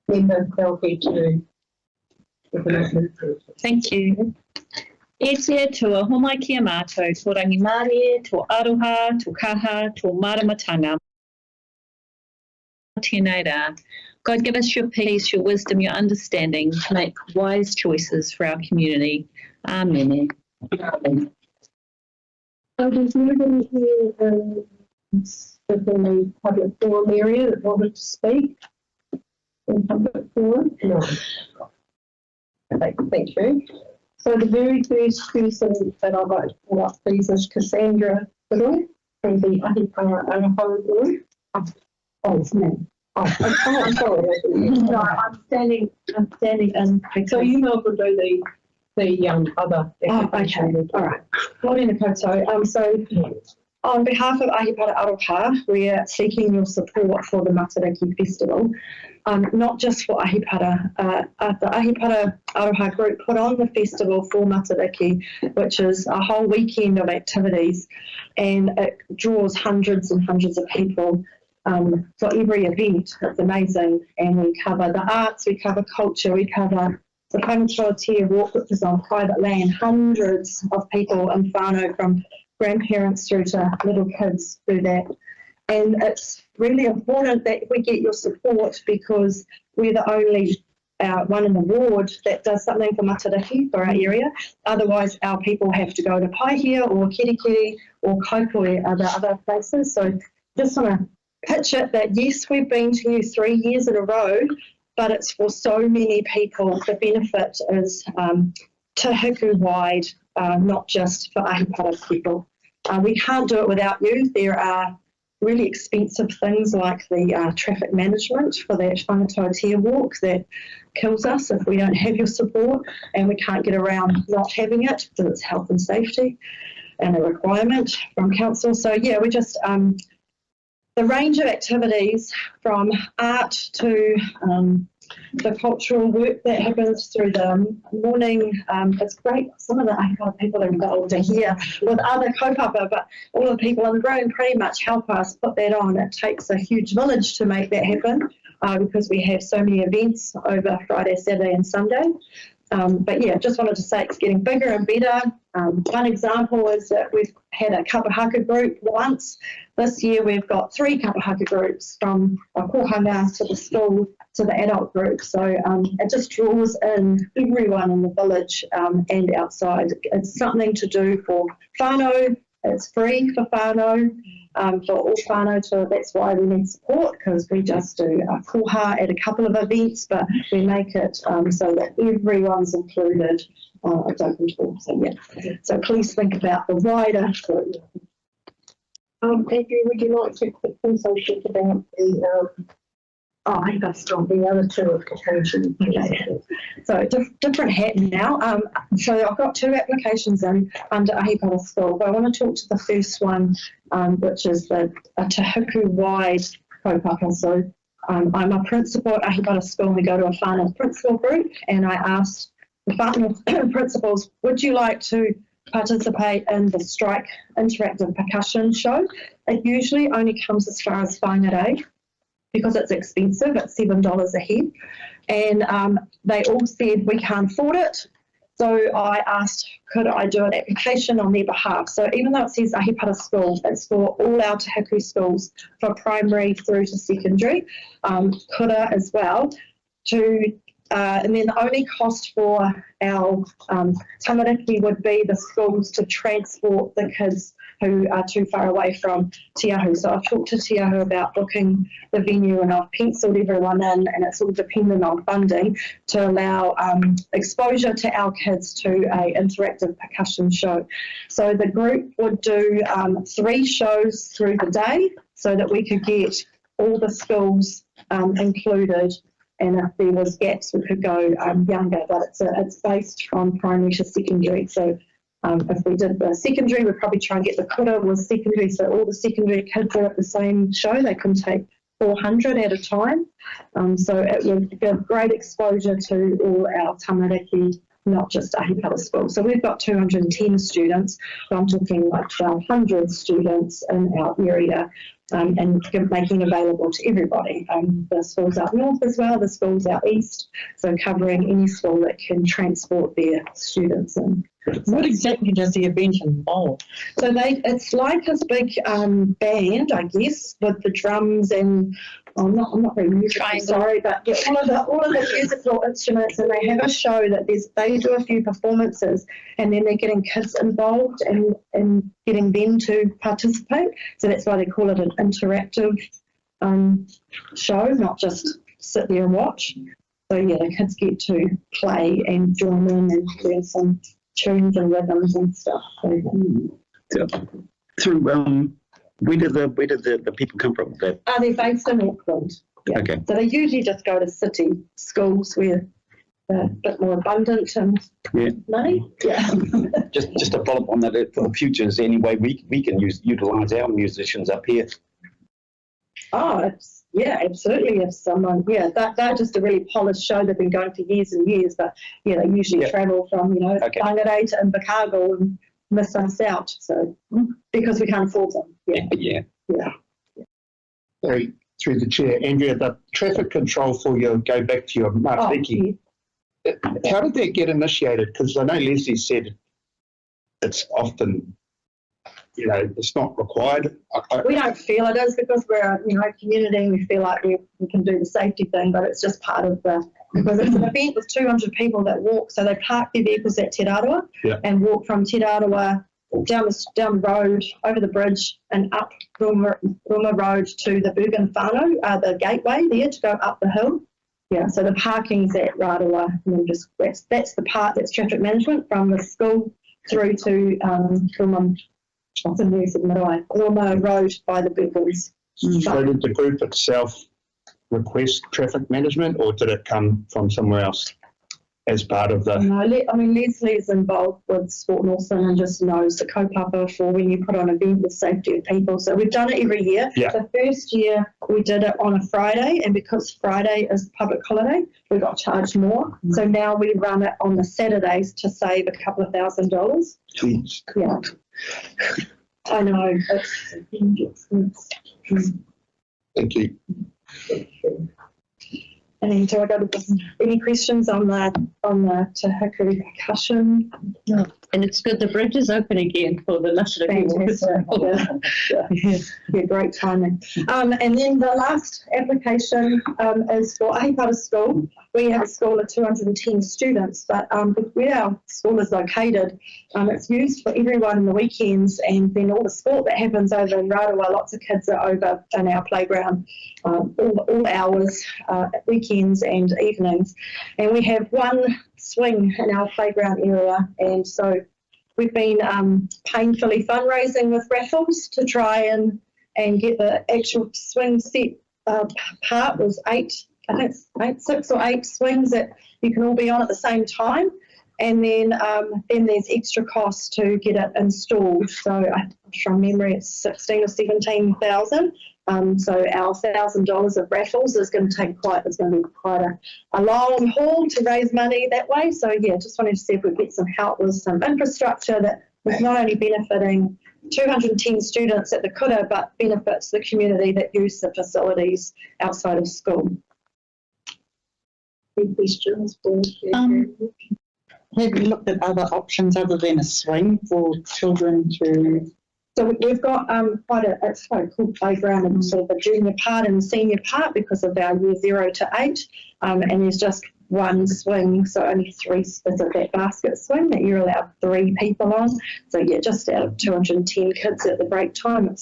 member Pelkey to. Thank you. E te tua homai ki a mātou, tō rangi mārie, tō aroha, tō kaha, tō maramatanga. Tēnei rā. God, give us your peace, your wisdom, your understanding to make wise choices for our community. Amen. Amen. There's nobody here in the public forum area that wanted to speak in public forum? No. Okay, thank you. So the very first person that I'd like to call up, please, is Cassandra Fiddle from the Ahipara Aroha Group. Oh, it's me. Oh, I'm sorry. No, I'm standing in. So you know we'll do the other. Oh, okay. All right. Morena koutou. So on behalf of Ahipara Aroha, we're seeking your support for the Matariki Festival. Not just for Ahipara. The Ahipara Aroha Group put on the festival for Matariki, which is a whole weekend of activities, and it draws hundreds and hundreds of people for every event. It's amazing. And we cover the arts, we cover culture, we cover the Whangaroa Walk, which is on private land. Hundreds of people in whānau, from grandparents through to little kids, do that. And it's really important that we get your support, because we're the only one in the ward that does something for Matariki for our area. Otherwise, our people have to go to Paihia or Kirikiri or Kaikoe or the other places. So just want to pitch it that, yes, we've been to you 3 years in a row, but it's for so many people. The benefit is Te Hiku wide, not just for Ahipara people. We can't do it without you. There are really expensive things like the traffic management for that Whangaroa Walk that kills us if we don't have your support, and we can't get around not having it because it's health and safety and a requirement from council. So yeah, we just the range of activities from art to the cultural work that happens through the morning. It's great. Some of the people are involved to hear with other kaupapa, but all the people in the room pretty much help us put that on. It takes a huge village to make that happen because we have so many events over Friday, Saturday and Sunday. But yeah, just wanted to say it's getting bigger and better. One example is that we've had a kapahaka group once. This year we've got 3 kapahaka groups, from a kohanga to the school to the adult group. So it just draws in everyone in the village and outside. It's something to do for whānau. It's free for whānau. For all whānau, that's why we need support, because we just do a koha at a couple of events, but we make it so that everyone's included. It's open to all, so yeah. So please think about the wider group. Andrew, would you like to quickly talk about the other 2 applications? Okay. So different hat now. So I've got 2 applications in under Ahipara School, but I want to talk to the first one, which is a Te Hiku wide kaupapa. So I'm a principal at Ahipara School, and we go to a whānau principal group, and I asked the whānau principals, would you like to participate in the Strike interactive percussion show? It usually only comes as far as whangarei, because it's expensive. It's $7 a head. And they all said we can't afford it. So I asked, could I do an application on their behalf? So even though it says Ahipara School, it's for all our Te Hiku schools, for primary through to secondary, kura as well, and then the only cost for our tamariki would be the schools to transport the kids who are too far away from Te Ahu. So I've talked to Te Ahu about booking the venue, and I've penciled everyone in, and it's all dependent on funding to allow exposure to our kids to an interactive percussion show. So the group would do 3 shows through the day so that we could get all the schools included. And if there was gaps, we could go younger, but it's based from primary to secondary. So if we did the secondary, we'd probably try and get the kura was secondary, so all the secondary kids are at the same show. They can take 400 at a time. So it would give great exposure to all our tamariki not just Ahipara School. So we've got 210 students, but I'm talking like 1,200 students in our area, and making available to everybody. The schools out north as well, the schools out east, so covering any school that can transport their students in. What exactly does the event involve? So it's like this big band, I guess, with the drums and I'm not very musical, sorry, but yeah, all of the musical instruments, and they have a show that they do a few performances, and then they're getting kids involved and getting them to participate. So that's why they call it an interactive show, not just sit there and watch. So yeah, the kids get to play and join in and learn some tunes and rhythms and stuff. So, through where did the people come from? They're based in Auckland. Yeah. Okay. So they usually just go to city schools where they're a bit more abundant and money. Yeah. just to follow up on that, for the future, is there any way we can utilise our musicians up here? Oh, absolutely. If someone, they're just a really polished show. They've been going for years and years, but they usually travel from, Whangarei to Invercargill and miss us out. So because we can't afford them. Yeah. Sorry, through the chair, Andrea, the traffic control for your, go back to your Mariki. How did that get initiated? Because I know Leslie said it's often, it's not required. We don't feel it is because we're a community. We feel like we can do the safety thing, but it's just part of because it's an event with 200 people that walk. So they park their vehicles at Te Raroa and walk from Te Raroa down the road, over the bridge and up Ruma Road to the Bergen Whānau, the gateway there to go up the hill. Yeah, so the parking's at Raroa, and then that's the part that's traffic management from the school through to Ruma Road by the Bergens. So did the group itself request traffic management, or did it come from somewhere else as part of the... No, Leslie is involved with Sport Northern and just knows the kaupapa for when you put on an event with safety of people. So we've done it every year. Yeah. The first year we did it on a Friday, and because Friday is public holiday, we got charged more. So now we run it on the Saturdays to save a couple of $1,000. Jeez. Yeah. I know. Thank you. And then do I go to any questions on the Te Hiku percussion? No. And it's good the bridge is open again for the National Yeah, great timing. And then the last application is for Ahipara School. We have a school of 210 students, but where our school is located, it's used for everyone in the weekends, and then all the sport that happens over in Raroa, lots of kids are over in our playground all hours, weekends and evenings. And we have one swing in our playground area, and so we've been painfully fundraising with raffles to try and get the actual swing set part. Was six or eight swings that you can all be on at the same time, and then there's extra costs to get it installed. So from memory, it's 16 or 17,000. So our $1,000 of raffles is going to be quite a long haul to raise money that way. So yeah, just wanted to see if we get some help with some infrastructure that was not only benefiting 210 students at the kura, but benefits the community that use the facilities outside of school. Any questions? Have you looked at other options other than a swing for children to... So we've got quite a cool playground in sort of the junior part and the senior part because of our year 0 to 8, and there's just one swing, so only 3 is of that basket swing that you're allowed 3 people on. So yeah, just out of 210 kids at the break time,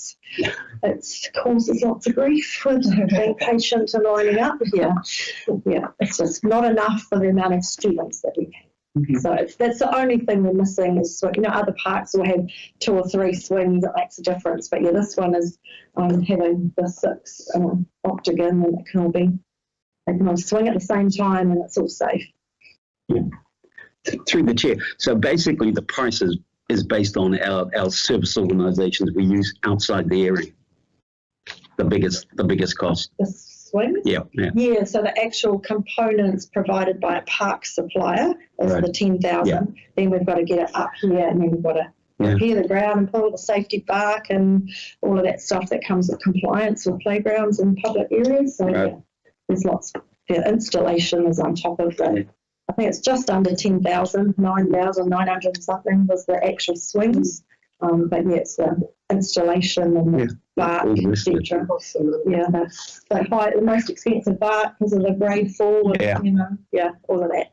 it causes lots of grief with being patient and lining up. Yeah, it's just not enough for the amount of students that we have. Mm-hmm. So that's the only thing we're missing is, other parks will have 2 or 3 swings that makes a difference. But yeah, this one is having the 6 octagon, and they can all swing at the same time, and it's all safe. Yeah. Through the chair. So basically the price is based on our service organisations we use outside the area. The biggest cost. swings. Yeah. Yeah, so the actual components provided by a park supplier is Right. the 10,000. Yeah. Then we've got to get it up here, and then we've got to repair the ground and put all the safety bark and all of that stuff that comes with compliance with playgrounds and public areas. So Right. yeah, there's lots. The installation is on top of that. I think it's just under 10,000, 9,900 something was the actual swings. But yeah, it's the installation and the bark, all the rest of it. etc. Yeah, that's the most expensive bark because of the grade fall. And, Yeah. you know, all of that.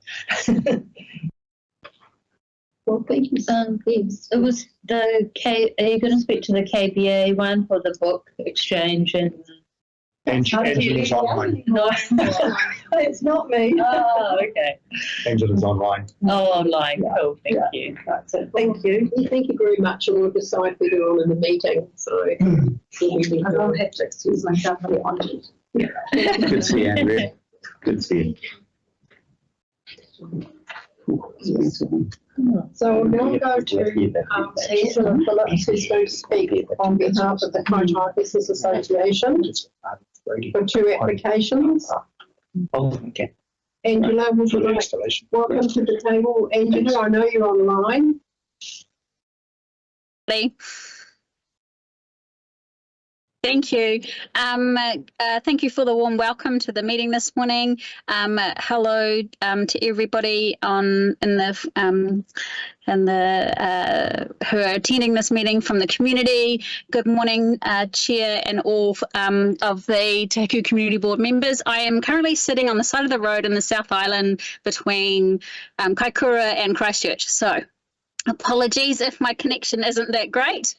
Well, thank you. Yes, it was the are you going to speak to the KBA one for the book exchange and? Angela's online. No. It's not me. Oh, okay. Angela's online. Oh, online. Cool. Thank you. That's it. Thank you. Thank you very much, and we'll decide later on in the meeting. So I don't have to excuse myself for the honest. Good to see you, Andrea. Good to see you. So we'll now go to Angela Phillips, who's going to speak on behalf of the Kaitaia Business Association for 2 applications. Oh, okay. Angela, would For you the like, installation. welcome to the table. Angela, I know you're online. Thank you. Thank you for the warm welcome to the meeting this morning. Hello to everybody who are attending this meeting from the community. Good morning, Chair and all of the Te Hiku Community Board members. I am currently sitting on the side of the road in the South Island between Kaikoura and Christchurch. So apologies if my connection isn't that great.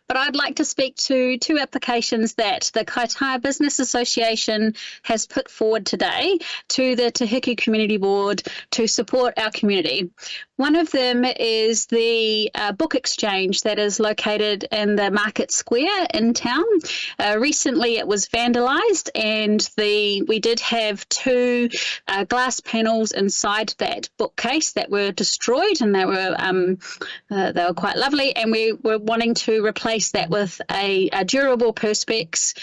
But I'd like to speak to 2 applications that the Kaitaia Business Association has put forward today to the Te Hiku Community Board to support our community. One of them is the book exchange that is located in the Market Square in town. Recently it was vandalised, and we did have 2 glass panels inside that bookcase that were destroyed, and they were quite lovely, and we were wanting to replace that with a durable perspex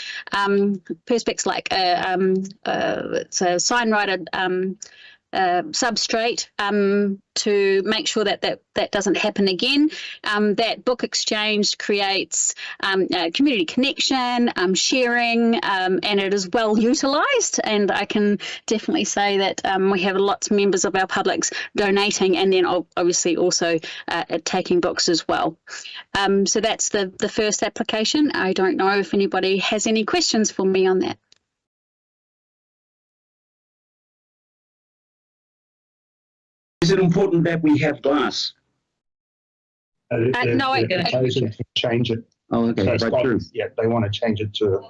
like it's a sign writer substrate to make sure that doesn't happen again. That book exchange creates community connection, sharing, and it is well utilised. And I can definitely say that we have lots of members of our publics donating, and then obviously also taking books as well. So that's the first application. I don't know if anybody has any questions for me on that. Is it important that we have glass? No, I proposing to change it. Oh, okay. So it's Right got- through. Yeah, they want to change it to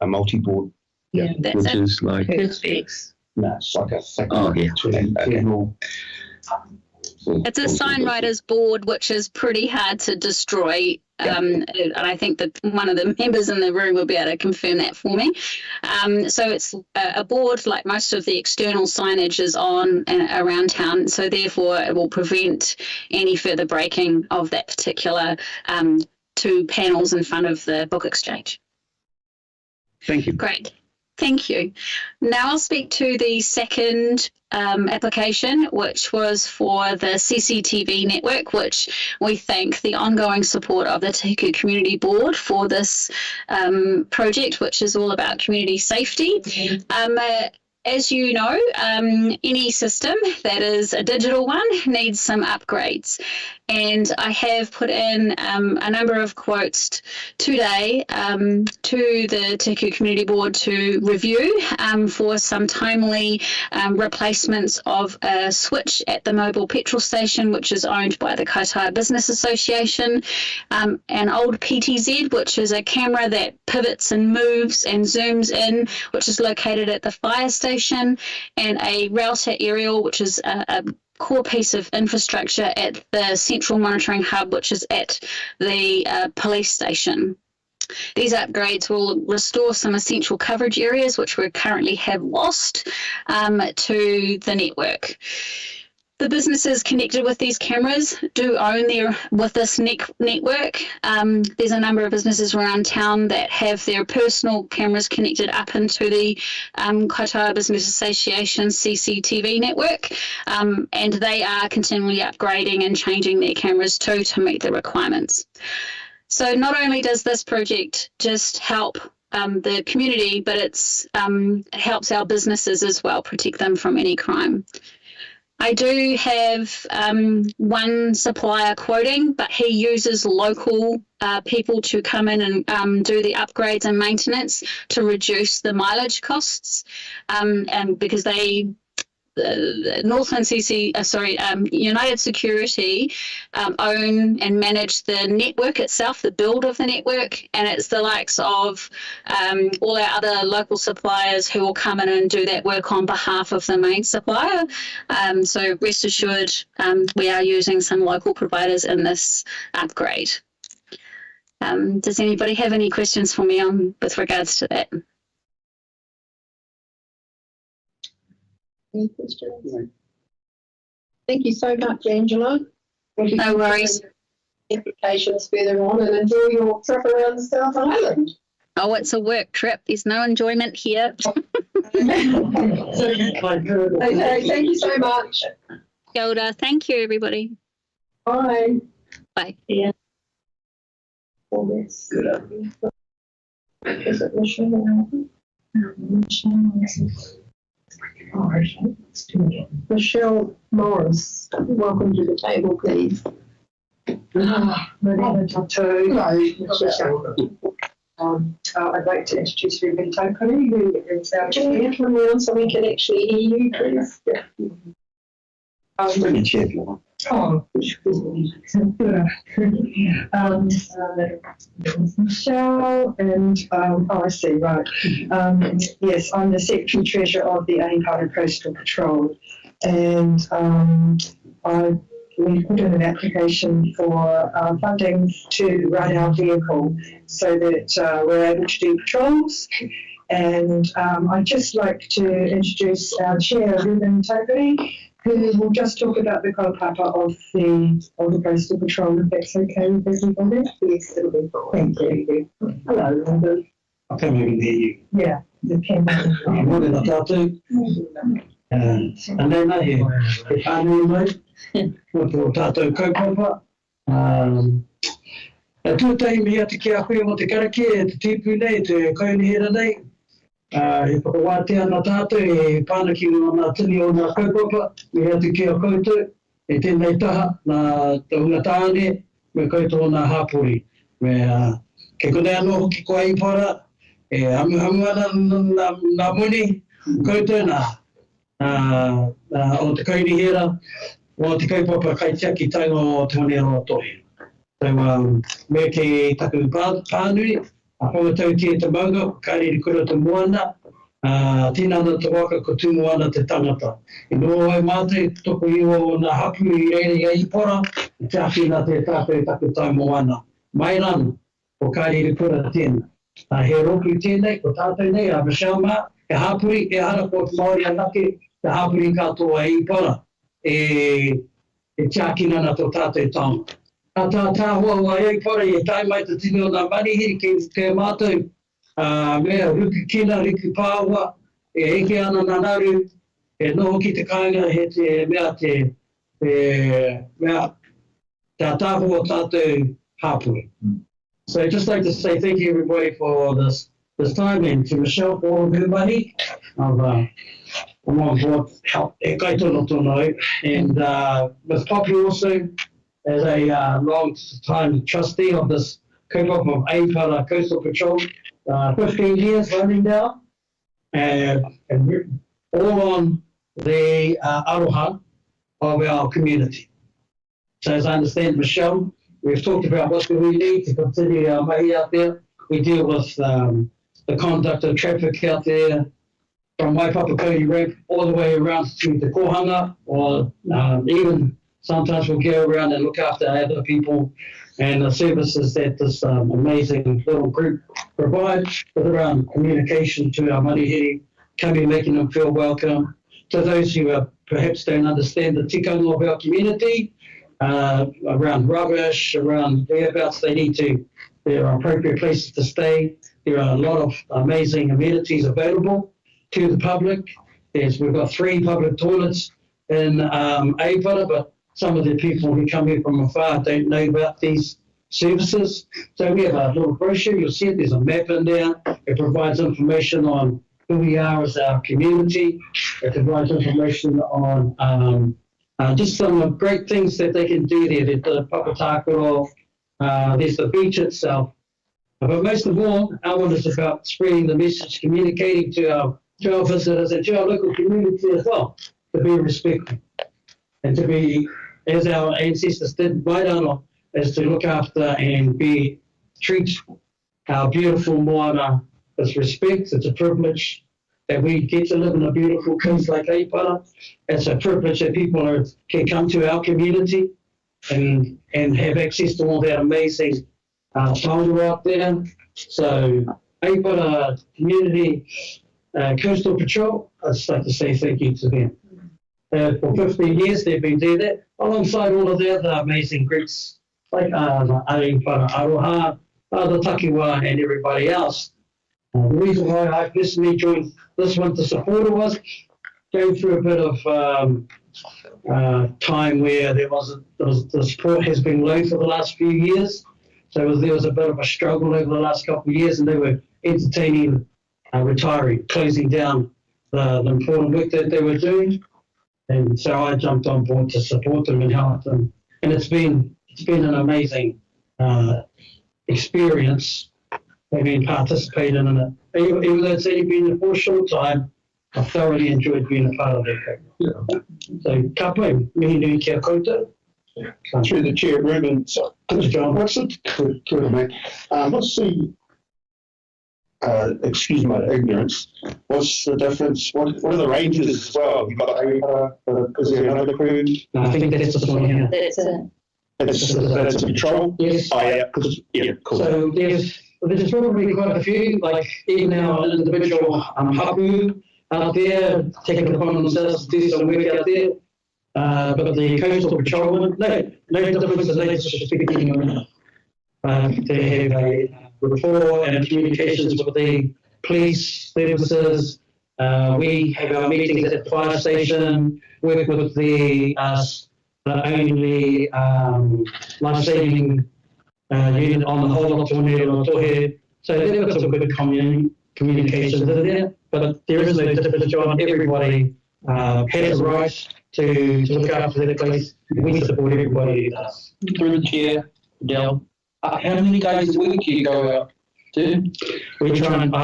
a multi-board. Yeah. that's Which it. is like, Perspex. No, it's like a second. Oh, yeah. General. It's a sign writer's board, which is pretty hard to destroy. And I think that one of the members in the room will be able to confirm that for me. So it's a board like most of the external signage is on and around town. So therefore it will prevent any further breaking of that particular 2 panels in front of the book exchange. thank you. Great. Thank you. Now I'll speak to the second application, which was for the CCTV network, which we thank the ongoing support of the Te Hiku Community Board for this project, which is all about community safety. As you know, any system that is a digital one needs some upgrades. And I have put in a number of quotes today to the Te Hiku Community Board to review for some timely replacements of a switch at the mobile petrol station, which is owned by the Kaitaia Business Association, an old PTZ, which is a camera that pivots and moves and zooms in, which is located at the fire station, and a router aerial, which is a core piece of infrastructure at the central monitoring hub, which is at the police station. These upgrades will restore some essential coverage areas which we currently have lost to the network. The businesses connected with these cameras do own this network. There's a number of businesses around town that have their personal cameras connected up into the Kaitaia Business Association CCTV network, and they are continually upgrading and changing their cameras too to meet the requirements. So not only does this project just help the community, but it helps our businesses as well, protect them from any crime. I do have one supplier quoting, but he uses local people to come in and do the upgrades and maintenance to reduce the mileage costs, and because they Northland United Security own and manage the network itself, the build of the network, and it's the likes of all our other local suppliers who will come in and do that work on behalf of the main supplier. So rest assured, we are using some local providers in this upgrade. Does anybody have any questions for me with regards to that? Any questions? Thank you so much, Angela. No worries. Implications further on, and enjoy your trip around the South Island. Oh, it's a work trip. There's no enjoyment here. Okay, thank you so much. Kia ora. Thank you, everybody. Bye. Bye. Yeah. Is it Michelle? Michelle Morris, welcome to the table, please. I'd like to introduce Ruben Tokoni, who is our chair. Come around so we can actually hear you, please. Bring a chair if you want. Michelle and I see, right. Yes, I'm the Secretary Treasurer of the Ahipara Coastal Patrol, and we put in an application for funding to run our vehicle so that we're able to do patrols. And I'd just like to introduce our chair, Ruben Tokoni, who will just talk about the kaupapa of the Coastal Patrol, if that's okay with everybody. Yes, it'll be fine. Thank you. Hello, Ruben. I can't even hear you. Yeah, the camera. Morena tātou. Anei nahi, e whānui mai, mo tō tātou kaupapa. E tūtai mea te kia koe mo te karaki, e te tipu nei, te kaunihera nei. E whakawātea nā tātou, e pānaki o nā tini o nā kaupapa, mea te kia koutou, e tēnei taha, nā te hunga tāne, me koutou nā hāpori. Ke kone anō hoki ko Ahipara, e hamu ana nā muni, koutou o te kaunihera, o te kaupapa kaitiaki tainga o te hone aroa tohi. So, me ke taku pānui, a whangatau tia te maunga, kāriri kura te moana, tīnana te waka ko tū moana te tangata. I noa ai mātou, toko iwa o nā hapu I reire I Ahipara, te awhina te tātou taku tai moana. Mai rana, o kāriri kura tēnā. He roku tēnei, ko tātou nei, a Michelle mā, e hapuri, e hara ko te Māori anake, te hapuri katoa Ahipara, e tiakina na tō tātou taonga. A tā tāhua o Ahipara, e tai mai te tino o nā manihiri ke mātou, mea ruku kina, ruku pāua, e eke ana nā naru, e noho ki te kāinga he te mea tā tāhua o tātou hapuri. So I'd just like to say thank you everybody for this time, and to Michelle for all of her money. I'm on board help e kaitono tono, and with Poppy also as a long time trustee of this kaupapa of Ahipara Coastal Patrol, 15 years running now, and all on the aroha of our community. So as I understand, Michelle, we've talked about what do we need to continue our mahi out there. We deal with the conduct of traffic out there from Waipapakoni ramp all the way around to the kohanga, or even sometimes we'll go around and look after other people and the services that this amazing little group provides with around communication to our marihiri, coming, making them feel welcome, to those who perhaps don't understand the tikanga of our community, around rubbish, around whereabouts there are appropriate places to stay. There are a lot of amazing amenities available to the public. We've got 3 public toilets in Aipara, but some of the people who come here from afar don't know about these services. So we have a little brochure. You'll see it. There's a map in there. It provides information on who we are as our community. It provides information on just some great things that they can do there. There's the Papatakaro, there's the beach itself. But most of all, our one is about spreading the message, communicating to our visitors and to our local community as well, to be respectful and to be, as our ancestors did, Wairano, is to look after and treat our beautiful moana with respect. It's a privilege that we get to live in a beautiful place like Aipara. It's a privilege that people can come to our community and have access to all that amazing taonga out there. So Aipara Community Coastal Patrol, I'd just like to say thank you to them. For 15 years they've been doing that, alongside all of the other amazing groups like Aipara Aroha, the Takiwa and everybody else. The reason why I personally joined this one to support it was going through a bit of time where the support has been low for the last few years. So there was a bit of a struggle over the last couple of years, and they were entertaining retiring, closing down the important work that they were doing. And so I jumped on board to support them and help them. And it's been an amazing experience. I've been participating in it. Even though it's only been for a short time, I thoroughly enjoyed being a part of that. Yeah. So, kapai, mihi nui kia koutou. Through the chair, Ruben, so, John. what's the excuse my ignorance, what's the difference? What are the ranges as well? You've got is there another crew? No, I think that's the one here. That's it. That's a patrol? Yes. Oh, yeah, cool. So there's probably quite a few, like even our individual Hiku out there, taking it upon themselves to do some work out there. But the coastal patrolmen, no difference in nature speaking. They have a rapport and communications with the police services. We have our meetings at the fire station, work with the only life-saving unit on the whole of Tornado Tohe. So they've got some good communications in there, but there is no difference, John. Everybody has a right to look after their place. We support everybody who does. Through the chair, Dell, how many days a week do you go out to? We try and,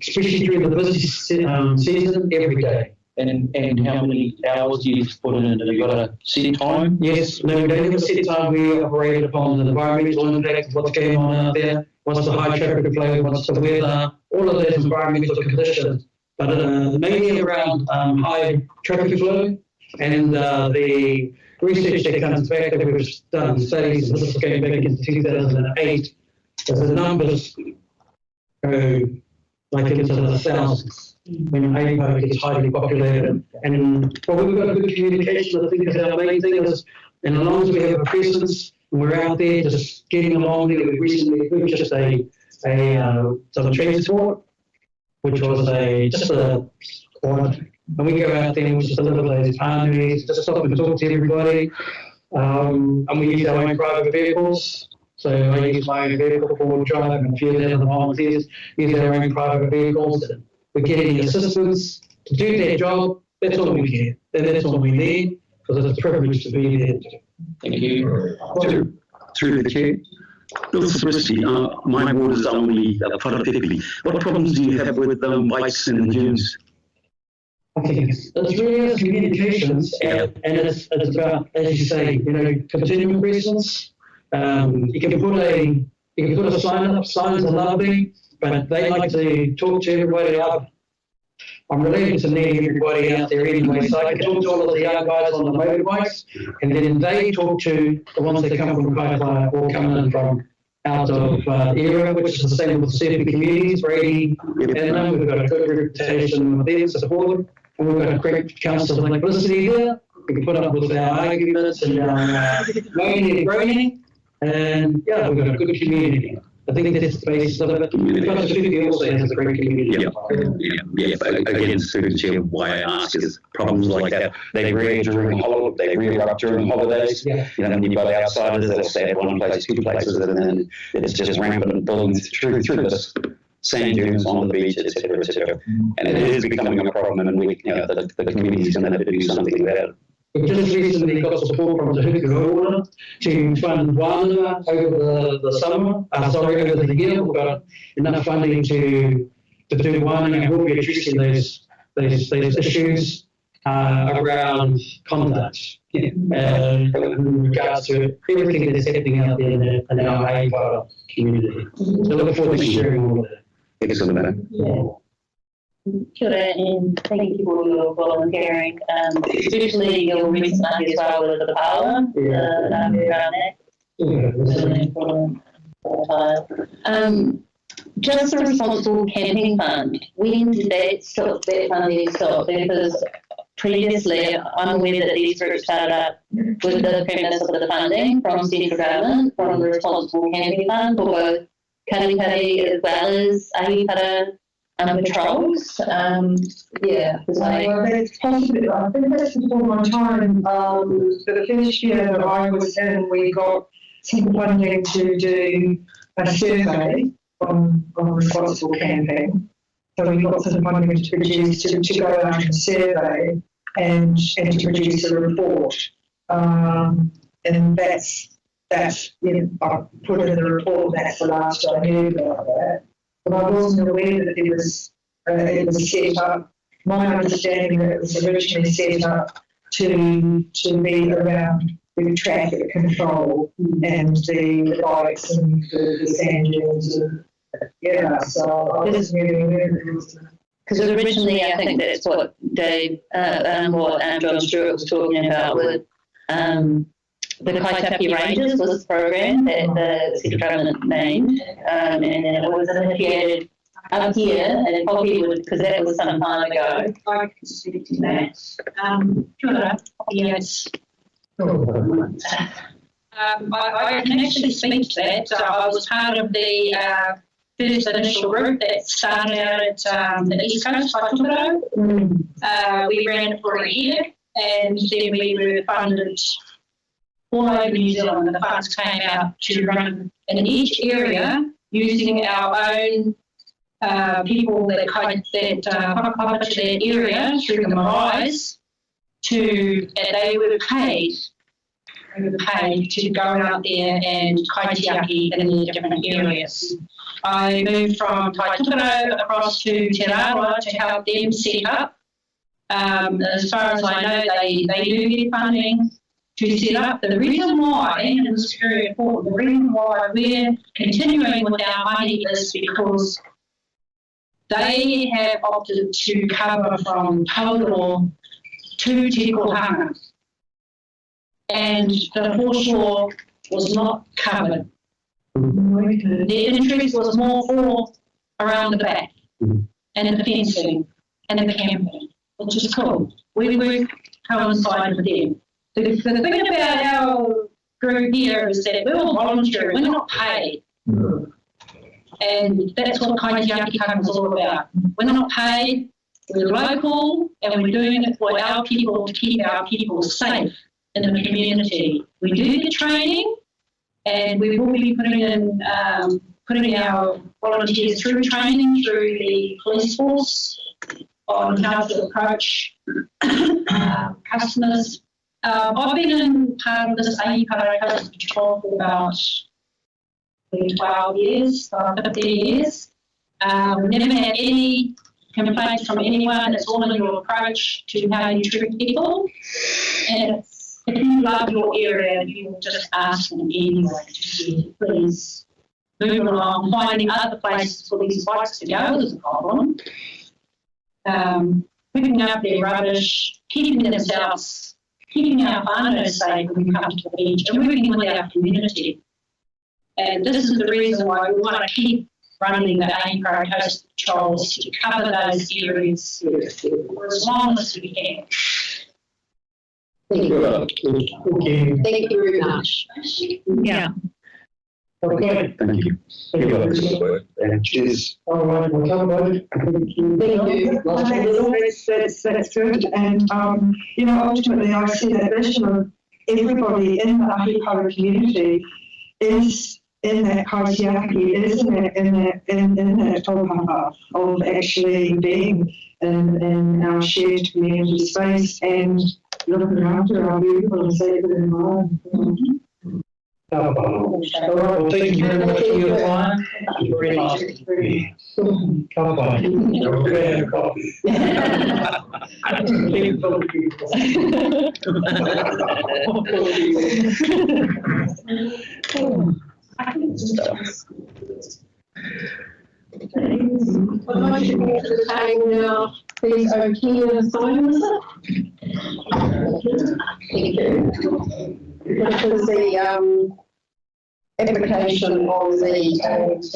especially during the busy season, every day. And how many hours do you put in? Have you got a set time? Yes, no, we don't have a set time. We operate upon the environmental impact of what's going on out there, what's the high traffic flow, what's the weather, all of those environmental conditions. But mainly around high traffic flow and the research that comes back that we've done studies, and this is going back into 2008, as the numbers go like into the thousands when Aipara gets highly populated. And well, we've got a good communication. I think is our main thing is, and as long as we have a presence and we're out there just getting along there, we recently purchased some transport, which was just a quad. And we go out there and we just deliver those parties, just stop and talk to everybody. And we use our own private vehicles. So I use my own vehicle for drive, and a few of the other volunteers use their own private vehicles. And we're getting assistance to do their job. That's all we get. That's all we need, because it's a privilege to be there. Thank you. Through the chair. Bill Sabrisky, my ward is only Wharatepili. What problems do you have with bikes and gyms? I think it's really communications, and it's about, as you say, continuing presence. You can put a sign up. Signs are lovely, but they like to talk to everybody. I'm related to nearly everybody out there anyway, so I can talk to all of the young guys on the motorbikes, and then they talk to the ones that come from Kaipara or coming in from out of Era, which is the same with the surfing communities, Brady, and we've got a good reputation with them, support. we're going to create councils of electricity here. We can put up with our arguments and our moaning and groaning, and yeah, we've got a good community. I think that's the basis of it. Because Hiku also has a great community. Yeah. But again, through the chair, why I ask is problems like that. They rear up during holidays. Yeah. You know, when you've got outsiders, they'll stay at one place, two places, and then it's just rampant building through this sand dunes on the beach, etc., etc. And it is becoming a problem, and the community is going to have to do something about it. We've just recently got support from the Hiku order to fund one over the summer, over the year. We've got enough funding to do one, and we'll be addressing those issues around conduct in regards to everything that's happening out there in our Haipara community. So look forward to sharing all of that. Excellent. Yeah. Kia ora, and thank you for your volunteering, especially your recent night as well with the power, around that. Really important. Just the responsible camping fund, when did that funding stop? Because previously, I'm aware that these groups started up with the premise of the funding from central government, from the responsible camping fund for both Kanikari as well as Ahipara patrols. That's possible. I think that's before my time. The first year that I was in, we got some funding to do a survey on responsible camping. So we got some funding to produce to go out and survey and to produce a report. And that's I put in the report. That's the last I knew about that. But I wasn't aware that it was set up. My understanding that it was originally set up to be around the traffic control and the bikes and the sand dunes. So I wasn't really aware that it was. Because originally, I think that's what Dave, John Stewart was talking about with the Kaitaki Rangers was the program that the central government named, and then it was initiated up here, and it probably would, because that was some time ago. I can speak to that. Yes. I can actually speak to that. So I was part of the first initial group that started out at the East Coast, Kaitaki. We ran it for a year, and then we were funded all over New Zealand. The funds came out to run in each area using our own people that published that area through the maraes and they were paid to go out there and kaitiaki in the different areas. I moved from Taitupero across to Te Raroa to help them set up. As far as I know, they do get funding to set up. The reason why, and this is very important, the reason why we're continuing with our money is because they have opted to cover from Taurua to Te Kohanga. And the foreshore was not covered. The interest was more for around the back and in the fencing and in the camping, which is cool. We work coincide with them. The thing about our group here is that we're all voluntary, we're not paid. And that's what Kaitiaki Taka is all about. We're not paid, we're local, and we're doing it for our people to keep our people safe in the community. We do the training, and we will be putting our volunteers through training through the police force on how to approach customers. I've been in part of this Ahipara Customs Patrol for about 12 years, 15 years. Never had any complaints from anyone. It's all in your approach to how you treat people. And if you love your area, you will just ask them anyway to please move along. Finding other places for these bikes to go is a problem. Picking up their rubbish, keeping themselves, keeping our whānau safe when we come to the beach, and working with our community. And this is the reason why we want to keep running the APRO coastal patrols to cover those areas for as long as we can. Thank you. Thank you very much. Yeah. Okay. Thank you. Cheers. All right, we'll come back. Thank you. That's good. And, you know, ultimately I see that vision of everybody in the Ahipara community is in that kaitiaki, is in that tauhara of actually being in our shared community space and looking after our beautiful and sacred environment. All right, well, thank you very much for your time. Thank you very much. Come on. Okay, coffee. I'd like to move to the table now. Please, O'Keefe sign, is it? Thank you. This is the application of the AT.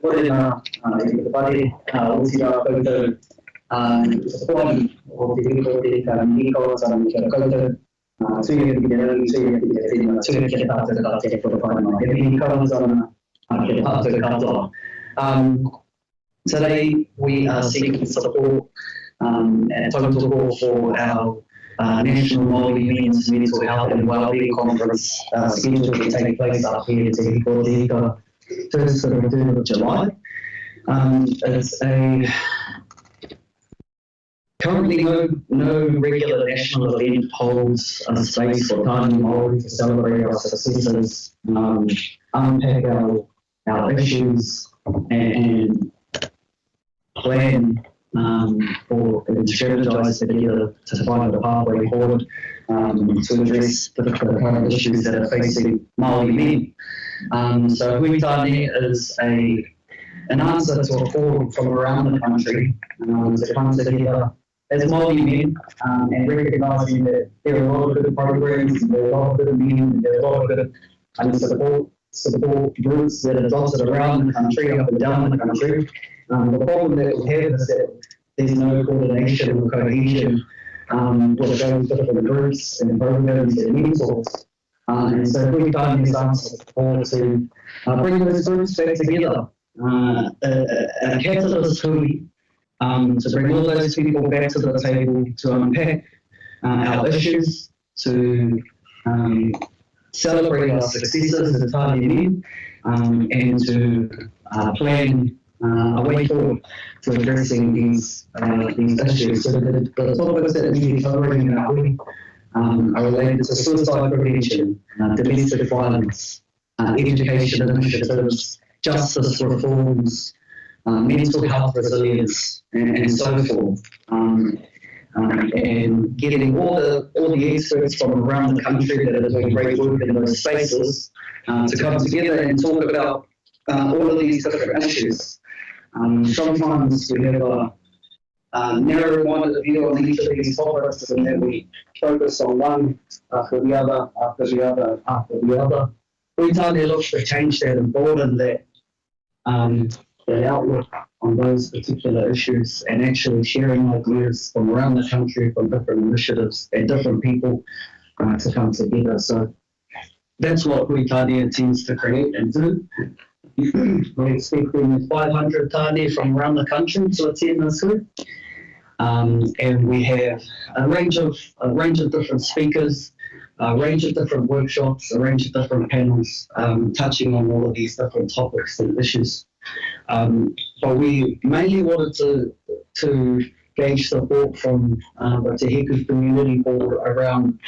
Morena, everybody, Usira Koto, supporting of the Hiku and Nico and Koto, Suya Pidelli, Suya Pidelli, Suya Keta, the Koto, every comes on the Kato. Today we are seeking support and total support for our National Māori Men's Mental Health and Wellbeing Conference scheduled to take place up here at Te Hiko 1st and 3rd of July. It's a currently no regular national event holds a space for Tāne Māori to celebrate our successes, unpack our issues and plan for and strategise together to find a pathway forward to address the current issues that are facing Māori men. So Hui Tāne is an answer to a call from around the country to come together as Māori men and recognising that there are a lot of good programs, and there are a lot of good men, and there are a lot of good support groups that are dotted around the country, up and down the country. The problem that we have is that there's no coordination or cohesion with those different groups and programs and mentors. And so we've done this support to bring those groups back together. A catalyst to bring all those people back to the table to unpack our issues, to celebrate our successes as Tāne men, and to plan a way forward to addressing these issues. So the topics that we are covering in our week are related to suicide prevention, domestic violence, education initiatives, justice reforms, mental health resilience, and so forth. And getting all the experts from around the country that are doing great work in those spaces to come together and talk about all of these different issues. Sometimes we have a narrow-minded view on each of these topics, and then we focus on one after the other, after the other, after the other. We totally look to change that and broaden that outlook on those particular issues and actually sharing ideas from around the country, from different initiatives and different people to come together. So that's what Hui Tāne intends to create and do. We're expecting 500 Tāne from around the country to attend this week. And we have a range of different speakers, a range of different workshops, a range of different panels touching on all of these different topics and issues. But we mainly wanted to gauge support from the Te Hiku community board around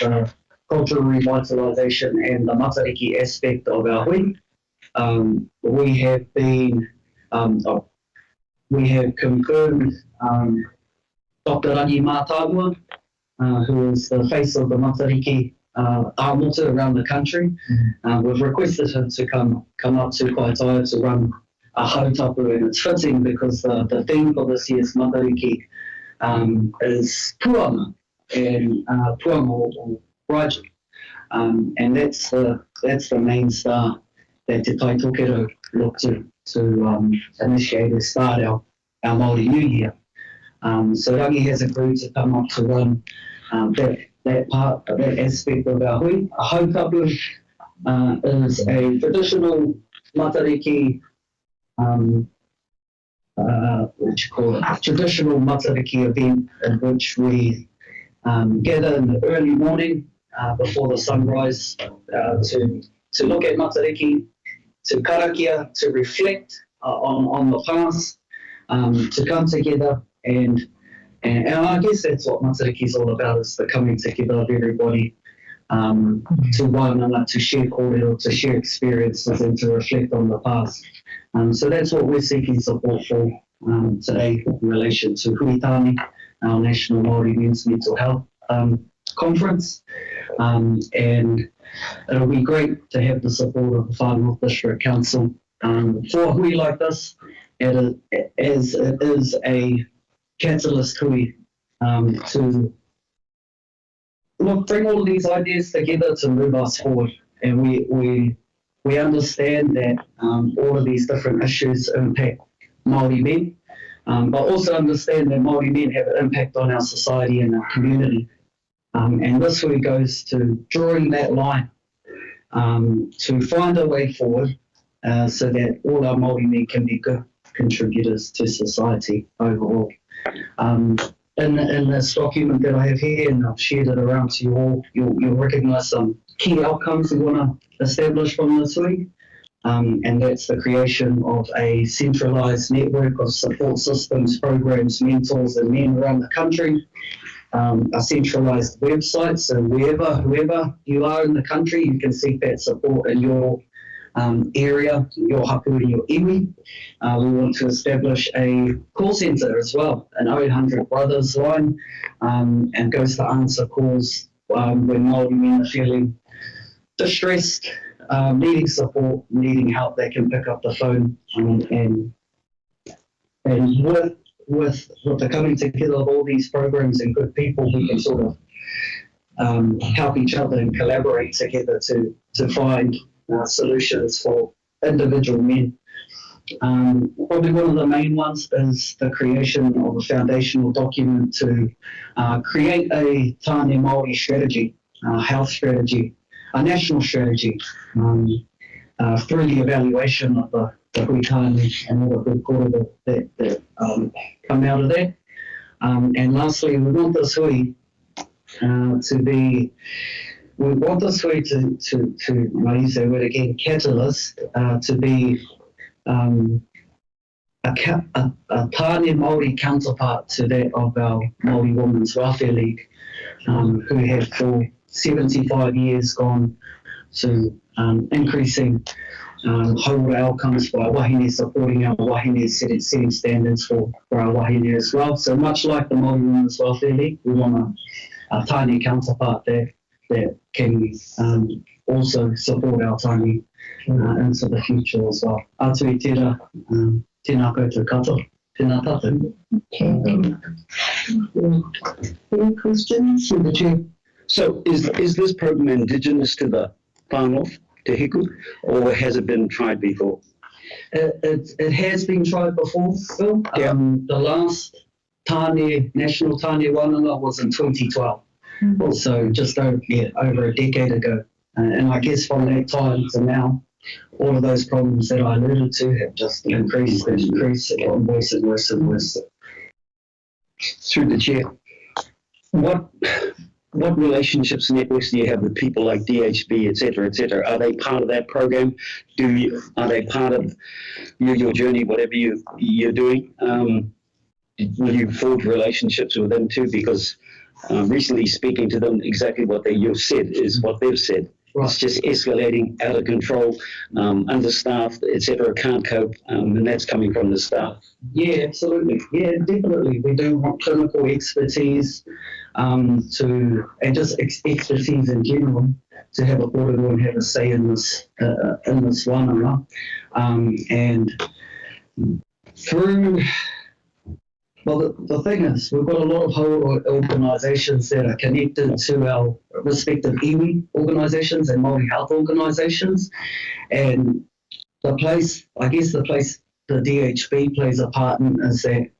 cultural revitalisation and the matariki aspect of our hui. We have confirmed Dr. Rangi Mātāgua, who is the face of the matariki āmotu around the country. We've requested him to come up to Kaitaia to run a hautapu, and it's fitting because the theme for this year's matariki is puanga and puanga or raiju, and that's the main star Te Tai Tokero look to initiate and start our Māori New Year. So Rangi has agreed to come up to run that aspect of our hui. A hautapu is a traditional matariki, traditional matariki event in which we gather in the early morning before the sunrise to look at matariki, to karakia, to reflect on the past, to come together and I guess that's what matariki is all about, is the coming together of everybody to one another, to share kōrero, to share experiences and to reflect on the past. So that's what we're seeking support for today in relation to Huitani, our National Māori Men's Mental Health Conference. And it'll be great to have the support of the Far North District Council for a hui like this, as it is a catalyst hui to bring all of these ideas together to move us forward. And we understand that all of these different issues impact Māori men, but also understand that Māori men have an impact on our society and our community. And this hui goes to drawing that line to find a way forward so that all our Māori men can be good contributors to society overall. In this document that I have here, and I've shared it around to you all, you'll recognise some key outcomes we want to establish from this hui. And that's the creation of a centralised network of support systems, programs, mentors and men around the country. A centralised website, so whoever you are in the country, you can seek that support in your area, your hapu and your iwi. We want to establish a call centre as well, an 0800 Brothers line, and goes to answer calls when Māori men are feeling distressed, needing support, needing help. They can pick up the phone and with the coming together of all these programs and good people, we can sort of help each other and collaborate together to find solutions for individual men. Probably one of the main ones is the creation of a foundational document to create a tāne Māori strategy, health strategy, a national strategy, through the evaluation of the Huitani and all the good kōrero that come out of that. And lastly, we want this hui to be, we want this hui to I use that word again, catalyst, to be a tāne Māori counterpart to that of our Māori Women's Welfare League, who have for 75 years gone to increasing haura outcomes for our wahine, supporting our wahine, setting standards for our wahine as well. So much like the Māori Women's Welfare League, we want a tāne counterpart there that can also support our tāne into the future as well. Atu i tērā, tēnā koutou katoa, tēnā tātou. Any questions? Through the chair. So is this program indigenous to the Far North, to Hiku, or has it been tried before? It has been tried before, Phil. Yeah. The last National Tāne Wānanga was in 2012, so just over a decade ago. And I guess from that time to now, all of those problems that I alluded to have just increased and increased, and gotten worse and worse and worse. Through the chair, what relationships and networks do you have with people like DHB, et cetera? Are they part of that program? Are they part of your journey, whatever you're doing? Will you forge relationships with them too? Because recently speaking to them, exactly what you've said is what they've said. Right. It's just escalating, out of control, understaffed, et cetera, can't cope, and that's coming from the staff. Yeah, absolutely. Yeah, definitely. We do want clinical expertise and just expertise in general to have a kōrero and have a say in this wānanga. And through, well, the thing is, we've got a lot of whole organisations that are connected to our respective iwi organisations and Māori health organisations, and the place the DHB plays a part in is that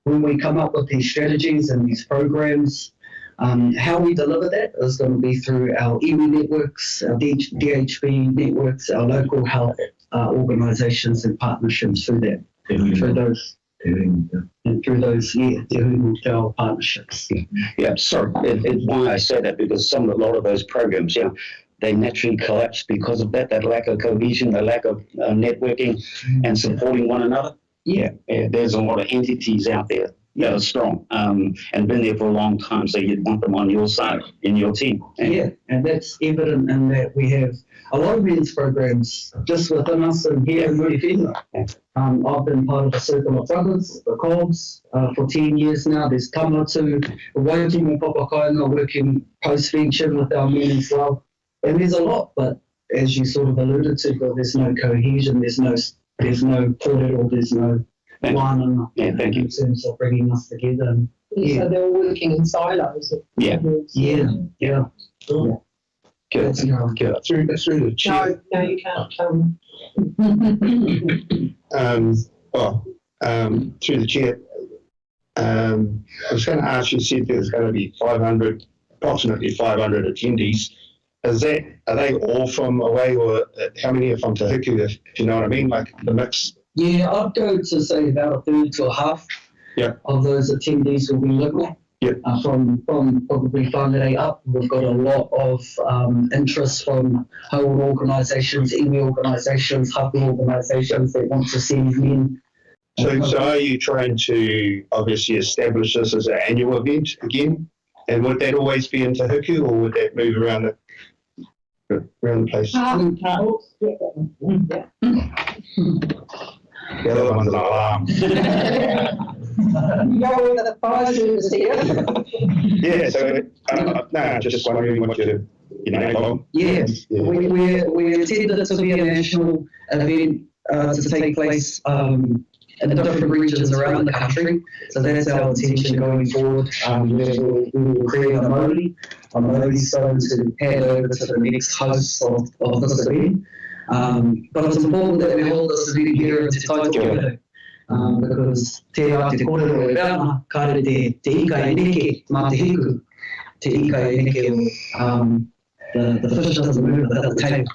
when we come up with these strategies and these programs, how we deliver that is going to be through our iwi networks, our DHB networks, our local health organisations and partnerships through that, through those partnerships. Yeah, sorry. Why I say that, because a lot of those programs, they naturally collapse because of that lack of cohesion, the lack of networking and supporting one another. There's a lot of entities out there that are strong and been there for a long time, so you'd want them on your side, in your team. And that's evident in that we have a lot of these programs just within us and here in Murifina. I've been part of the Circle of Brothers, the COBS, for 10 years now. There's Tamatu, working with Papakainga, working post-venture with our men as well. And there's a lot, but as you sort of alluded to, there's no cohesion, there's no kōrero, there's no one thank you. in terms of bringing us together. And, So they're all working in silos. Yeah. Good. Through the chair. No, you can't. Through the chair. I was going to ask, you said there's going to be approximately 500 attendees. Are they all from away, or how many are from Te Hiku, if you know what I mean, like the mix? Yeah, I'd go to say about a third to a half of those attendees will be local. From probably Whangarei up, we've got a lot of interest from whole organisations, iwi organisations, hapu organisations that want to send men. So are you trying to obviously establish this as an annual event again? And would that always be in Te Hiku, or would that move around the place? The other one's an alarm. The prizes here. So just wondering what you know. We intended it to be a national event to take place in different regions around the country. So that's our intention going forward. We will create a Māori zone to hand over to the next host of this event. But it's important that we hold this event here in Te Taitokerau, because te rā te kōrero e reana, kāre te ika e neke mā te hiku, te ika e neke the fish doesn't move without the table.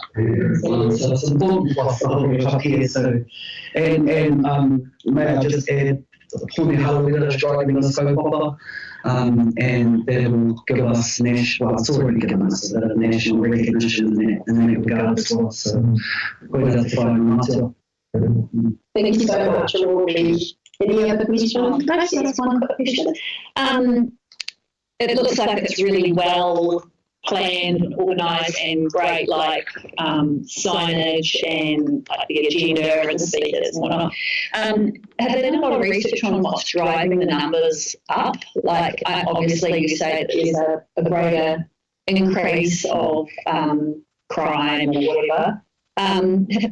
So it's important for us to hold it up here. So, and may I just add, Pone Harawira is driving this kaupapa, and that will give us it's already given us national recognition in that regard as well. So, Thank you so much, Rory. Any other questions? Can I just ask one quick question? It looks like it's really well planned and organised and great, like signage and like the agenda and speakers and whatnot. Have they done a lot of research on what's driving the numbers up? Like, obviously you say that there's a greater increase of crime or whatever.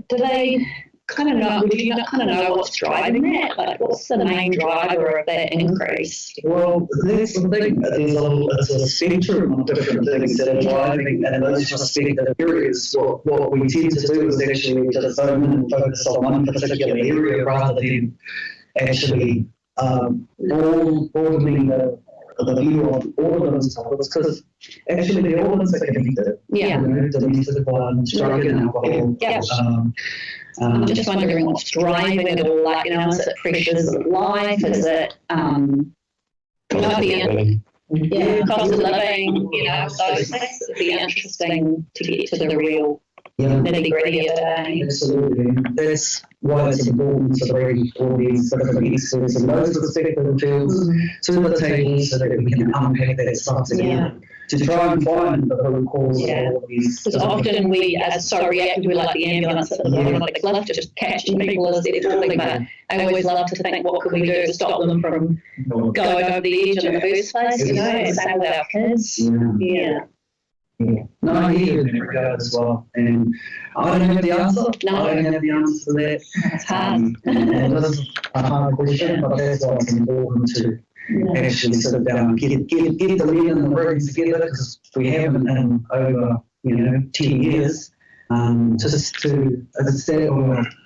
Do they kind of know, would you kind of know what's driving that? Like, what's the main driver of that increase? Well, that's the thing. It's a spectrum of different things that are driving, and those respective areas. What we tend to do is actually just zone in and focus on one particular area rather than actually broadening the view on all of those topics, because actually the all of them are connected. Domestic violence, drug and alcohol. I'm just wondering what's driving it all. Like, is it pressures of life? Is it cost of living? Those things would be interesting to get to the real nitty-gritty of it. Absolutely. That's why it's important to bring all these different experts in those respective fields to the table so that we can unpack that stuff together. To try and find the root cause of all of these. Because often we are so reactive, we like the ambulance at the bottom of the cliff, just catching people as they're falling, but I always love to think, what could we do to stop them from going over the edge in the first place, and same with our kids. No, I hear you in that regard as well. And I don't have the answer. I don't have the answer to that. It's hard. And it is a hard question, but that's why it's important to actually sit down and get the men in the room together, because we haven't in over 10 years, just to, as I said,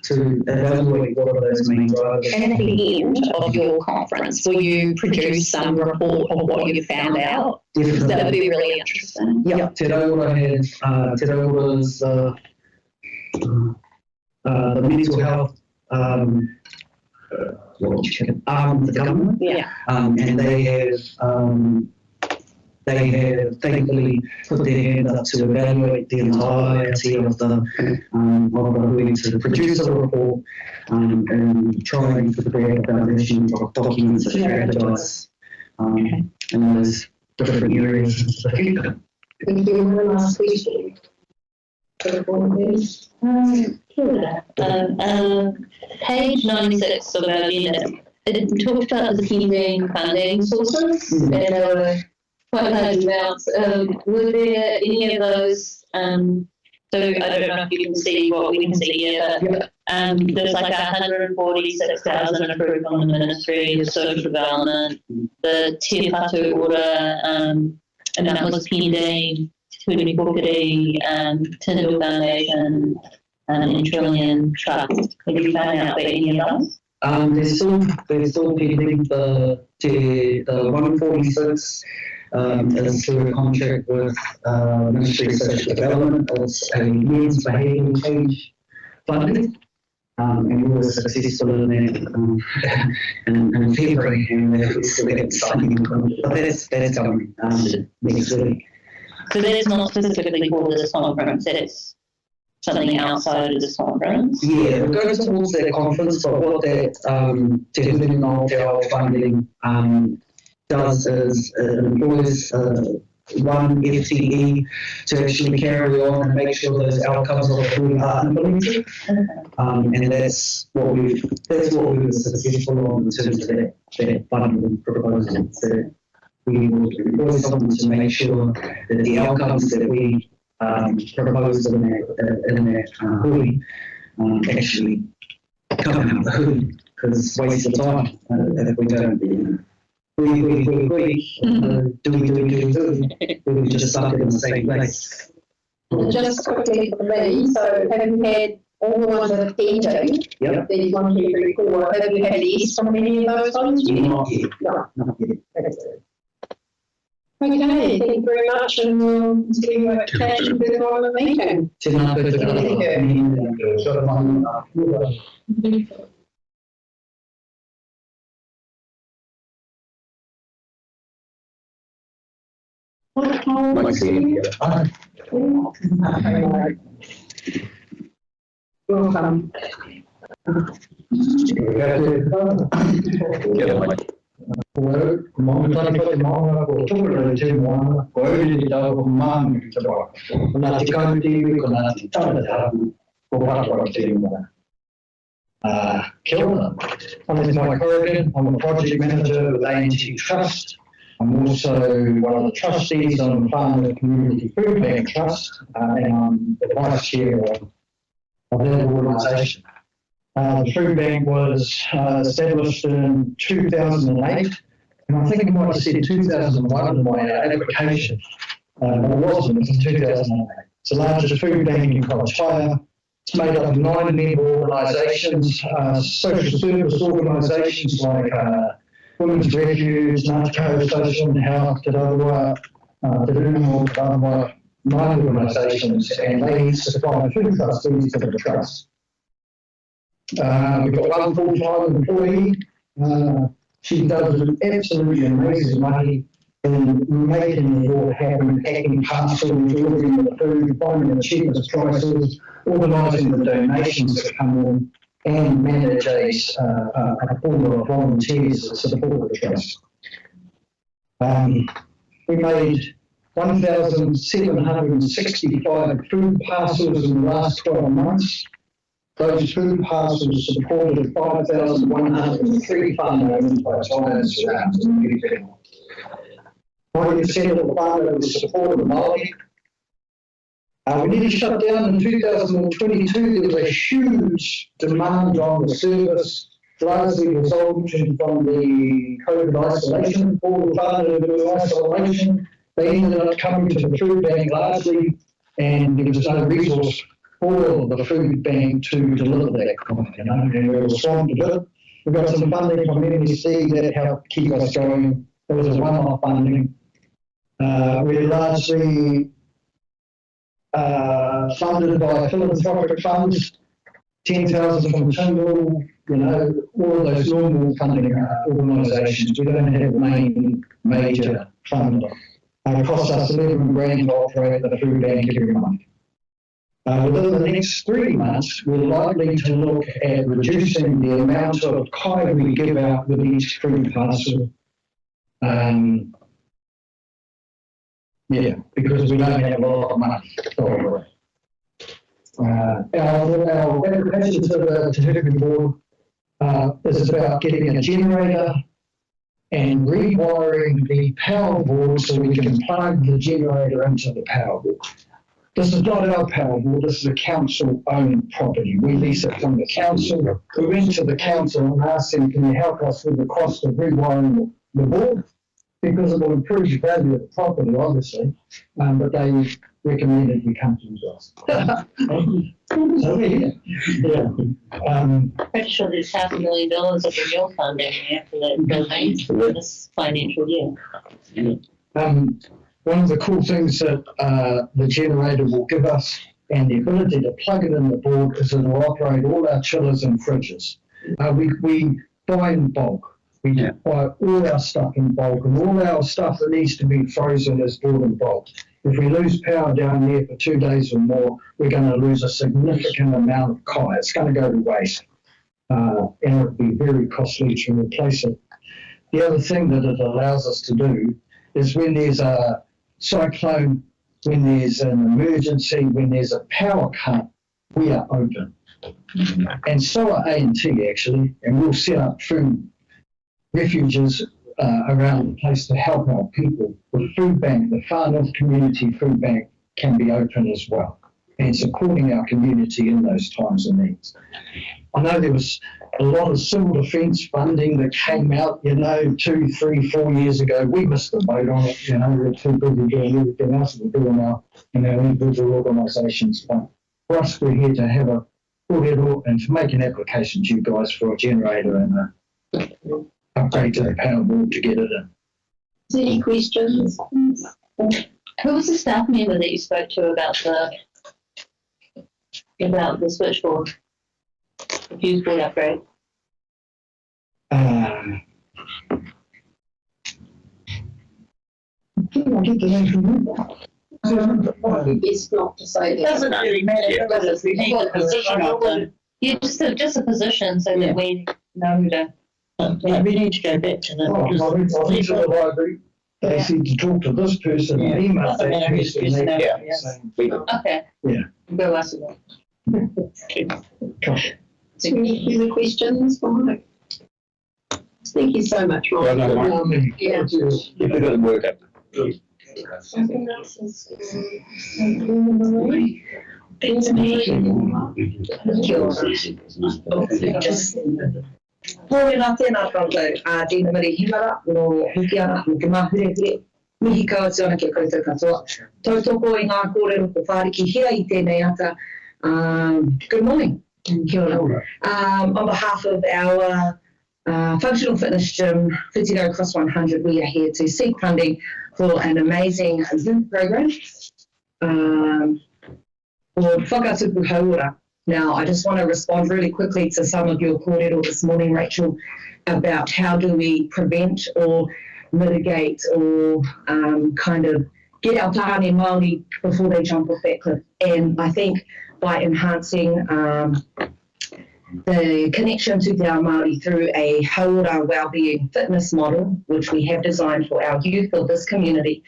to evaluate what are those main drivers. And at the end of your conference, will you produce some report of what you found out? Because that would be really interesting. Yeah, Te Raura has, Te Raura's, the mental health, arm of the government. Yeah. And they have thankfully put their hand up to evaluate the entirety of the hui to produce a report and try to create a foundation of documents that strategize in those different areas. Thank you. One last question. Page 96 of our agenda, it talked about the pending funding sources, and there were quite large amounts. Were there any of those? So I don't know if you can see what we can see here, but there's like 146,000 approved on the Ministry of Social Development, the Te Whatu order, and that was pending. Tuni Pukiri, Tyndall Foundation, and Trillion Trust. Have you found out about any of those? There's still pending the 146 is through a contract with Ministry of Social Development. It's a men's behaviour change funding. And we were successful in that in February, and we're still getting funding. But that's coming next week. So that's not specifically for this conference, that's something outside of this conference? Yeah, it goes towards that conference, but what that Te Huri Ngāo funding does is it employs one FTE to actually carry on and make sure those outcomes of the hui are implemented. And that's what we were successful on in terms of that funding proposal. So we will employ someone to make sure that the outcomes that we propose in that hui actually come out of the hui, because it's a waste of time if we don't. We just stuck it in the same place. Just quickly for me, so have you had all the ones that are pending? Yep. These 1, 2, 3, 4. Have you had a yes from any of those ones? Not yet. No. Not yet. Okay, thank you very much, and we'll see you at the further on in the meeting. Thank you. Welcome. My name is Mike Corrigan. I'm a project manager with A&T Trust. I'm also one of the trustees on the Farmer Community Food Bank Trust, and I'm the vice chair of that organisation. The food bank was established in 2008, and I think I might have said 2001 in my application, but it wasn't, it was 2008. It's the largest food bank in Kochaya. It's made up of 9 member organisations, social service organisations like Women's Refuge, Ngāti Social and Health, Te Raura, Te Rūmo, 9 organisations, and they supply food trustees to the trust. We've got one full-time employee. She does an absolutely amazing money in making it all happen, packing parcels, delivering the food, finding the cheapest prices, organising the donations that come in, and manage a pool of volunteers that support the trust. We made 1,765 food parcels in the last 12 months. Those food parcels supported 5,103 whānau by Times around the New Zealand. 90% of the whānau was supported Māori. We nearly shut down in 2022. There was a huge demand on the service, largely resulting from the COVID isolation. All the whānau were isolation. They ended up coming to the food bank largely, and there was no resource for the food bank to deliver that kind, and we responded to it. We got some funding from FNDC that helped keep us going. It was a one-off funding. We're largely funded by philanthropic funds, 10,000 from Tyndall, all of those normal funding organisations. We don't have major funder. It costs us $11,000 to operate the food bank every month. Within the next 3 months, we're likely to look at reducing the amount of kai we give out with each food parcel. Because we don't have a lot of money to operate. Our application to the Hiku board is about getting a generator and rewiring the power board so we can plug the generator into the power board. This is not our power board, this is a council-owned property. We lease it from the council. We went to the council and asked them, can you help us with the cost of rewiring the board? Because it will improve the value of the property, obviously, but they recommended we come to use us. So, Pretty sure there's $500,000 of renewal funding there for that building for this financial year. One of the cool things that the generator will give us and the ability to plug it in the board is it will operate all our chillers and fridges. We buy in bulk. We buy all our stuff in bulk, and all our stuff that needs to be frozen is bought in bulk. If we lose power down there for 2 days or more, we're going to lose a significant amount of kai. It's going to go to waste, and it would be very costly to replace it. The other thing that it allows us to do is when there's a cyclone, when there's an emergency, when there's a power cut, we are open. And so are A&T actually, and we'll set up food refuges around the place to help our people. The food bank, the Far North Community Food Bank can be open as well and supporting our community in those times of needs. I know there was a lot of civil defence funding that came out, 2, 3, 4 years ago. We missed the boat on it, we're too busy doing everything else that we do in our individual organisations. But for us, we're here to have a good and to make an application to you guys for a generator and upgrade to the power board to get it in. Is there any questions? Who was the staff member that you spoke to about the switchboard, the fuse board upgrade? I'll get the name from you. It's not to say It doesn't really matter whether we take a position of them. Yeah, just a position so that we know who to. Yeah, we need to go back to them. I went to the library. They said to talk to this person and email that person. Okay. Yeah. Go ask them. Any other questions? Thank you so much, Mike. Yeah. If it doesn't work out. Something else is Hōrena tēnā tātou, tēnā mare himara, no hiki ana, no te mahure, mihi kaatu ana kia koutou katoa. Tautoko I ngā kōrero ko whāriki hia I tēnei ata. Good morning. Kia ora. On behalf of our functional fitness gym, Whitiro Cross 100, we are here to seek funding for an amazing youth program for Whakatupu Hauora. Now, I just want to respond really quickly to some of your kōrero this morning, Rachel, about how do we prevent or mitigate or kind of get our tāne Māori before they jump off that cliff. And I think by enhancing the connection to Te Ao Māori through a Hauora wellbeing fitness model, which we have designed for our youth of this community,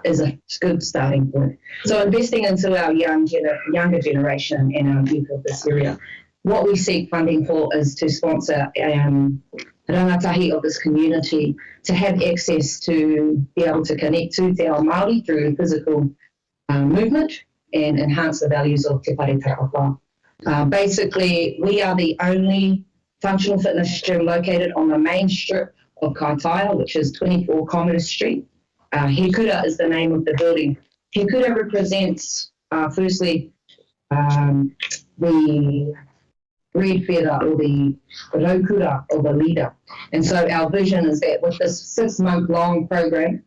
is a good starting point. So investing into our younger generation and our youth of this area. What we seek funding for is to sponsor rangatahi of this community to have access to be able to connect to Te Ao Māori through physical movement and enhance the values of Te Whare Tauwha. Basically, we are the only functional fitness gym located on the main strip of Kaitaia, which is 24 Commerce Street. Hekura is the name of the building. Hekura represents, firstly, the red feather or the raukura or the leader. And so our vision is that with this 6-month-long program,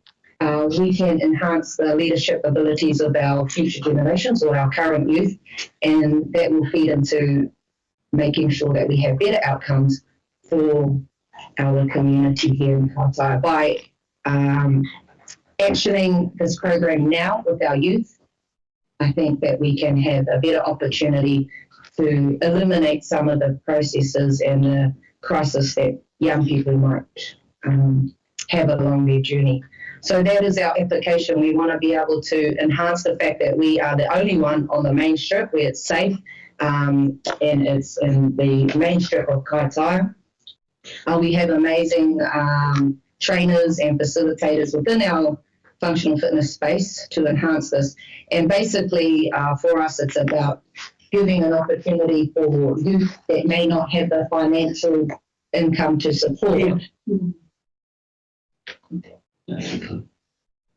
we can enhance the leadership abilities of our future generations or our current youth, and that will feed into making sure that we have better outcomes for our community here in Kaitaia. By actioning this program now with our youth, I think that we can have a better opportunity to eliminate some of the processes and the crisis that young people might have along their journey. So that is our application. We want to be able to enhance the fact that we are the only one on the main strip where it's safe, and it's in the main strip of Kaitaia. We have amazing trainers and facilitators within our functional fitness space to enhance this. And basically, for us, it's about giving an opportunity for youth that may not have the financial income to support.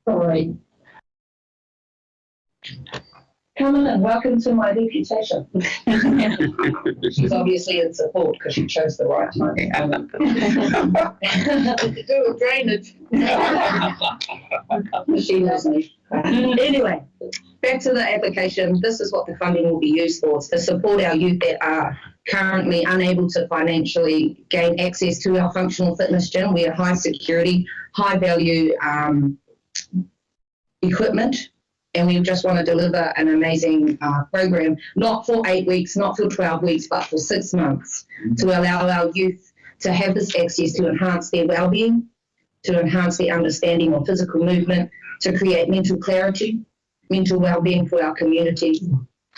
All right. Come on and welcome to my reputation. She's obviously in support because she chose the right time. To do a drainage. She knows me. Anyway, back to the application. This is what the funding will be used for. It's to support our youth that are currently unable to financially gain access to our functional fitness gym. We are high security, high value equipment. And we just want to deliver an amazing program, not for 8 weeks, not for 12 weeks, but for 6 months, to allow our youth to have this access to enhance their well-being, to enhance their understanding of physical movement, to create mental clarity, mental well-being for our community.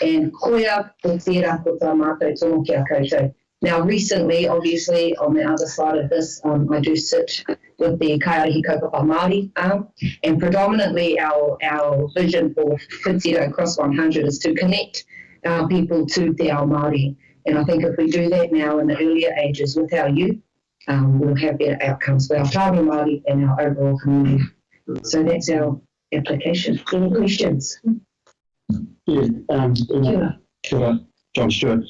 And koia ko tērā ko tā mātou tono kia koutou. Now, recently, obviously, on the other side of this, I do sit with the Kaiarihi Kaupapa Māori arm, and predominantly our vision for Whitsido Cross 100 is to connect people to Te Ao Māori. And I think if we do that now in the earlier ages with our youth, we'll have better outcomes for our Tāori Māori and our overall community. So that's our application. Any questions? Kia, John Stewart.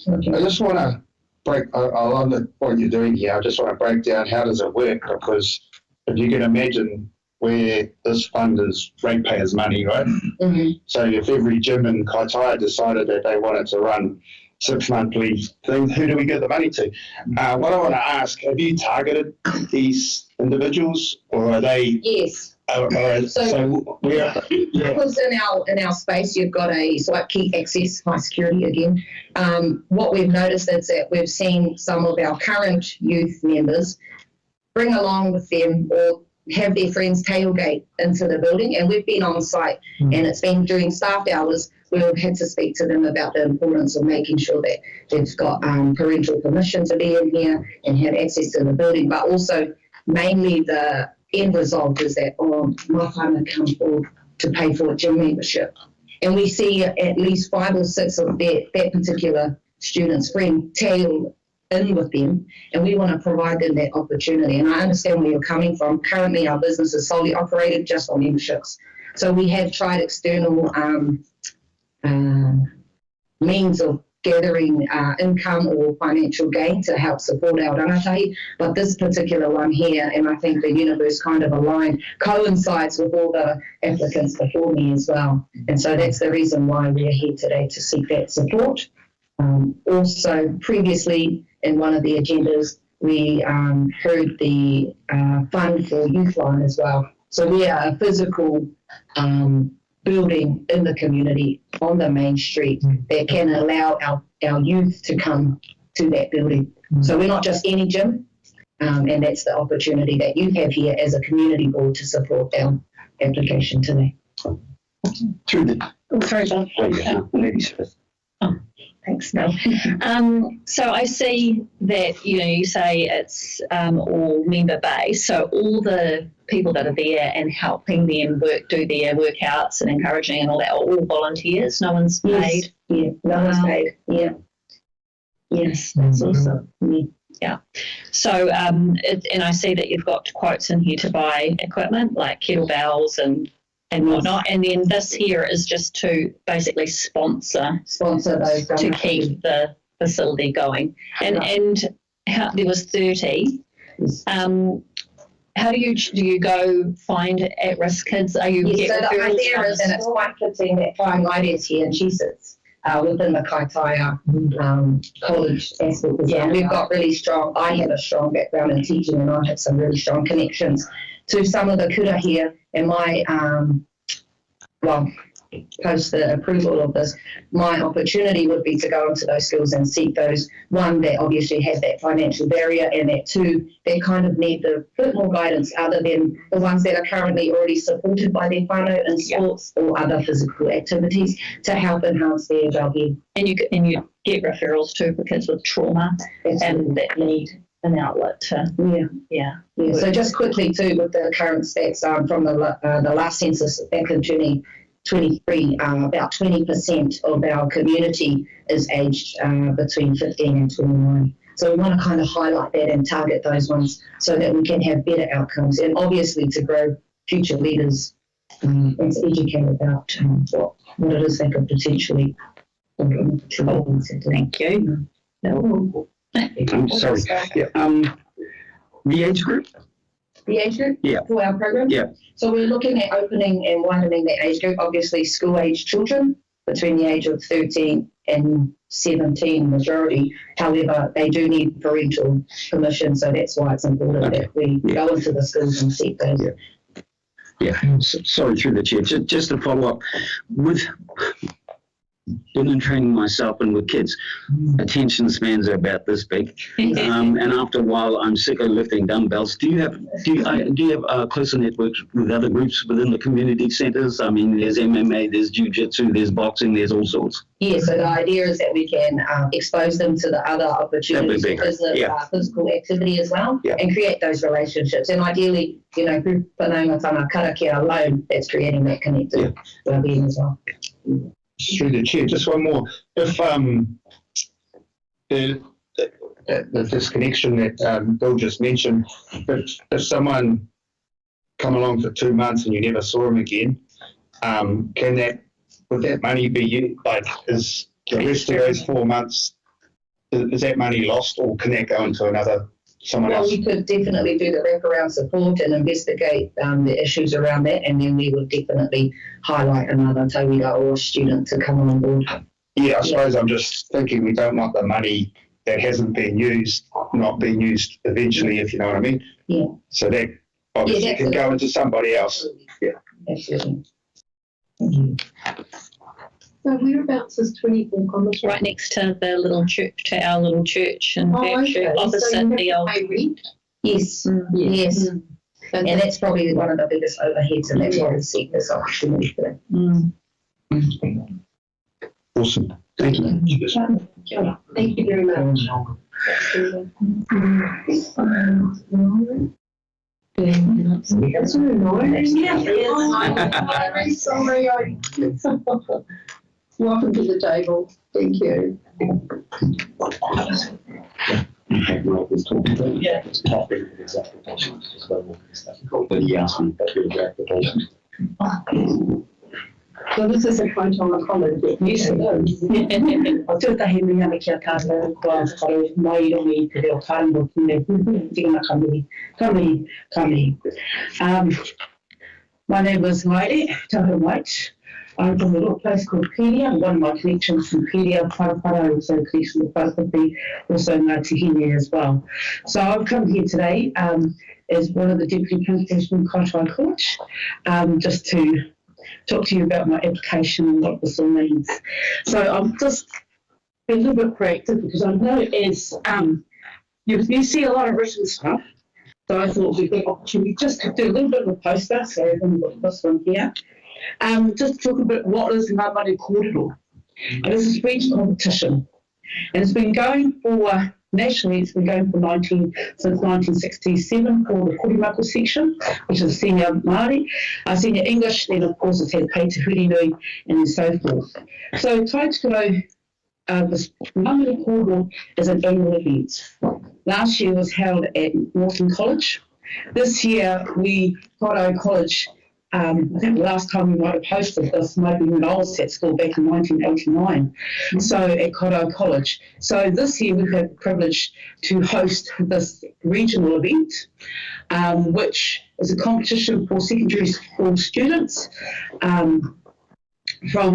I just want to I love what you're doing here. I just want to break down how does it work, because if you can imagine where this fund is ratepayers' money, right? Mm-hmm. So if every gym in Kaitaia decided that they wanted to run 6 monthly things, who do we give the money to? What I want to ask, have you targeted these individuals, or are they? Yes. So where? Yeah. Because in our space, you've got a key access, high security again. What we've noticed is that we've seen some of our current youth members bring along with them or have their friends tailgate into the building, and we've been on site, and it's been during staff hours where we've had to speak to them about the importance of making sure that they've got parental permission to be in here and have access to the building, but also mainly the end result is that, my partner comes forward to pay for a gym membership. And we see at least 5 or 6 of that particular student's friend tail in with them, and we want to provide them that opportunity. And I understand where you're coming from. Currently, our business is solely operated just on memberships. So we have tried external means of gathering income or financial gain to help support our rangatahi, but this particular one here, and I think the universe kind of aligned, coincides with all the applicants before me as well. And so that's the reason why we're here today, to seek that support. Also, previously in one of the agendas, we heard the fund for Youthline as well. So we are a physical building in the community on the main street that can allow our youth to come to that building. So we're not just any gym, and that's the opportunity that you have here as a community board to support our application today. Sorry, John. Ladies first. Thanks, Mel. So I see that, you say it's all member-based, so all the people that are there and helping them do their workouts and encouraging and all that are all volunteers? No one's paid? Yes. Yeah, no one's paid. Yeah. Yes, that's awesome. Yeah. So, and I see that you've got quotes in here to buy equipment like kettlebells and and whatnot. And then this here is just to basically sponsor those to keep the facility going. And how, there was 30. How do you go find at-risk kids? Are you so the idea is, and it's quite fitting that Whaingaire is here and she sits within the Kaitaia college aspect as well. We've got really strong, I have a strong background in teaching and I have some really strong connections to some of the kura here, and my, post the approval of this, my opportunity would be to go into those schools and seek those, one, that obviously have that financial barrier, and that two, they kind of need a bit more guidance other than the ones that are currently already supported by their whānau in sports or other physical activities to help enhance their well-being. And you get referrals too for kids with trauma and that need an outlet to, So just quickly too, with the current stats from the last census back in 2023, about 20% of our community is aged between 15 and 29. So we want to kind of highlight that and target those ones so that we can have better outcomes, and obviously to grow future leaders and to educate about what it is they could potentially Thank you. I'm sorry. The age group? The age group for our program? Yeah. So we're looking at opening and widening the age group, obviously school-age children between the age of 13 and 17 majority. However, they do need parental permission, so that's why it's important that we go into the schools and seek those. Sorry, through the chair. Just to follow up, with been in training myself and with kids, attention spans are about this big, and after a while, I'm sick of lifting dumbbells. Do you have closer networks with other groups within the community centres? I mean, there's MMA, there's jiu-jitsu, there's boxing, there's all sorts. Yeah, so the idea is that we can expose them to the other opportunities because of physical activity as well, and create those relationships. And ideally, group whanaungatanga karakia alone, that's creating that connected well-being as well. Through the chair, just one more. If the disconnection that Bill just mentioned, if someone come along for 2 months and you never saw him again, would that money be used? Like, is the rest of those 4 months, is that money lost, or can that go into someone else? Well, we could definitely do the wraparound support and investigate the issues around that, and then we would definitely highlight another tauira or student to come on board. Yeah, I suppose I'm just thinking we don't want the money that hasn't been used not being used eventually, if you know what I mean. Yeah. So that obviously can go into somebody else. Absolutely. Yeah. Absolutely. Thank you. So whereabouts is 24 Commerce? Right next to the little church, to our little church in Berkshire, opposite the old. Yes, yes. And that's probably one of the biggest overheads, and that's why we seek this opportunity for that. Awesome. Thank you. Thank you very much. That's very nice. Sorry, welcome to the table. Thank you. Yeah. But he asked me about your application. So this is a Kaitaia College. Yes, it is. O tūtahi miana kia tātou kua whare mai rongi te reo kārango tine tingana kami. My name was Maire Tahu White. I'm from a little place called Pedia. One of my connections from Pedia, Parapara, also connection with Parapara, also Ngāti Hine as well. So I've come here today as one of the deputy principals from Kaitaia College, just to talk to you about my application and what this all means. So I'm just being a little bit proactive because I know as you see a lot of written stuff. So I thought we'd get an opportunity just to do a little bit of a poster. So I've got this one here. Just to talk a bit what is Ngā Mani Kōrero. And this is a speech competition. And it's been going for, nationally, it's been going for since 1967 for the Korimaku section, which is senior Māori, senior English, then of course it's had Kei Te Hurinui and so forth. So Taituro, this Ngā Mani Kōrero is an annual event. Last year was held at Norton College. This year, Kaitaia College I think the last time we might have hosted this might be when I was at school back in 1989, so at Koto College. So this year we've had the privilege to host this regional event, which is a competition for secondary school students from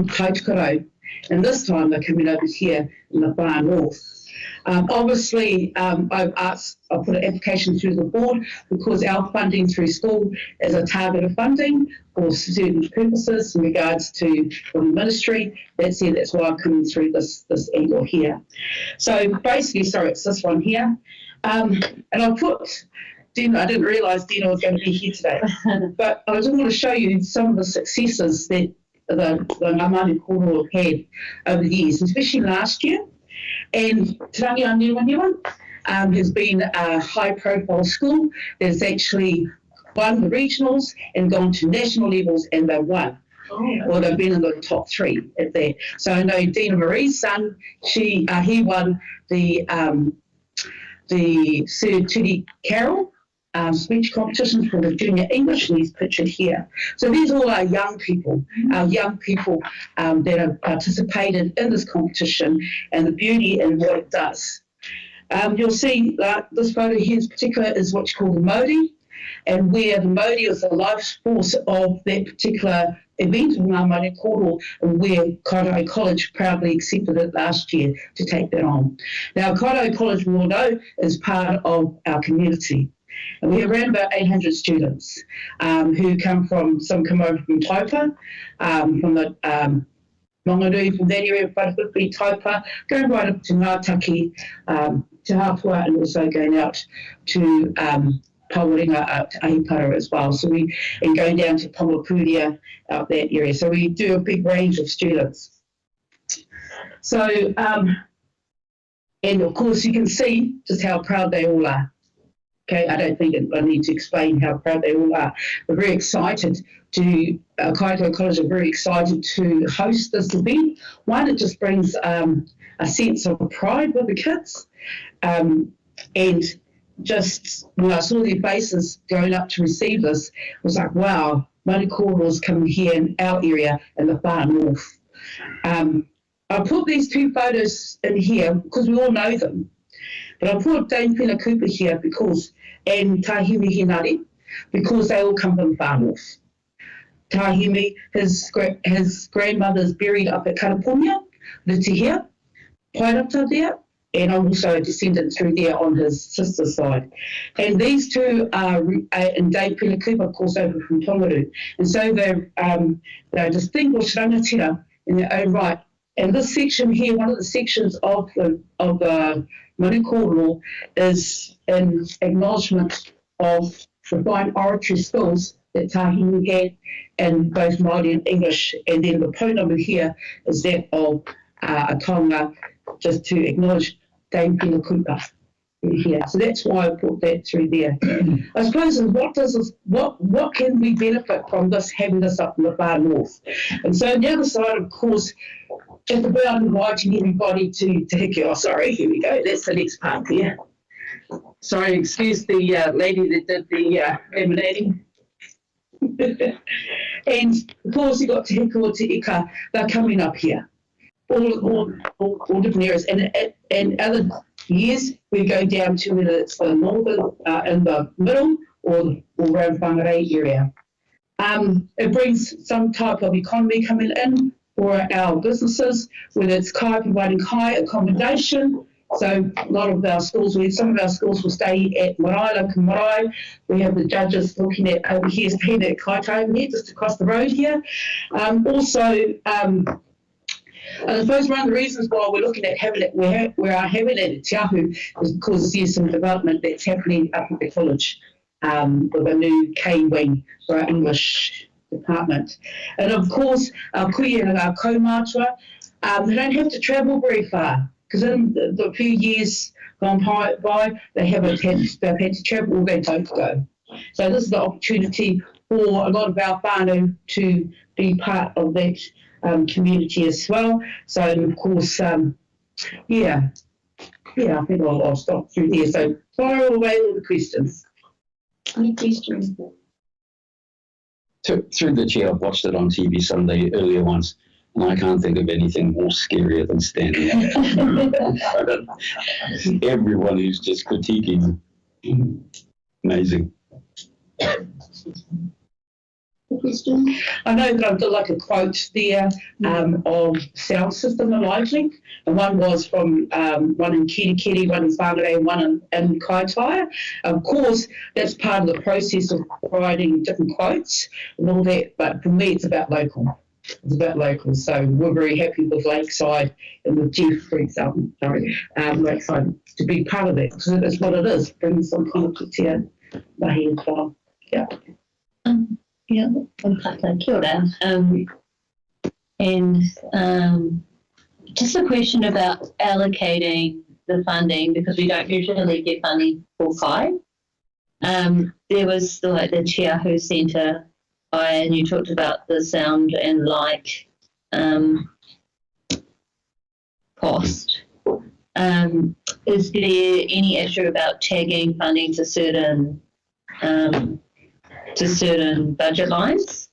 Kaikoura. And this time they're coming over here in the far north. Obviously, I've put an application through the board because our funding through school is a targeted funding for certain purposes in regards to the ministry. That's why I'm coming through this angle here. So basically, sorry, it's this one here. And I put Dina, I didn't realise Dina was going to be here today, but I just want to show you some of the successes that the Ngāmani Kōrero have had over the years, especially last year. And Te Rangi a Niwa has been a high-profile school that has actually won the regionals and gone to national levels, and they've won. Well, they've been in the top 3 at that. So I know Dina Marie's son, he won the Sir Teddy Carroll speech competition for the junior English, and he's pictured here. So these all are young people that have participated in this competition and the beauty and what it does. You'll see that this photo here in particular is what's called the Modi, and where the Modi is the life force of that particular event in Ngāmani Kōrero, and where Kaito College proudly accepted it last year to take that on. Now, Kaito College, we all know, is part of our community. And we have around about 800 students who come from over from Taupa, from the Rongarui, from that area, Whakawhiti, Taupa, going right up to Ngātaki, to Hapua, and also going out to Pawaringa, up to Ahipara as well. So and going down to Pamapuria, out that area. So we do a big range of students. So, and of course you can see just how proud they all are. Okay, I don't think I need to explain how proud they all are. We're very excited Kaito College are very excited to host this event. One, it just brings a sense of pride with the kids. And just when I saw their faces going up to receive this, it was like, wow, Māori Kōrero's coming here in our area in the far north. I put these 2 photos in here because we all know them. But I put Dame Pina Cooper here and Tahimi Hinari, because they all come from the far north. Tahimi, his grandmother's buried up at Karapunia, the Tihia, Pairata there, and I'm also a descendant through there on his sister's side. And these 2 are, and Dame Pina Cooper, of course, over from Tongaru. And so they're distinguished rangatira in their own right. And this section here, one of the sections of the Māori Kōrero is an acknowledgement of the fine oratory skills that Tahini had in both Māori and English. And then the pounamu here is that of a taonga, just to acknowledge Dame Pina Cooper here. So that's why I put that through there. I suppose what can we benefit from this, having this up in the far north? And so on the other side, of course, just about inviting everybody to Hiku. Oh, sorry, here we go. That's the next part there. Sorry, excuse the lady that did the laminating. And of course, you got Te Hiku or Te Ika. They're coming up here, all different areas. And other years, we go down to whether it's the northern, in the middle, or around Whangarei area. It brings some type of economy coming in for our businesses, whether it's providing kai accommodation. So a lot of our schools, some of our schools will stay at Marae, local Marae. We have the judges looking at over here, staying at Kaito over here, just across the road here. I suppose one of the reasons why we're looking at having it, we are having it at Te Ahu, is because there's some development that's happening up at the college with a new K wing for our English department. And of course, our kuia and our kaumātua, they don't have to travel very far, because in the few years gone by, they've had to travel all their time to go. So this is the opportunity for a lot of our whānau to be part of that community as well. So of course, I think I'll stop through there. So fire away all the questions. Any questions? Through the chair, I've watched it on TV some of the earlier ones, and I can't think of anything more scarier than standing up. Everyone who's just critiquing. Amazing. I know that I've got like a quote there of sound system and lighting, and one was from one in Kirikiri, one in Whangarei, and one in Kaitaia. Of course, that's part of the process of providing different quotes and all that, but for me it's about local. It's about local, so we're very happy with Lakeside and with Jeff, for example, Lakeside, to be part of that, because it's what it is, bringing some conflict here, mahi as well. Yeah. Yeah, kia ora. And just a question about allocating the funding, because we don't usually get funding for Kai. There was like the Te Ahu Centre, and you talked about the sound and light cost. Is there any issue about tagging funding to certain budget lines?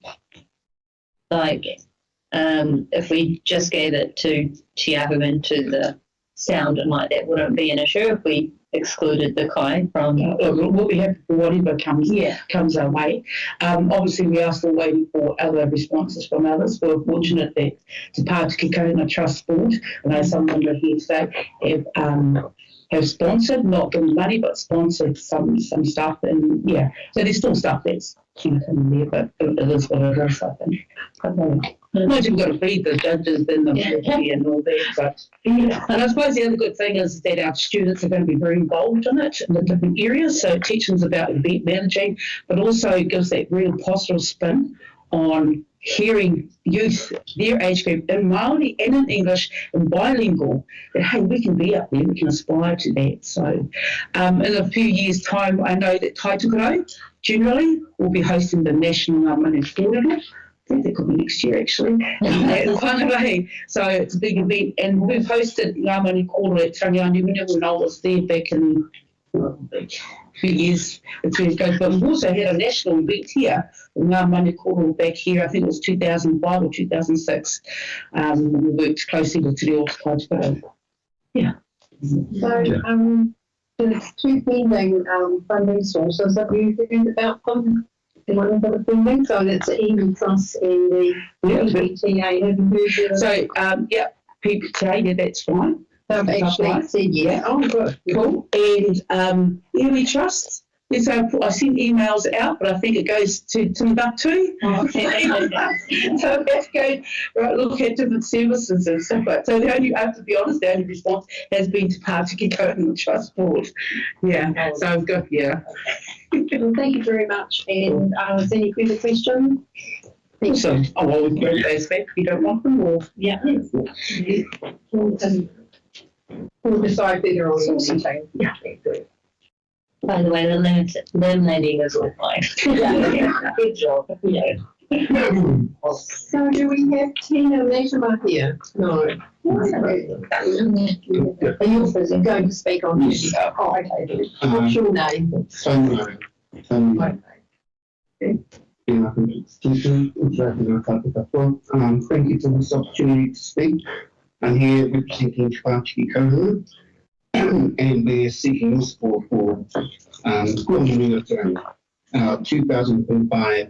Like if we just gave it to Te Ahu and to the sound and light, that wouldn't be an issue if we excluded the Kai from... What we have for whatever comes our way. Obviously, we are still waiting for other responses from others. We're fortunate that Te Pātiki Kahuna Trust Board, I know someone here today, have sponsored, not given money, but sponsored some stuff. And yeah, so there's still stuff that's coming there, but it is what it is, I think. Most you've got to feed the judges and the and all that. But, and I suppose the other good thing is that our students are going to be very involved in it in the different areas. So teaching is about event managing, but also gives that real positive spin on hearing youth, their age group, in Māori and in English and bilingual, that hey, we can be up there, we can aspire to that. So in a few years' time, I know that Taitukurau generally will be hosting the National Ngāmani Kōrero. I think that could be next year actually. So it's a big event, and we've hosted Ngāmani Kōrero at Rangiani when I was there back in a few years. It's been good, but we've also had a national event here, Ngāmani Kōrero back here, I think it was 2005 or 2006. We worked closely with Te Reo Taitukurau. Yeah. So there's two pending funding sources that we've heard about them. One of the funding, so that's the EU Plus and the PPTA. Have you heard of So, PPTA, yeah, that's fine. They've actually said yes. Oh, good. Cool. And we trust. So I sent emails out, but I think it goes to Timbuktu. Oh. So I have to go look at different services and stuff like that. So I have to be honest, the only response has been to Pātiki Kahuna Trust Board. Yeah, so I've got, Well, thank you very much. And is there any further questions? Awesome. Oh, well, we can go those back if you don't want them, or... Yeah. We'll decide whether or not something. Yeah. By the way, the laminating is all fine. Good job. Yeah. So do we have Tina Latimer here? No. Are you going to speak on this? Oh, okay. What's your name? Okay. Thank you for this opportunity to speak. I'm here representing Te Pātiki Kahuna, and we're seeking support for our 2025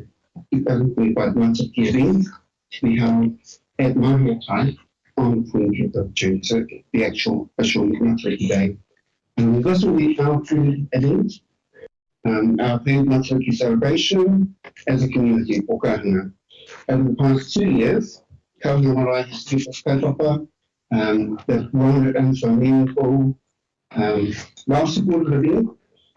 Matsaki event to be held at Mahiatai on the 20th of June, so the actual official Matsaki day. This will be our third event, our third Matsaki celebration as a community for Kahuna. Over the past 2 years, Kahuna Marae has kept us kaupapa. They've grown it into a meaningful, well-supported event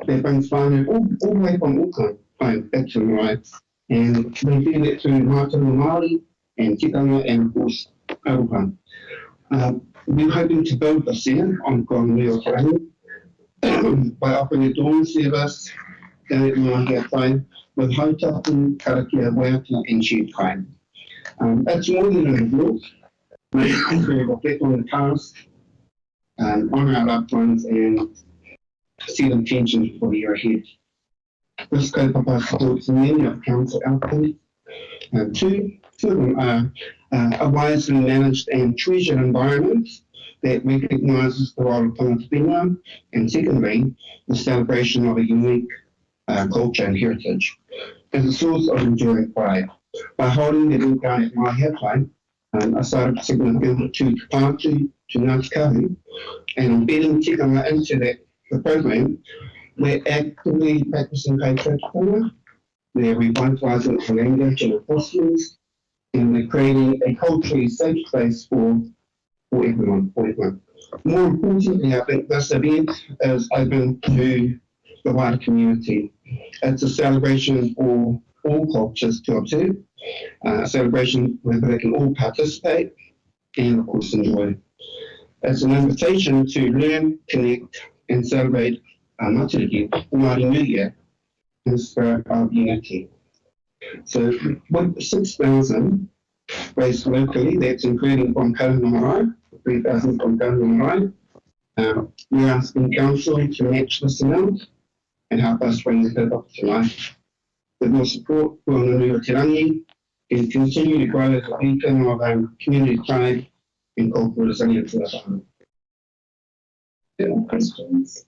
that brings whānau all the way from Auckland home back to Marae. And we do that through Mātaurua Māori and tikanga and, of course, Aroha. We're hoping to build this year on Kongi o Te Rangi by offering a dawn service down at Mahiatai with hautapu, karakia, waiata and shared time. It's more than an event. We reflect on the past, honour our loved ones and set intentions for the year ahead. This kaupapa supports many of council outcomes, Two of them are a wisely managed and treasured environment that recognises the role of tangata whenua, and secondly, the celebration of a unique culture and heritage as a source of enduring pride. By holding the event down at my headline, I started significant to Tātu, to Ngāti Kahu, and embedding tikanga into the program, we're actively practicing kei koutou, we're revitalising the language and enforcements, and we're creating a culturally safe space for everyone. More importantly, I think this event is open to the wider community. It's a celebration for all cultures to observe, a celebration where they can all participate and, of course, enjoy. It's an invitation to learn, connect, and celebrate Matariki, Māori New Year, in the spirit of unity. So, with 6,000 raised locally, that's including from Kauranga Marae, 3,000 from Kauranga Marae. We're asking Council to match this amount and help us bring the hip up to life. With more support, we'll Nunua Te Rangi and continue to grow as a beacon of community pride and cultural resilience in the farm. Any more questions?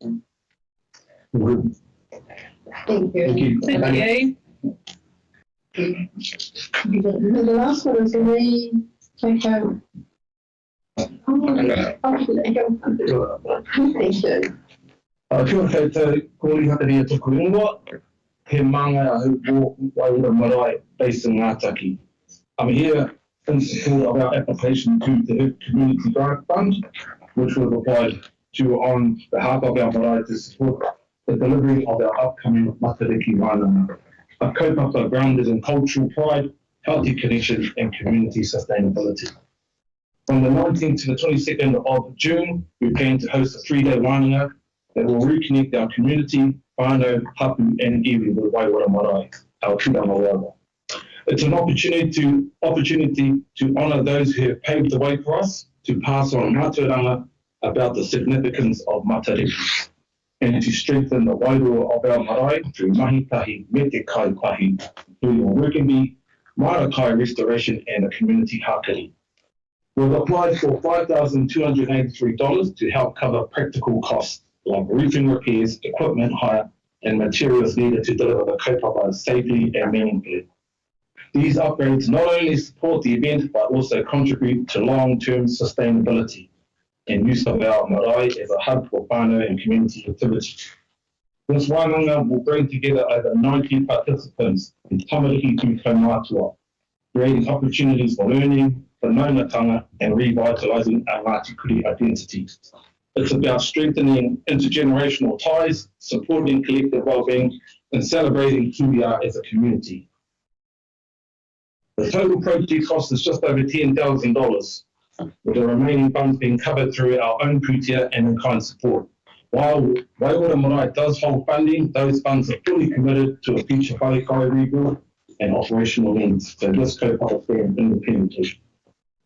Thank you. Thank you. Thank you. The last one is Lee. Thank you. Kia ora koutou, kōri hataria tuku ingoa, he manga ahu Waiora Marae based in Ngātaki. I'm here in support of our application to the Hiku Community Grant Fund, which was applied to on behalf of our marae to support the delivery of our upcoming Matariki Wānanga, a kaupapa grounded in cultural pride, healthy connection and community sustainability. From the 19th to the 22nd of June, we plan to host a 3-day wānanga that will reconnect our community, whānau, hapu and iwi with Waiora Marae, our tūranga wānanga. It's an opportunity to honour those who have paved the way for us, to pass on mātauranga about the significance of Matariki, and to strengthen the wairua of our marae through mahi tahi me te kai pahi, including Wekembi, Marakai restoration and a community hakari. We've applied for $5,283 to help cover practical costs like roofing repairs, equipment hire, and materials needed to deliver the kaupapa safely and meaningfully. These upgrades not only support the event, but also contribute to long-term sustainability and use of our marae as a hub for whānau and community activity. This wānanga will bring together over 90 participants in tamariki through kaumātua, creating opportunities for learning, whanaungatanga, and revitalising our Ngāti Kuri identity. It's about strengthening intergenerational ties, supporting collective well-being, and celebrating who we are as a community. The total project cost is just over $10,000, with the remaining funds being covered through our own pūtea and in-kind support. While Waiora Marae does hold funding, those funds are fully committed to a future wharekai rebuild and operational needs, so this kaupapa stand independently.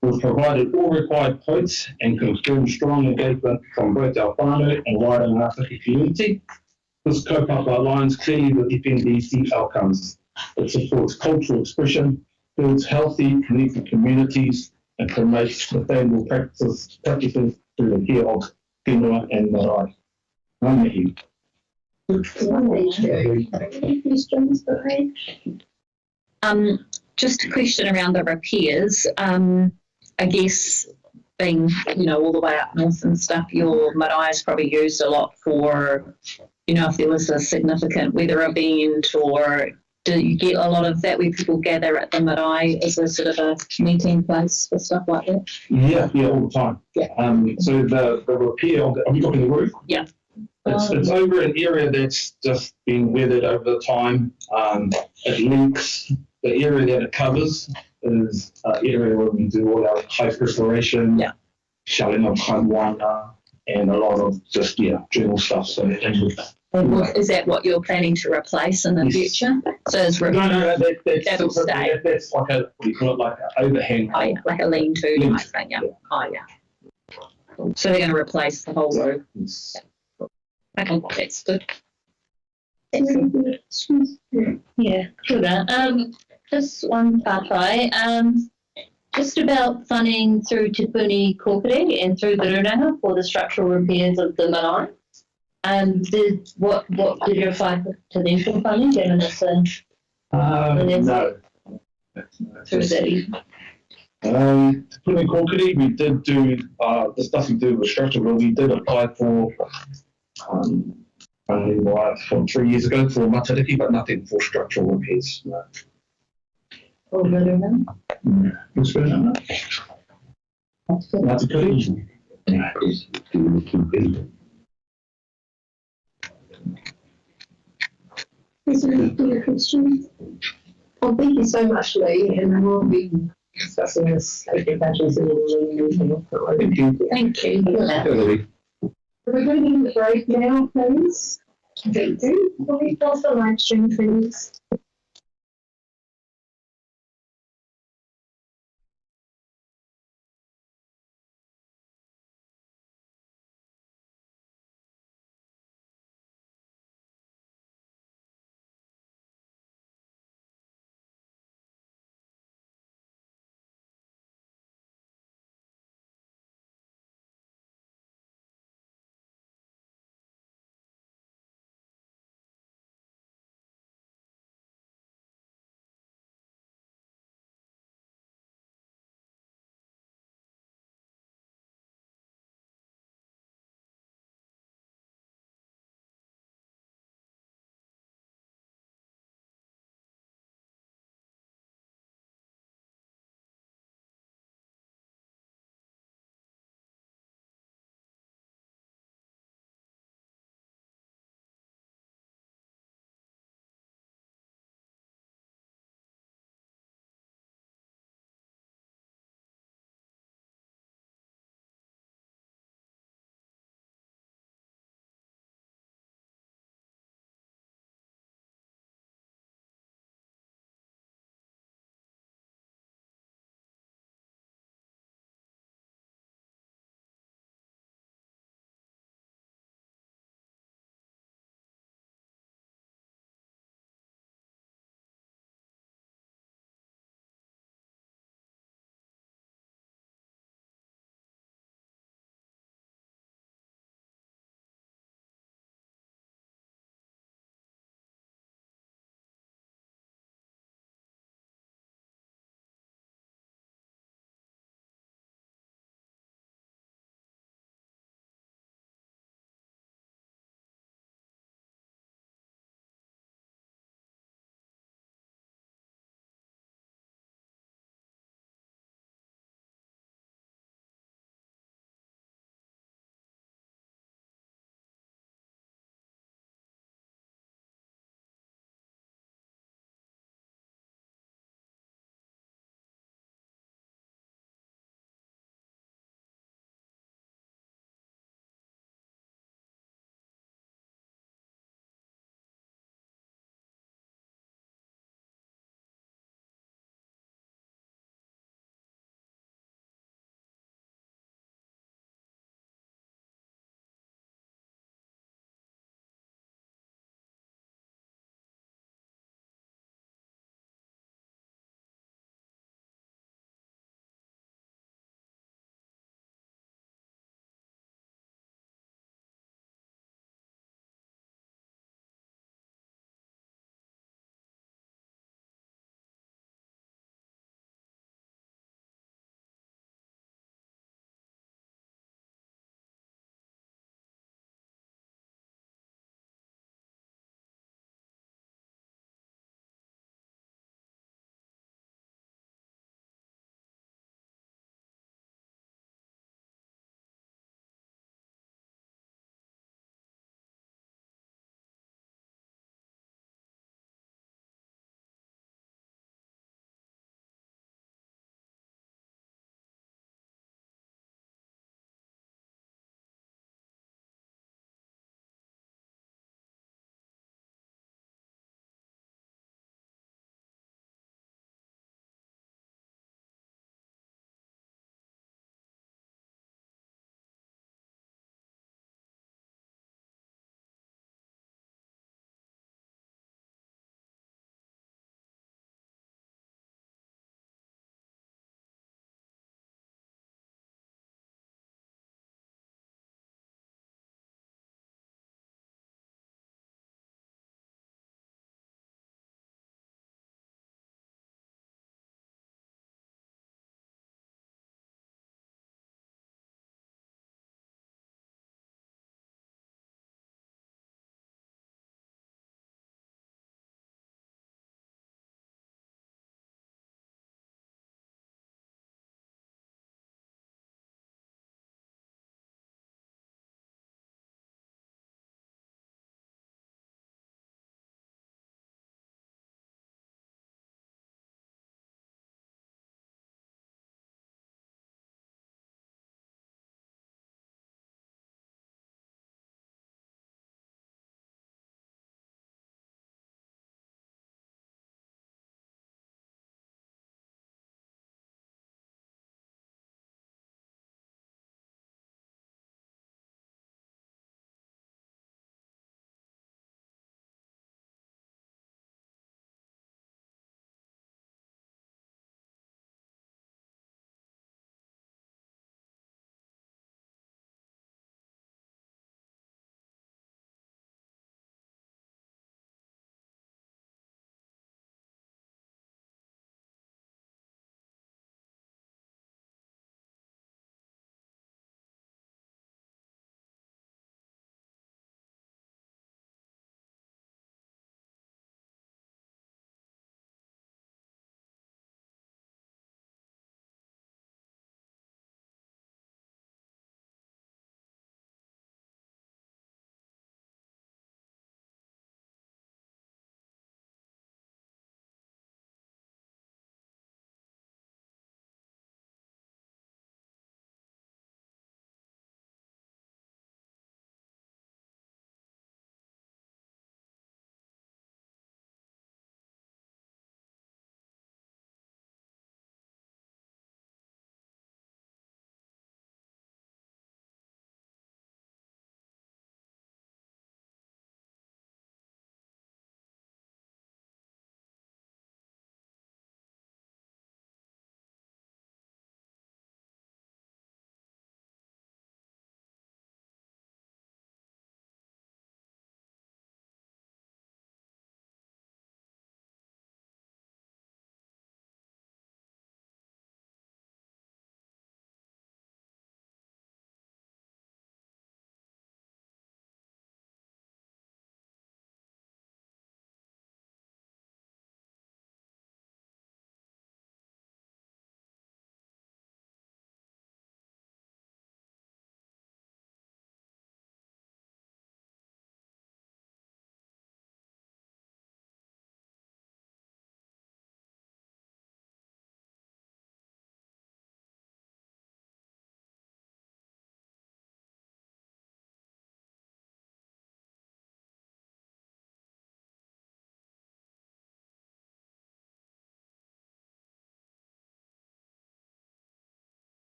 We've provided all required quotes and confirmed strong engagement from both our whānau and wider Ngātaki community. This kaupapa aligns clearly with FNDC outcomes. It supports cultural expression, builds healthy, connected communities, and promotes sustainable practices through the care of whenua and marae. Ngā mihi. Any questions for me? Just a question around the repairs. I guess being, all the way up north and stuff, your marae is probably used a lot for, if there was a significant weather event, or do you get a lot of that where people gather at the marae as a sort of a meeting place for stuff like that? Yeah, all the time. Yeah. So the repair, are we talking the roof? Yeah. It's over an area that's just been weathered over the time. It leaks. The area that it covers is an area where we do all our pipe restoration, shelling of kaimwana, and a lot of just, general stuff. So is that what you're planning to replace in the future? So is no, that'll stay. That's like a, what do you call it, like an overhang. Oh, yeah, like a lean-to type thing, yeah. Oh, yeah. So they're going to replace the whole roof. Okay, that's good. Yeah, good. Just one whakapai, just about funding through Te Puni Kōkiri and through the Runanga for the structural repairs of the marae. What did you find potential funding given it's a No. through city? To put in Kōkiri, we did do, there's nothing to do with structure, but we did apply for, from 3 years ago for Matariki, but nothing for structural repairs. No. Oh, really? What's going on? Matariki. Is there any other questions? Well, thank you so much, Lee, and we'll be discussing this at the badges in the meeting. Thank you. Thank you. We're going to break now, please. Thank you. Will we pause the live stream, please?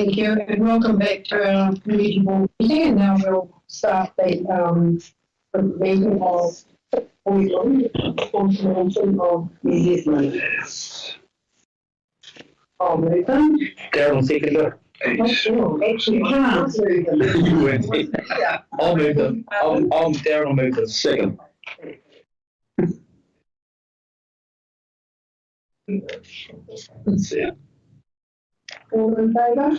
Thank you, and welcome back to our committee board meeting. And now we'll start the meeting of confirmation of media. I'll move them. Darren, second it. Actually, I can't move them. You went. I'll move them. Darren will move them. Second. That's it. All in favour?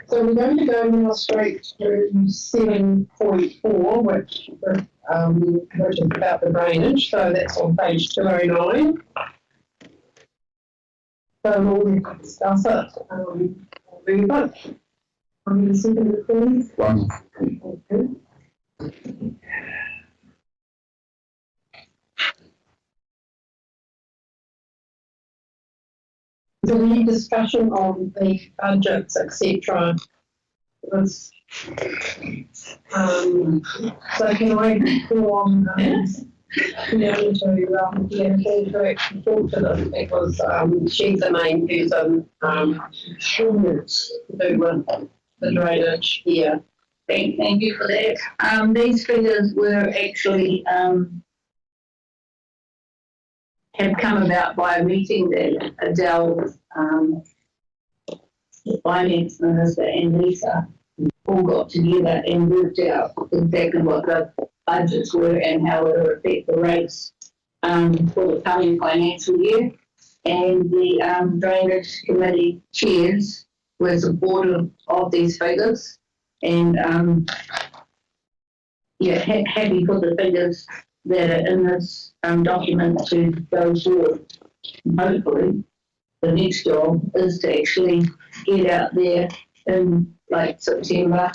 So we're going to go now straight to 7.4, which is about the drainage. So that's on page 209. So we'll discuss it. I'll move it. I'm going to second it, please. Okay. So we need discussion on the budgets, etc. So can I inform Fiona to actually talk to them because she's the main person to do with the drainage here. Thank you for that. These figures were actually have come about by a meeting that Adele, the finance minister and Lisa all got together and worked out exactly what the budgets were and how it would affect the rates for the coming financial year. And the drainage committee chairs were supportive of these figures and happy for the figures that are in this document to go forward. Hopefully, the next job is to actually get out there in like September,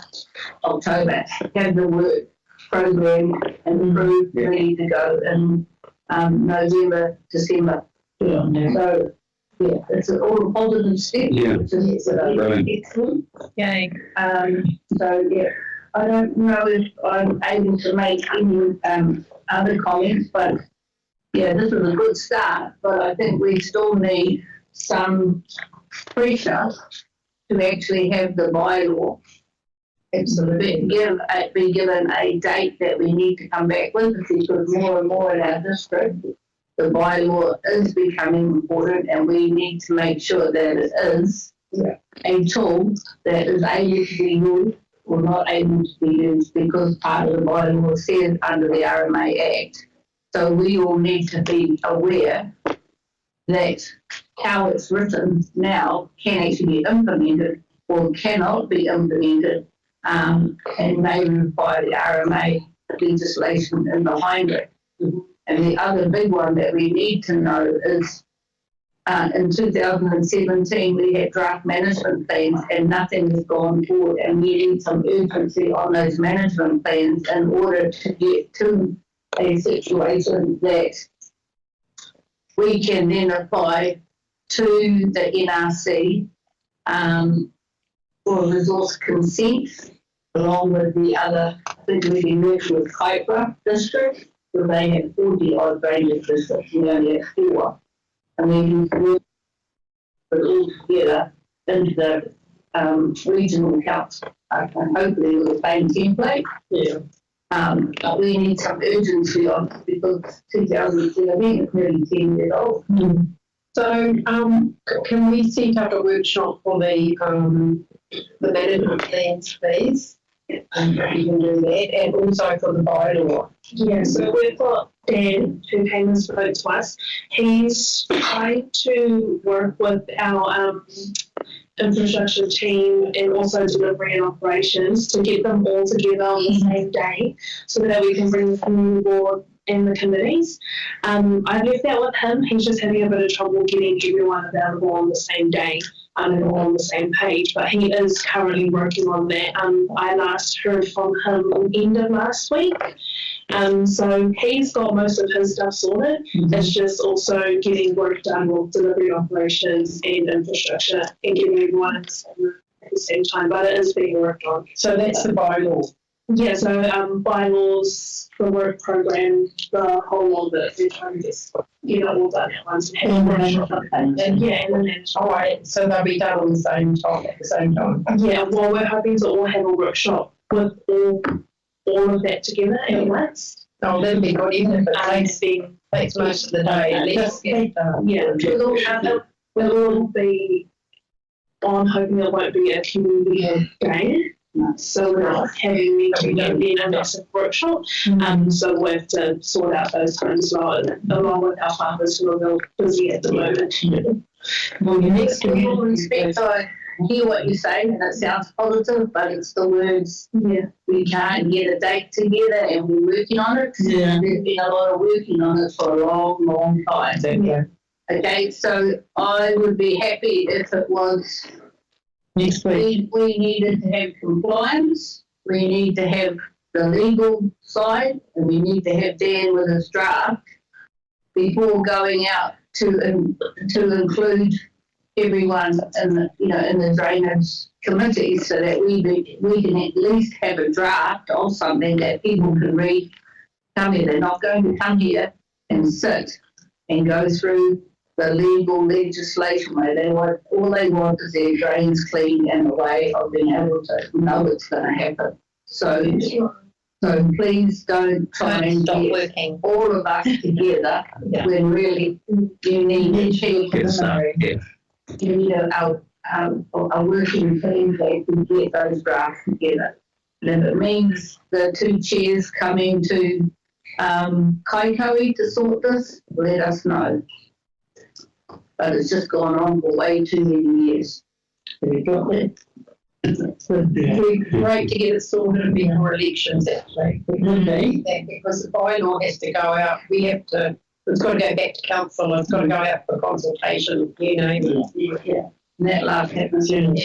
October, have the work program and approved, ready to go in November, December. Yeah. So, yeah, it's all a positive step. Yeah. Excellent. Yay. So, yeah, I don't know if I'm able to make any other comments, but yeah, this is a good start, but I think we still need some pressure to actually have the bylaw be given a date that we need to come back with, because more and more in our district, the bylaw is becoming important and we need to make sure that it is a tool that is able to be used or not able to be used, because part of the bylaw says under the RMA Act. So we all need to be aware that how it's written now can actually be implemented or cannot be implemented, and may require the RMA legislation in behind it. And the other big one that we need to know is in 2017 we had draft management plans and nothing has gone forward, and we need some urgency on those management plans in order to get to a situation that we can then apply to the NRC for resource consent, along with the other, I think we can work with Kaipara district, where they have 40 odd drainage districts, we only have 4. And then we can work it all together into the regional council, hopefully with the same template. Yeah. But we need some urgency on it because 2017 is nearly 10 years old. So, can we set up a workshop for the management plans, please? You can do that, and also for the bylaw. Yeah, so we've got Dan, who came and spoke to us. He's tried to work with our infrastructure team and also delivery and operations to get them all together on the same day so that we can bring the community board and the committees. I've left that with him. He's just having a bit of trouble getting everyone available on the same day and all on the same page, but he is currently working on that. I last heard from him at the end of last week. So he's got most of his stuff sorted. It's just also getting work done with delivery operations and infrastructure and getting everyone at the same time, but it is being worked on. So that's the bylaw. Yeah, so bylaws, the work program, the whole lot of it, we're trying to just get it all done at once. And then All right, so they'll be done on the same time, at the same time. yeah, well, we're hoping to all have a workshop with all of that together at once. Oh, that'd be good, even if it takes most of the day, at least get it done. Yeah, we'll all be, I'm hoping it won't be a community day. So we're not having meeting and then a massive workshop. So we'll have to sort out those times as well, along with our partners who are real busy at the moment. Well, your next community respect, I hear what you're saying, and it sounds positive, but it's the words. Yeah. We can't get a date together, and we're working on it. Yeah. There's been a lot of working on it for a long, long time. Yeah. Okay, so I would be happy if it was Next week. we needed to have compliance, we need to have the legal side, and we need to have Dan with his draft before going out to include everyone in the drainage committee, so that we can at least have a draft of something that people can read. Come here, they're not going to come here and sit and go through the legal legislation where all they want is their drains cleaned and a way of being able to know it's going to happen. So please don't try and stop get working. all of us together when really you need to check. You need a working team that can get those drafts together. And if it means the two chairs coming to Kaikoui to sort this, let us know. But it's just gone on for way too many years. It'd be great to get it sorted before elections, actually. It would be, because the bylaw has to go out, it's got to go back to council, it's got to go out for consultation, Yeah. And that last happens in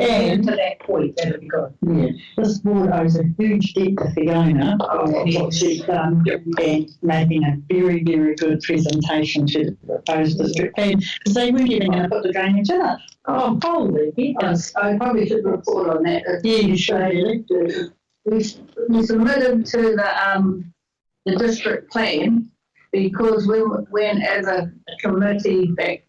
and to that point, that'd be good. Yeah, this board owes a huge debt to Fiona for what she's done and making a very, very good presentation to the proposed district plan, because they weren't even going to put the drainage in it. Oh, holy yes. I probably should report on that. Yeah, you should. We submitted to the district plan because when as a committee back,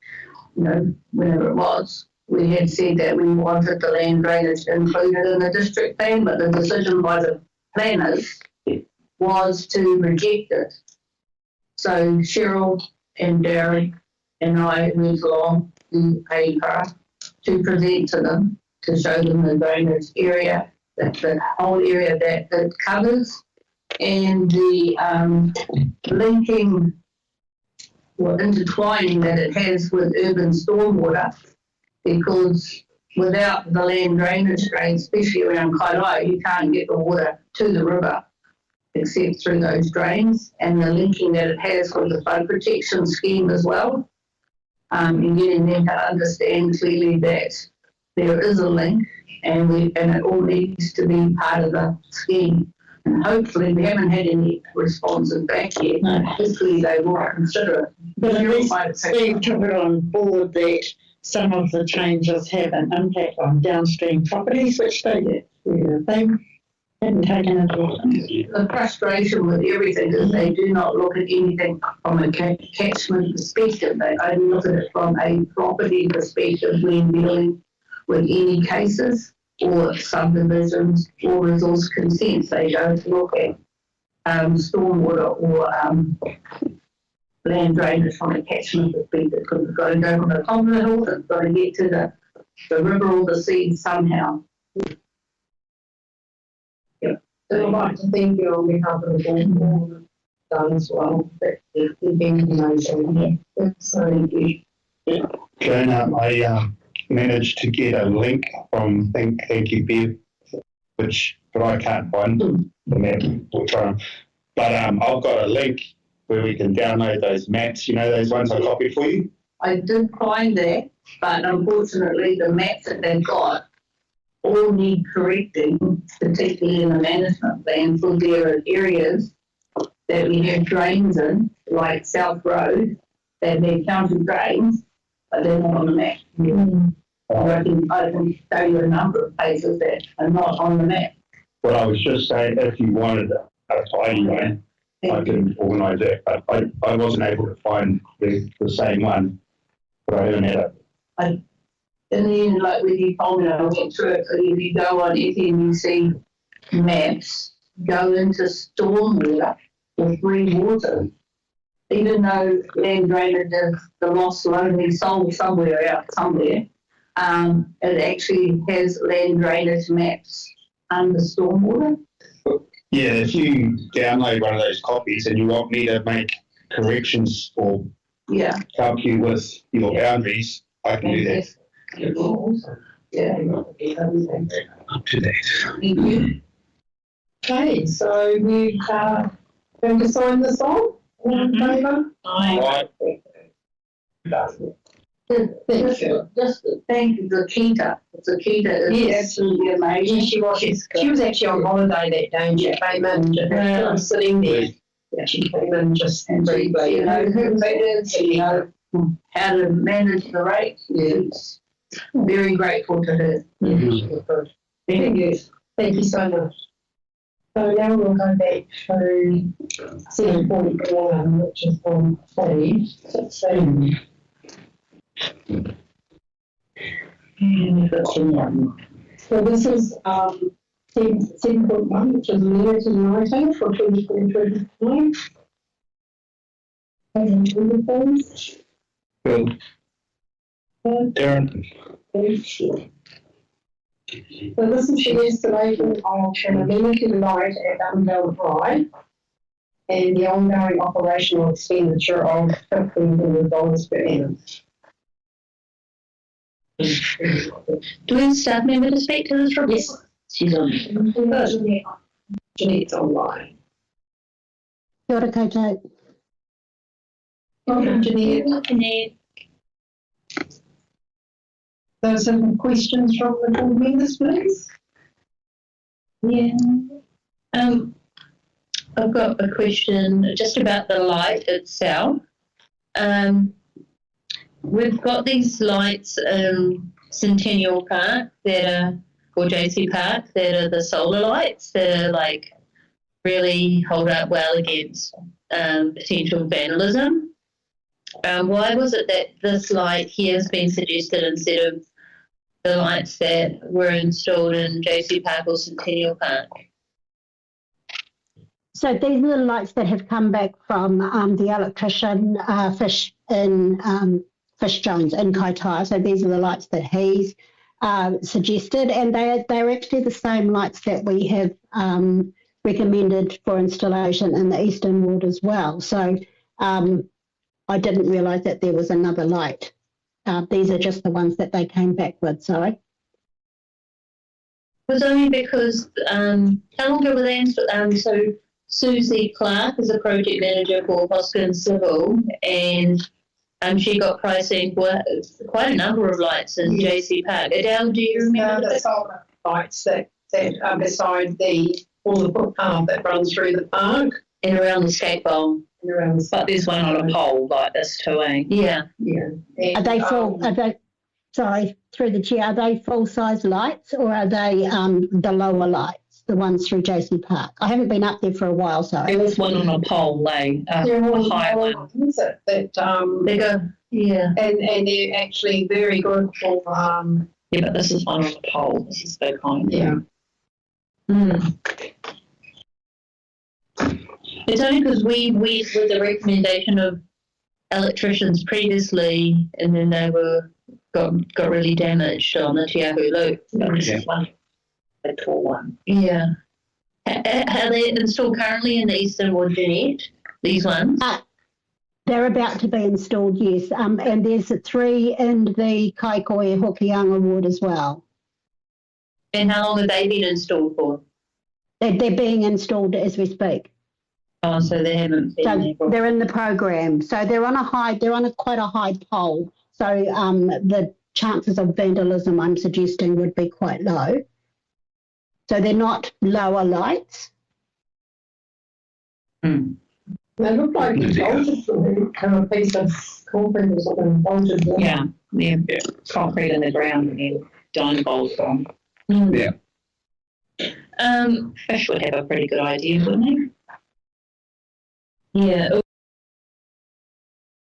whenever it was, we had said that we wanted the land drainage included in the district plan, but the decision by the planners was to reject it. So Cheryl and Darren and I went along to paper to present to them, to show them the drainage area, the whole area that it covers, and the linking or intertwining that it has with urban stormwater, because without the land drainage drains, especially around Kailai, you can't get the water to the river except through those drains, and the linking that it has with the flood protection scheme as well, and getting them to understand clearly that there is a link and it all needs to be part of the scheme. And hopefully we haven't had any responses back yet. No. Hopefully they will consider it. But at least Steve took it on board that some of the changes have an impact on downstream properties, which they hadn't taken into account. The frustration with everything is they do not look at anything from a catchment perspective. They only look at it from a property perspective when dealing with any cases or subdivisions or resource consents. They don't look at stormwater or land drainage from a catchment perspective, because it's got to go from the top of the hill, it's got to get to the river or the sea somehow. So I'd like to thank you on behalf of the board for all you've done as well. The information. So thank you. Joanna, I managed to get a link from Thank You Bev, but I can't find the map. We'll try. But I've got a link where we can download those maps, those ones I copied for you. I did find that, but unfortunately the maps that they've got all need correcting, particularly in the management plan, for there are areas that we have drains in, like South Road, that they're county drains, but they're not on the map. I can show you a number of places that are not on the map. But I was just saying, if you wanted a tidy one, I can organise it. I wasn't able to find the same one, but I haven't had it. And then, like when you told me, I went through it, but if you go on FNDC maps, go into stormwater or free water, even though land drainage is the lost lonely soul somewhere out somewhere, it actually has land drainage maps under stormwater. Yeah, if you download one of those copies and you want me to make corrections or help you with your boundaries, I can do that. Up to date. Thank you. Okay, so we're going to sign this on. All in favour? Just thank you, Zakita. Zakita is absolutely amazing. Yeah, she was. She was actually on holiday that day and she came in and was sitting there. Yeah, she came in just briefly. You know who it is, you know how to manage the rates. Yes. Very grateful to her. Thank you. Thank you so much. So now we'll go back to 7.1, which is on page 16. So this is 7.1, which is letter to writing for 2023. Bill. Darren. So this is the installation of an amenity light at Unville Drive and the ongoing operational expenditure of $1,500 per annum. Do we have a staff member to speak to this report? Yes. She's on. Jeanette's online. Kia ora koutou. Welcome, Jeanette. So some questions from the board members, please. Yeah. I've got a question just about the light itself. We've got these lights in Centennial Park or JC Park that are the solar lights that are like really hold up well against potential vandalism. Why was it that this light here has been suggested instead of the lights that were installed in JC Park or Centennial Park? So these are the lights that have come back from the electrician Fish Jones in Kaitaia. So these are the lights that he's suggested, and they're actually the same lights that we have recommended for installation in the eastern ward as well. So I didn't realise that there was another light. These are just the ones that they came back with, sorry. It was only because, how long ago were they installed? So Susie Clark is a project manager for Hoskins Civil, and she got pricing for quite a number of lights in JC Park. Adele, do you remember? The solar lights that are beside all the footpath that runs through the park. And around the skate bowl. But there's one on a pole like this too, eh? Yeah. Yeah. Are they full? Sorry, through the chair. Are they full size lights or are they the lower lights, the ones through JC Park? I haven't been up there for a while, so. There was one on a pole, a high one. They go, yeah, and they're actually very good for. Yeah, but this is one on a pole. This is the kind. Yeah. It's only because we with the recommendation of electricians previously, and then they got really damaged on the Te Ahu Loop. This is one, a tall one. Yeah. Are they installed currently in the Eastern Ward, Jeanette? These ones? They're about to be installed, yes. And there's 3 in the Kaikoia Hokianga ward as well. And how long have they been installed for? They're being installed as we speak. Oh, so they haven't been. So they're in the program. So they're on quite a high pole. So the chances of vandalism, I'm suggesting, would be quite low. So they're not lower lights. They look like bolted from a piece of concrete or something bolted. Yeah, concrete in the ground and then dime bolts on. Yeah. Fish would have a pretty good idea, wouldn't they? Yeah.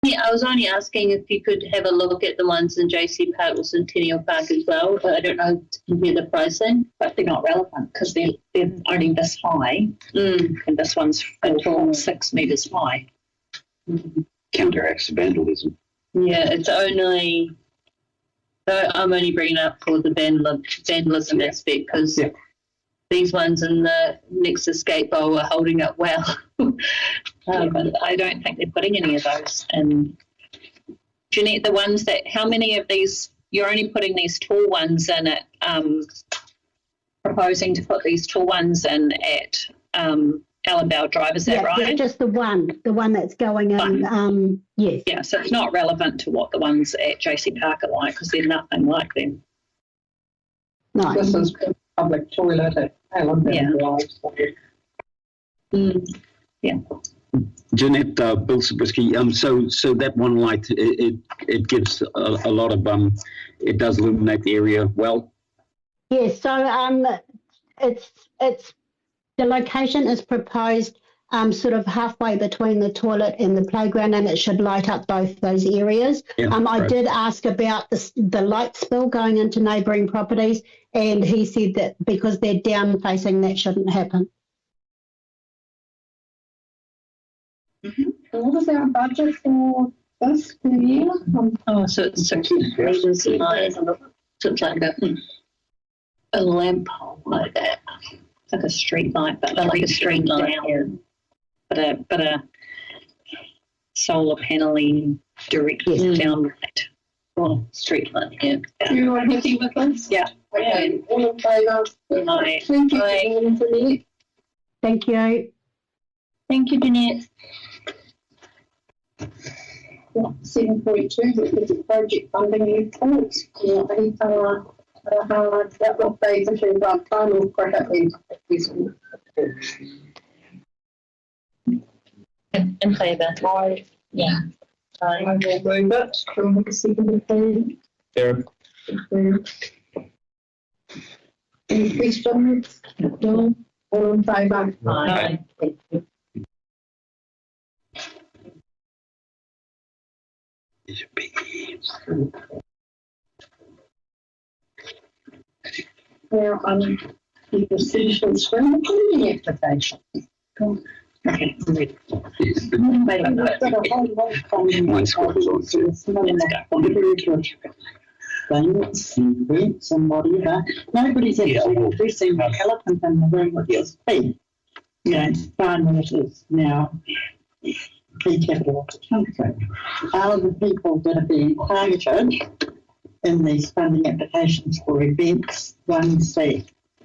Yeah, I was only asking if you could have a look at the ones in JC Park or Centennial Park as well. But I don't know to compare the pricing. But they're not relevant because they're only this high. And this one's 6 metres high. Counteracts the vandalism. Yeah, it's only... So I'm only bringing it up for the vandalism aspect because these ones in the next escape bowl are holding up well. But I don't think they're putting any of those in. Jeanette, the ones that, how many of these, you're only putting these tall ones in at, proposing to put these tall ones in at Allenbow Drive, is that right? Just the one that's going in, yes. Yeah, so it's not relevant to what the ones at JC Park are like because they're nothing like them. No. This is public toilet at Allenbow Drive. Yeah. Jeanette, Bill Zabriskie, so that one light, it gives a lot of, it does illuminate the area well? Yes, so it's the location is proposed sort of halfway between the toilet and the playground, and it should light up both those areas. I did ask about the light spill going into neighbouring properties, and he said that because they're down facing, that shouldn't happen. What is our budget for this per year? So it's 60 meters high. So it's like a lamp pole like that. It's like a street light, but like a street light down. But a solar paneling direct down light. Or street light, yeah. You are happy with this? Yeah. Okay. All in favour? Aye. Thank you, Jeanette. Thank you. Thank you, Jeanette. 7.2, which is project funding reports. That will be between our final product and In favour. Aye. Yeah. I will move it. Can we have a second, please? There. Any questions? No. All in favour? Aye. Thank you. Now, the essential screen cleaning application. Okay, ready. Things and rents and whatever. Nobody's actually addressing the elephant in the room, which is fee. You know, finances now. Fee capital of the country are the people that are being targeted in these funding applications for events, ones that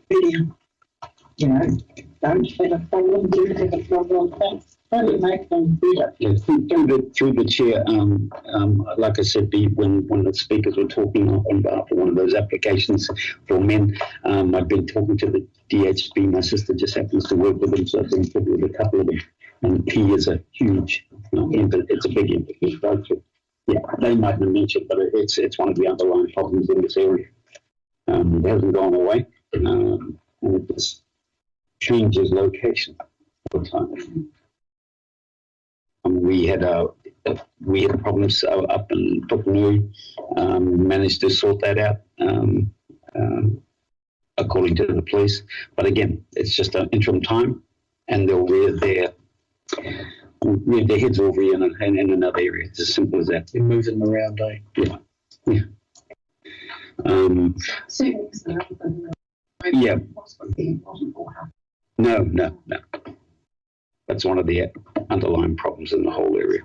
really, you know, don't have a problem, do have a problem, how do you make them better? Yeah, through the chair, like I said, when the speakers were talking on behalf of one of those applications for men, I've been talking to the DHB. My sister just happens to work with them, so I've been talking with a couple of them. And P is a huge, it's a big impact. Yeah, they might not mention it, but it's one of the underlying problems in this area. It hasn't gone away, and it just changes location all the time. We had problems up in Tupanui. Managed to sort that out according to the police. But again, it's just an interim time, and they'll rear their heads over in another area. It's as simple as that. You're moving them around, eh? Yeah. Yeah. Yeah. No. That's one of the underlying problems in the whole area.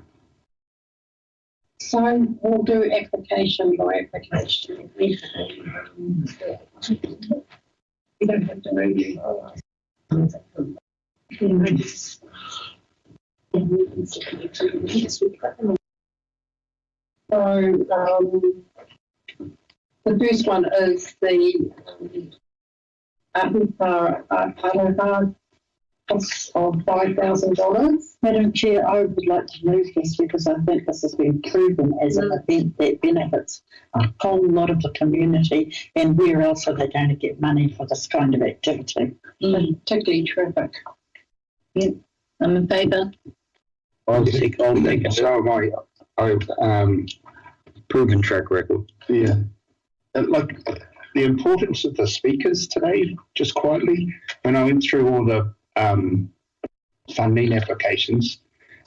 So we'll do application by application. We don't have to review. So the first one is the Ahupa cost of $5,000. Madam Chair, I would like to move this because I think this has been proven as an event that benefits a whole lot of the community, and where else are they going to get money for this kind of activity? Particularly traffic. Yeah, I'm in favour. I'll take it. So I Proven track record. yeah. Like the importance of the speakers today, just quietly, when I went through all the funding applications,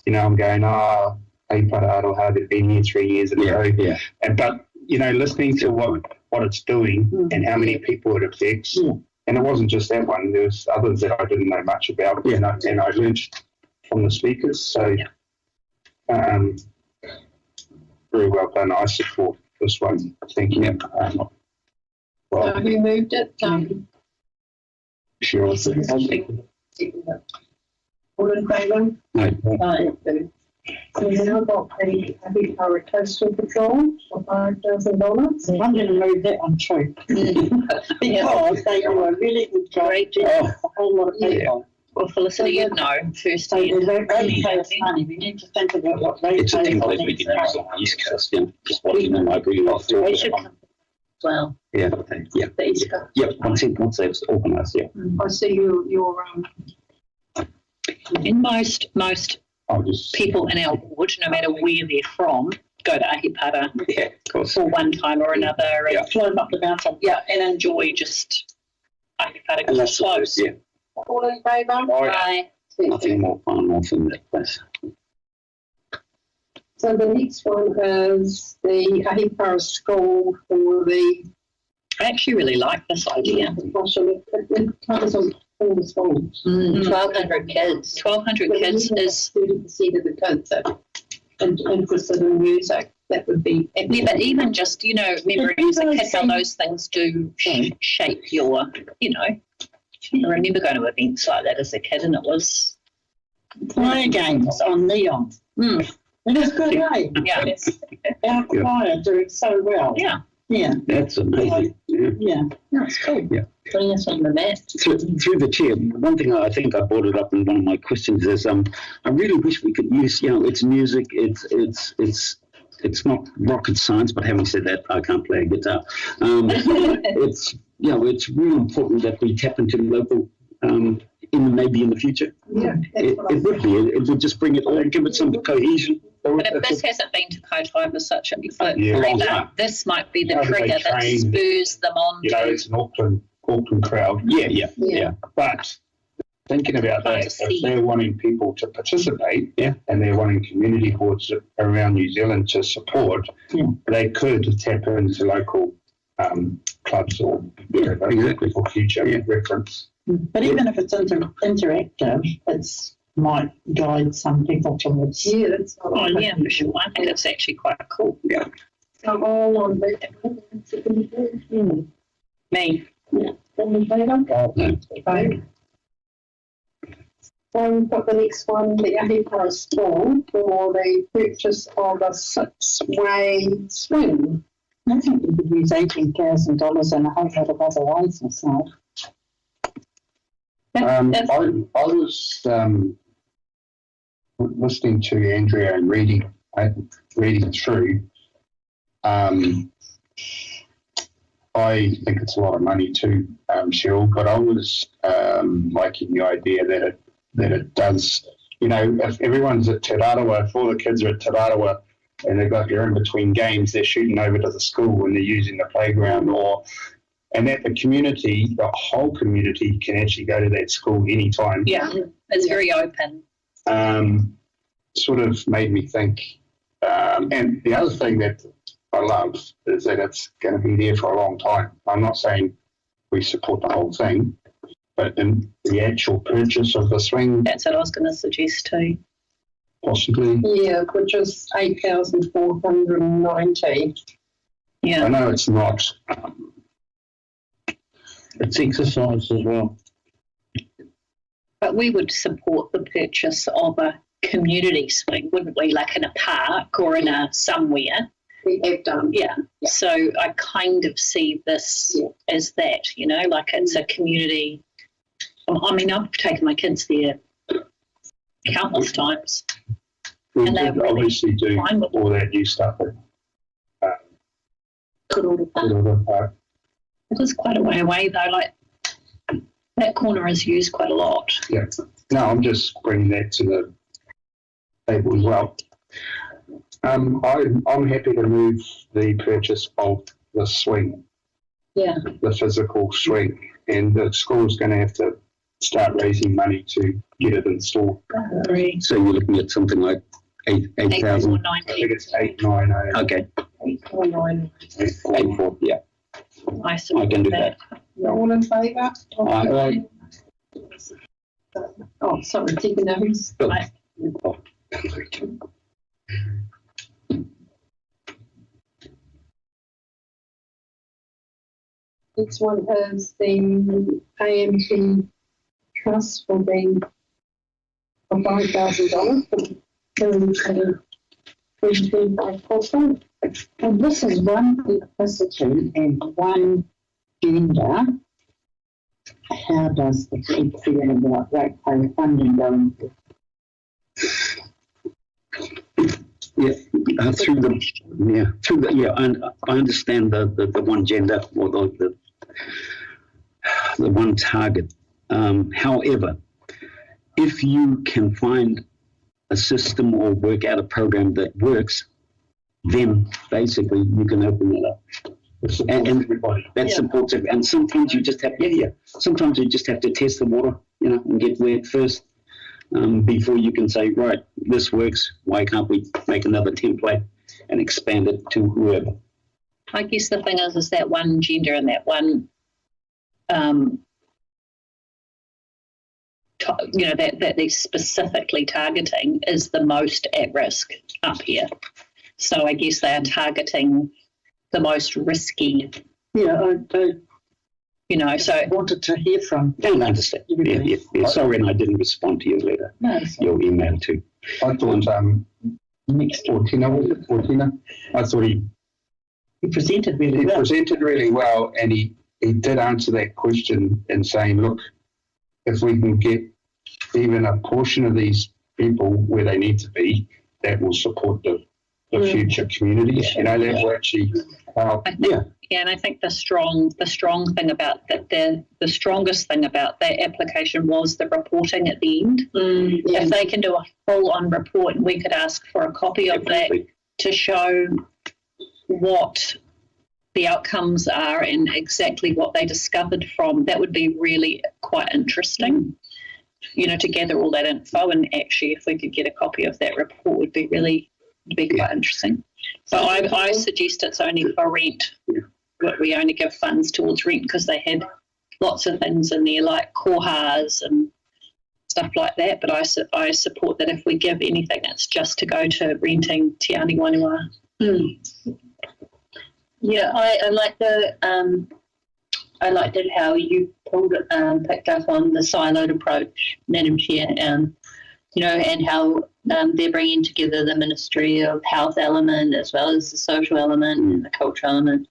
I'm going, hey, Pararoha, they've been here 3 years ago. Yeah. But, listening to what it's doing and how many people it affects, and it wasn't just that one, there was others that I didn't know much about, and I learned from the speakers. So, very well done. I support this one. Thank you. So who moved it? Sure. All in favour? No. So we now got the Happy Power Coastal Patrol for $5,000. I'm going to move that one too. Because they do a really good job. A whole lot of people. Well, Felicity, you know, first So they don't only pay us money. We need to think about what they It's a pay for template we can use on the East Coast, just watching them, I agree with you. we should come as well. Yeah, The East Coast. yeah, once it's organised, yeah. I see your In most I'll just people in our ward, no matter where they're from, go to Ahipara Yeah, of course. for one time or another and climb up the mountain. yeah, and enjoy just Ahipara And because that's it's close. yeah, all in favour? Bye. nothing more fun than that place. So the next one is the Ahipara School for the I actually really like this idea. it covers on all the schools. 1,200 kids. 1,200 kids is 30% of the kids that are interested in music. That would be yeah, but even just remembering as a kid how those things do shape your I remember going to events like that as a kid, and it was Choir games on Neon. It is good, eh? yeah, Our choir doing so well. yeah. Yeah. That's amazing. Yeah. That's cool. Yeah. Putting us on the map. Through the chair, one thing I think I brought it up in one of my questions is I really wish we could use it's music, it's not rocket science, but having said that, I can't play a guitar. It's it's really important that we tap into local maybe in the future. Yeah, it would be. It would just bring it all and give it some cohesion. But if this hasn't been to Kaitai for such a long time, this might be the How do they trigger that train? spurs them on. it's an Auckland crowd. Yeah. But thinking about that, if they're wanting people to participate, and they're wanting community boards around New Zealand to support, they could tap into local clubs or whatever exactly for future reference. But even if it's interactive, it's might guide some people towards. Yeah, that's Oh yeah, for sure. I think it's actually quite cool. Yeah. So all on that. Me. Yeah. All in favour? Okay. So we've got the next one, the Ahipara School for the purchase of a 6-way swing. I think we could use $18,000 and a whole lot of other ways myself. I was listening to Andrea and reading through. I think it's a lot of money too, Cheryl, but I was liking the idea that it does, if everyone's at Te Rarawa, if all the kids are at Te Rarawa and they've got their in-between games, they're shooting over to the school and they're using the playground and that the community, the whole community can actually go to that school anytime. Yeah, it's very open. Sort of made me think. And the other thing that I love is that it's going to be there for a long time. I'm not saying we support the whole thing, but in the actual purchase of the swing. That's what I was going to suggest too. Possibly. Yeah, which is 8,490. Yeah. I know it's not. It's exercise as well. But we would support the purchase of a community swing, wouldn't we? Like in a park or in a somewhere. We have done. Yeah. So I kind of see this as that, like it's a community I mean, I've taken my kids there countless times. We And they did really obviously do fine with all that new stuff at Good Park. It is quite a way away though, like that corner is used quite a lot. Yeah. No, I'm just bringing that to the table as well. I'm happy to move the purchase of the swing, Yeah. the physical swing, and the school's going to have to start raising money to get it installed. So you're looking at something like 8,000? I think it's 890. Okay. 849. 8,4, yeah. I can do that. All in favour? Oh, sorry, taking those. Right. Next one is the AMT trust for the $5,000 for And this is one ethnicity and one gender. How does the group feel about ratepayer funding going forward? I understand the one gender or the one target. However, if you can find a system or work out a program that works, then basically you can open it up. And that supports it. And sometimes you just have, sometimes you just have to test the water, and get wet first before you can say, right, this works. Why can't we make another template and expand it to whoever? I guess the thing is that one gender and that one, that they're specifically targeting is the most at risk up here. So I guess they are targeting the most risky. Yeah, so I wanted to hear from. I understand. Yeah. Sorry, and I didn't respond to your letter. No, your email too. I thought Fortina, I thought he presented really well. Presented really well, and he did answer that question in saying, look, if we can get even a portion of these people where they need to be, that will support the future communities. That will actually help. Yeah, and I think the strong thing about that, the strongest thing about that application was the reporting at the end. If they can do a full-on report, and we could ask for a copy of that to show what the outcomes are and exactly what they discovered from, that would be really quite interesting. To gather all that info, and actually, if we could get a copy of that report, would be quite interesting. So I suggest it's only for rent. But we only give funds towards rent because they had lots of things in there like kohas and stuff like that. But I support that if we give anything, it's just to go to renting Te Ani Waniwa. Yeah, I like I liked it how you picked up on the siloed approach, Madam Chair, and how they're bringing together the Ministry of Health element as well as the social element and the cultural element.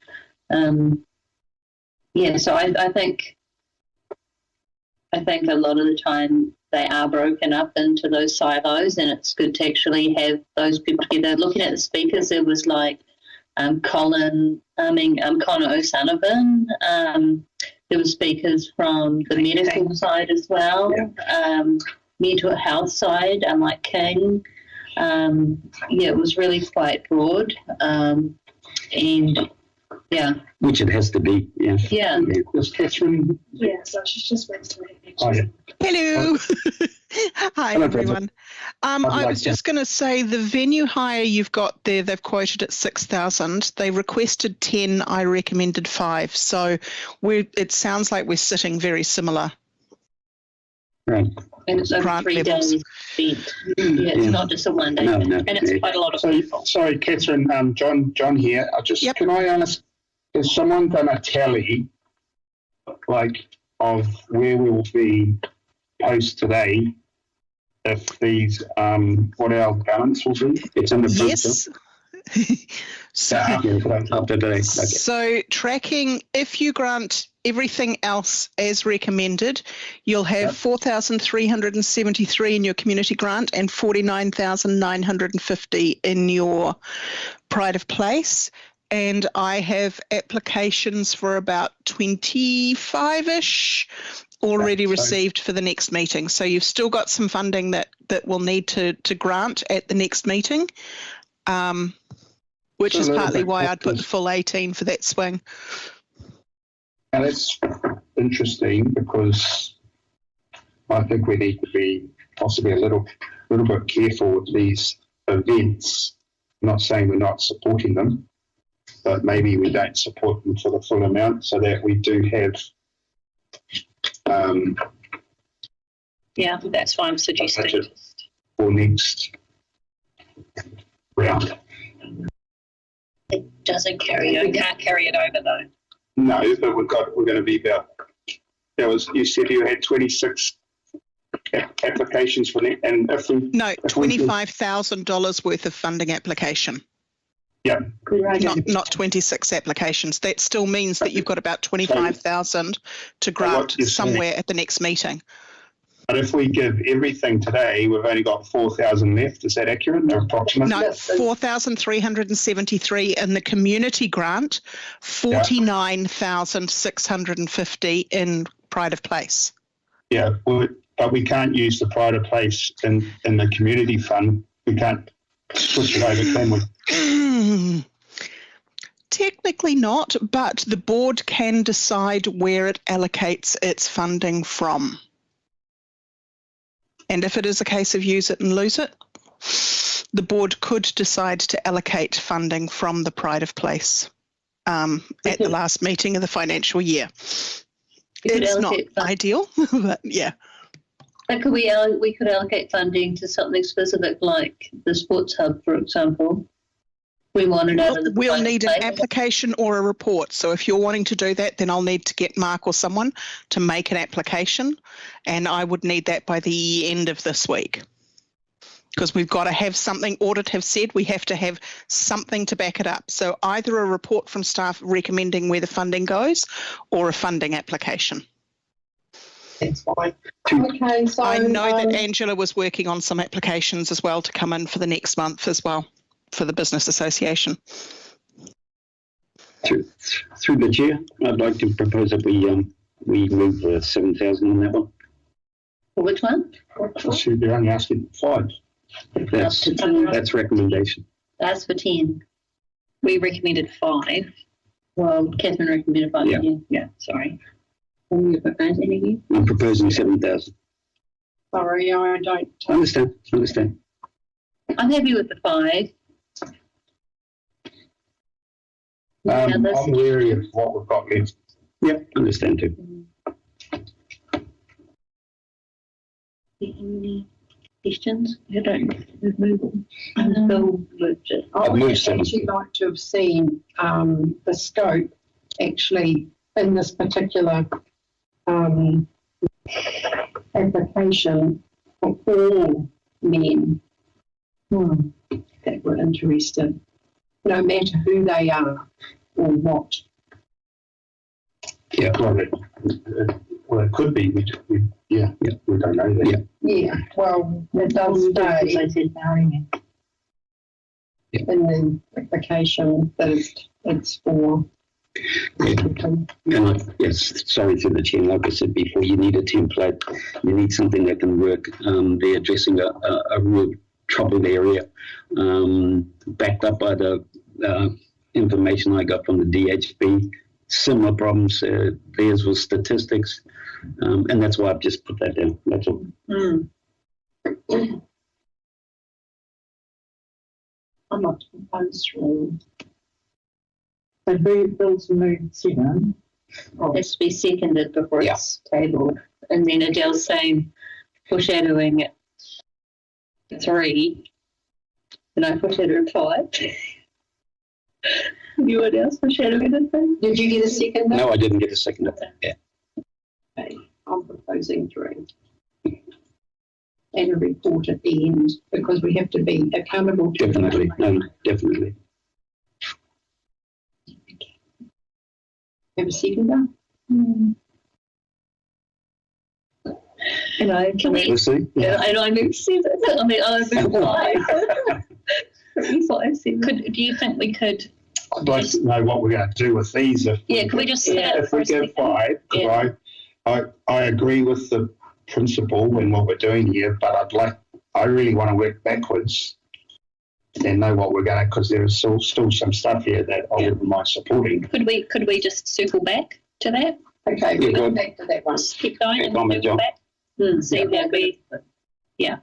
So I think a lot of the time they are broken up into those silos, and it's good to actually have those people together. Looking at the speakers, there was like Connor O'Sullivan. There were speakers from the medical side as well, mental health side, like King. It was really quite broad, which it has to be. Is Catherine? Yeah, so she's just raised her hand. Hello. Hi, Hello, everyone. I was just going to say the venue hire you've got there, they've quoted at 6,000. They requested 10. I recommended 5. So it sounds like we're sitting very similar. Right. And it's over 3 days event. It's not just a one day thing. And it's quite a lot of people. Sorry, Catherine, John here. Can I ask, has someone done a tally of where we will be post today if these what our balance will be? It's in the Yes. So, after today. Okay. So tracking, if you grant everything else as recommended, you'll have 4,373 in your community grant and 49,950 in your pride of place. And I have applications for about 25-ish already received for the next meeting. So you've still got some funding that we'll need to grant at the next meeting. Which is partly why I'd put the full 18 for that swing. And it's interesting because I think we need to be possibly a little bit careful with these events. I'm not saying we're not supporting them, but maybe we don't support them for the full amount so that we do have. Yeah, that's why I'm suggesting. For next round. It doesn't carry over. We can't carry it over though. No, but we're going to be about. You said you had 26 applications for that, and if we $25,000 worth of funding application. Yeah. Not 26 applications. That still means that you've got about 25,000 to grant somewhere at the next meeting. But if we give everything today, we've only got 4,000 left. Is that accurate or approximate? No, 4,373 in the community grant, 49,650 in pride of place. Yeah, but we can't use the pride of place in the community fund. We can't switch it over, can we? Technically not, but the board can decide where it allocates its funding from. And if it is a case of use it and lose it, the board could decide to allocate funding from the pride of place at the last meeting of the financial year. It's not ideal, but yeah. But we could allocate funding to something specific like the sports hub, for example. We want it out of the We'll need an application or a report. So if you're wanting to do that, then I'll need to get Mark or someone to make an application, and I would need that by the end of this week. Because we've got to have something, audit have said we have to have something to back it up. So either a report from staff recommending where the funding goes or a funding application. That's fine. Okay, so I know that Angela was working on some applications as well to come in for the next month as well for the business association. Through the chair, I'd like to propose that we move 7,000 on that one. Which one? So they're only asking 5. That's recommendation. That's for 10. We recommended 5. Well, Catherine recommended 5. Yeah, sorry. You're proposing again? I'm proposing 7,000. Sorry, I don't. Understand. I'm happy with the 5. I'm wary of what we've got left. Yep, understand too. Any questions? I don't move. I'd actually like to have seen the scope actually in this particular application for all men that were interested, no matter who they are or what. Yeah, well, it could be. We don't know that. Yeah, well, it does say in the application that it's for. Yes, sorry through the chair. Like I said before, you need a template. You need something that can work. They're addressing a real troubled area, backed up by the information I got from the DHB. Similar problems. Theirs was statistics, and that's why I've just put that down. That's all. I'm not opposed to. So Bill's moved 7. It has to be seconded before it's tabled. And then Adele's saying, foreshadowing it 3. And I foreshadowed 5. Anyone else foreshadowing anything? Did you get a second? No, I didn't get a second. Yeah. Okay, I'm proposing 3. And a report at the end, because we have to be accountable to definitely. Have a seconder? And I can we? And I move 7. I mean, I move 5. Do you think we could? I'd like to know what we're going to do with these. If we just sit if we give 5, because I agree with the principle and what we're doing here, but I really want to work backwards and know what we're going to, because there is still some stuff here that I wouldn't mind supporting. Could we just circle back to that? Okay, we'll go back to that one. Keep going and circle back. See what we, get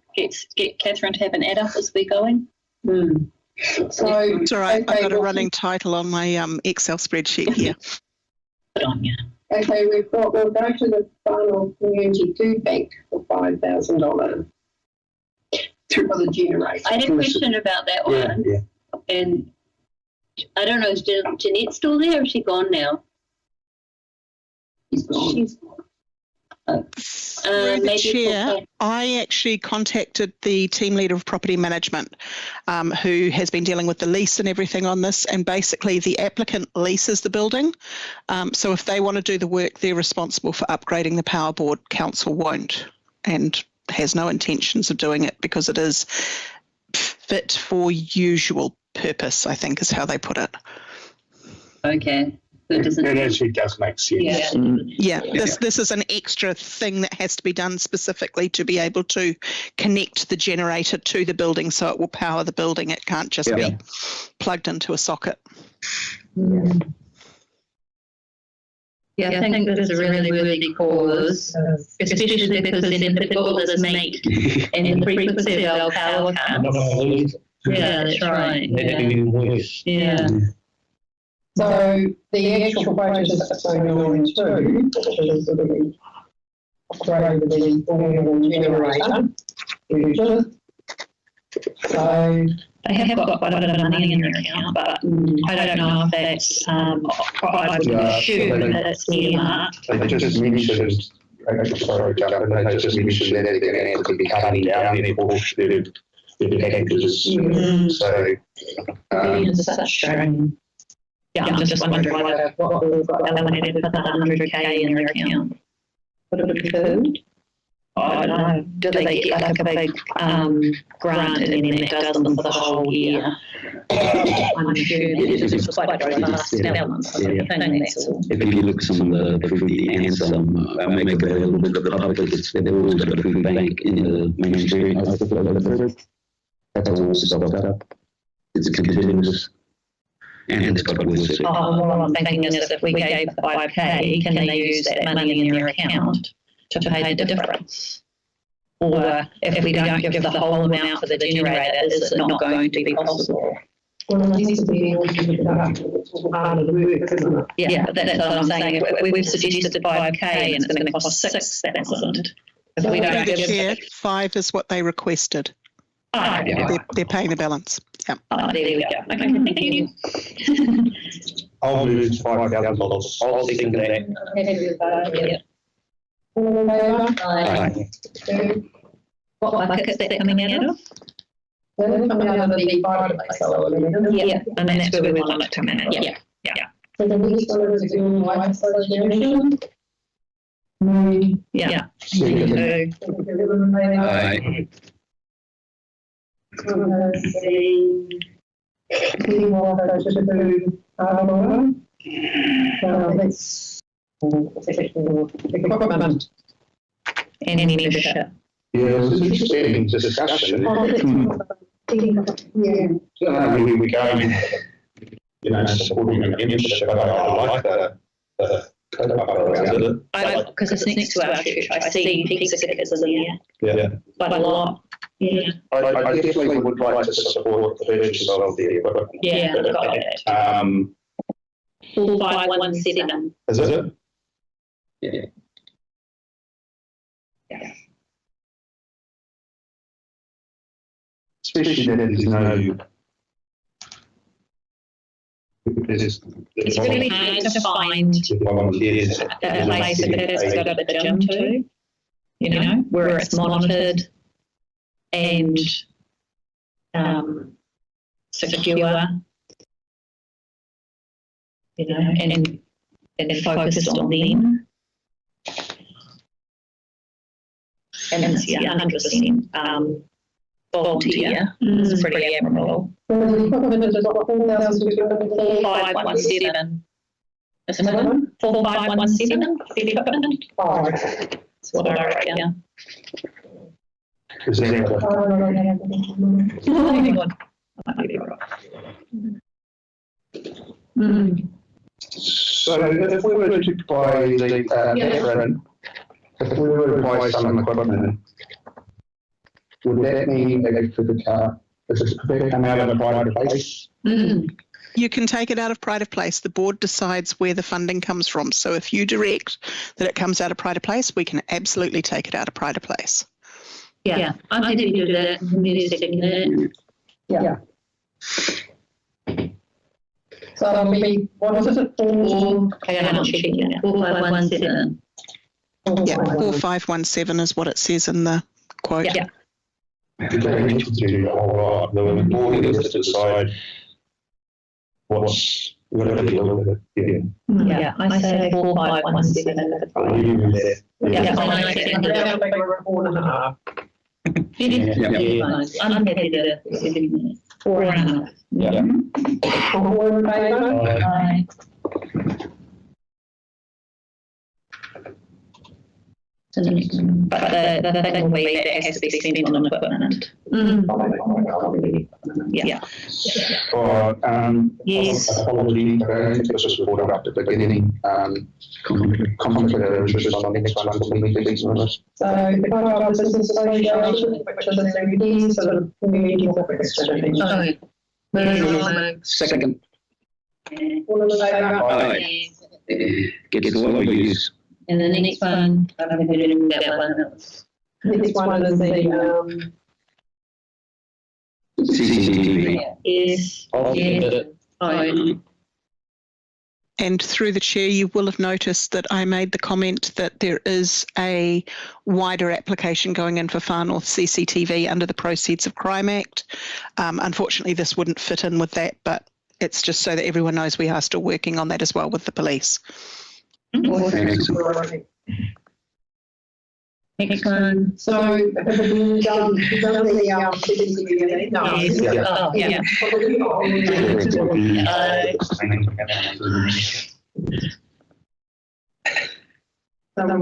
Catherine to have an add up as we're going. So it's all right. I've got a running title on my Excel spreadsheet here. Put on you. Okay, we'll go to the final community food bank for $5,000 for the generator. I had a question about that one. Yeah. And I don't know, is Jeanette still there or is she gone now? She's gone. Through the chair, I actually contacted the team leader of property management, who has been dealing with the lease and everything on this, and basically the applicant leases the building. So if they want to do the work, they're responsible for upgrading the power board. Council won't, and has no intentions of doing it because it is fit for usual purpose, I think is how they put it. Okay. It actually does make sense. This is an extra thing that has to be done specifically to be able to connect the generator to the building so it will power the building. It can't just be plugged into a socket. Yeah, I think that's a really worthy cause, especially because then people just meet and the frequency of our power comes. Yeah, that's right. Yeah. So the actual budget is 692, which is the upgrade of the portable generator. So they have got quite a bit of money in their account, but I don't know if that's, I would assume that it's earmarked. They just mentioned, sorry, they just mentioned that they're going to have to be cutting down their packages. So, it's such strange. Yeah, I'm just wondering what we've got allocated for the 100K in their account. Would it be food? I don't know. Do they get like a big grant and then that does them for the whole year? I'm sure it's quite robust development. If you look at some of the food and some make a little bit of the public, they've always got a food bank in the mainstream. That's all stocked up. It's continuous. And it's got to work. What I'm thinking is if we gave 5K, can they use that money in their account to pay the difference? Or if we don't give the whole amount for the generator, is it not going to be possible? Well, it needs to be able to do that. Part of the work, isn't it? Yeah, but that's what I'm saying. If we've suggested 5K and it's going to cost 6,000. If we don't give it, 5 is what they requested. They're paying the balance. Yeah. There we go. Okay, thank you. I'll move $5,000. I'll second that. All in favour? What bucket is that coming out of? They're coming out of the biomass. Yeah, and that's where we want it to come out. Yeah. So the next one is the Green Life Association. Yeah. Aye. Equipment. And membership. Yeah, it was an interesting discussion. We go, supporting a membership, but I like the because it's next to our church. I see pink certificates in there. Yeah. Quite a lot. Yeah. I definitely would like to support the purchase of the equipment. Yeah, got it. 4517. Is it? Yeah. Especially that there's no. It's really hard to find a place that has got a gym too, where it's monitored and secure, and and focused on them. And it's 100% volunteer. It's pretty admirable. 4517. Isn't it? 4517 for the equipment. That's what I wrote down. Is that So if we were to buy the different, if we were to buy some equipment, would that mean that it could come out of a private place? You can take it out of pride of place. The board decides where the funding comes from. So if you direct that it comes out of pride of place, we can absolutely take it out of pride of place. Yeah, I'm happy to do that. Yeah. So that'll be, what is it? 4517. Yeah, 4517 is what it says in the quote. Yeah. The board gets to decide what's going to be with it. Yeah, I say 4517 at the price. Yeah, That'll make a report and a half. I'm happy to 4.5. Yeah. All in favour? Aye. But the thing will be that it has to be spent on equipment. Yeah. Yes. Apology, but I think this was brought up at the beginning. Conflict of interest on the next one for me, please. So the Kaitai Business Association, which is the MPs, so the community corporate exchange. Second. All in favour? Aye. Get the one we use. And the next one, I don't think we did that one. Next one is the CCTV. Yes. And through the chair, you will have noticed that I made the comment that there is a wider application going in for Far North CCTV under the Proceeds of Crime Act. Unfortunately, this wouldn't fit in with that, but it's just so that everyone knows we are still working on that as well with the police. Next one. So, have you done the CCTV? No. Oh, yeah. So we've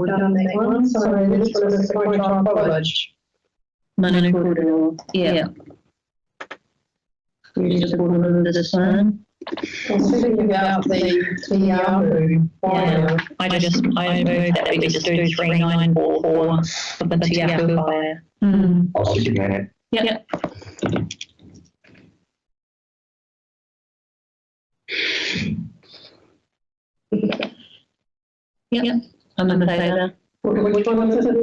done that one. So this was the Kaitai College. Yeah. We just ordered this one. I was thinking about the Tiahu. I moved that we just do 3944 for the Tiahu fire. I'll stick in that. Yeah. Yeah. I'm in favour. Which one was it?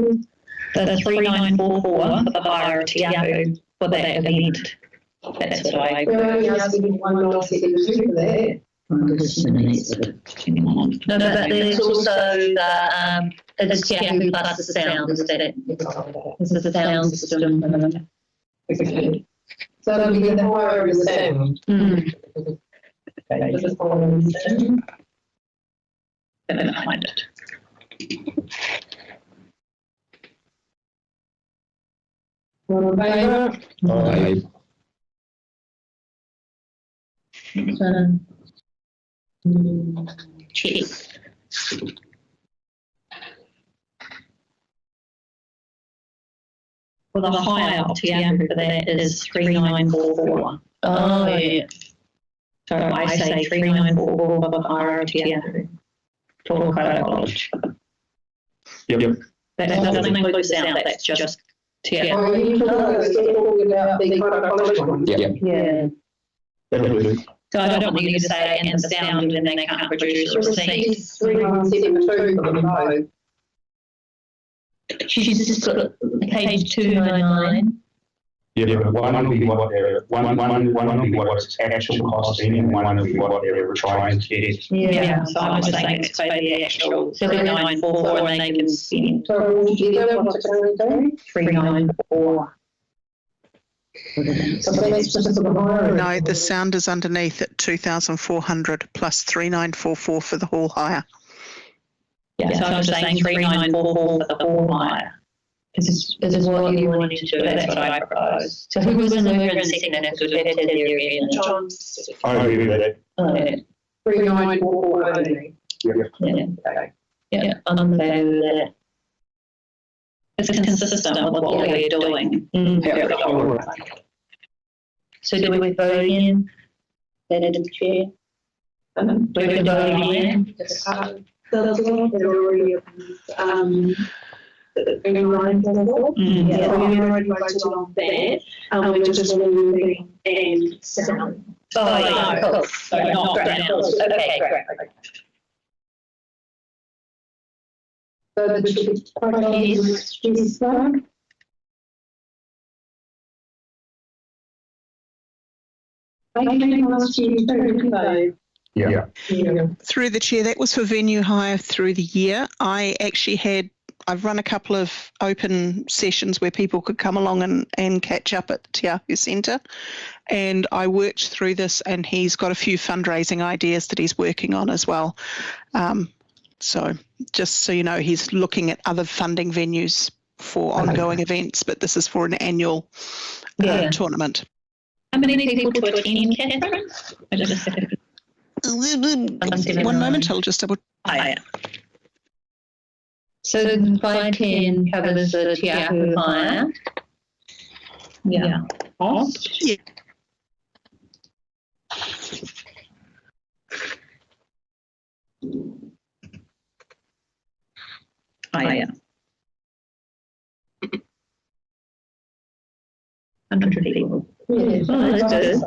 The 3944 for the fire of Tiahu for that event. That's what I. We're only asking 1972 for that. No, but there's also the Hiku plus the sound, is that it? It's the sound system. Okay. So that'll be the higher of the sound. Okay, just following the sound. And then find it. All in favour? Aye. Check. Well, the higher of Tiahu for that is 3944. Oh, yeah. So I say 3944 for the higher of Tiahu. For Kaitai College. Yep. That doesn't include sound, that's just Tiahu. Oh, you talking about the Kaitai College one? Yeah. That'll do. So I don't want you to say and the sound and they can't produce a receipt. 3172 for them both. She's just got page 299. Yeah, but one will be what they're one will be what its actual costing, and one will be what they're trying to get. Yeah, so I'm just saying it's pay the actual 3944 and they can spend. So what's it going to do? 394. So that's just for the hire. No, the sound is underneath at 2,400 plus 3,944 for the hall hire. Yeah, so I'm just saying 3944 for the whole hire. This is what you wanted to do. That's what I propose. So who was the mover and seconder? Because we've had to theory and I agree with that. 3944 only. Yeah, I'm in favour of that. It's consistent with what we're doing. So do we vote again? Madam Chair? Do we vote again? Yeah, we already voted on that. We're just moving and sound. Oh, yeah, cool. So not ground. Okay, great. So the process is done. I can ask you to vote. Yeah. Through the chair, that was for venue hire through the year. I've run a couple of open sessions where people could come along and catch up at Te Ahu Centre. And I worked through this, and he's got a few fundraising ideas that he's working on as well. So just so you know, he's looking at other funding venues for ongoing events, but this is for an annual tournament. How many people to attend, Catherine? One moment, I'll just double. So the 510 covers the Te Ahu hire. Yeah. Cost? Yeah. Hire. 100 people. Yes. Oh, that's good.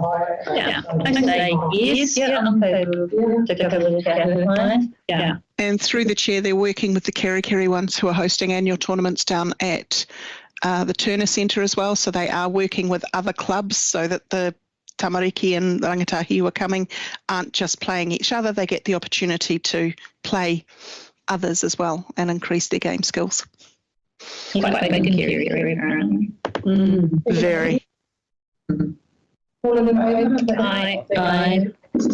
Yeah. I say yes. Yeah, I'm favourable to cover the Te Ahu hire. Yeah. And through the chair, they're working with the Kerikeri ones who are hosting annual tournaments down at the Turner Centre as well. So they are working with other clubs so that the tamariki and rangatahi who are coming aren't just playing each other. They get the opportunity to play others as well and increase their game skills. Quite big in Kerikeri, apparently. Very. All of them over? Aye. So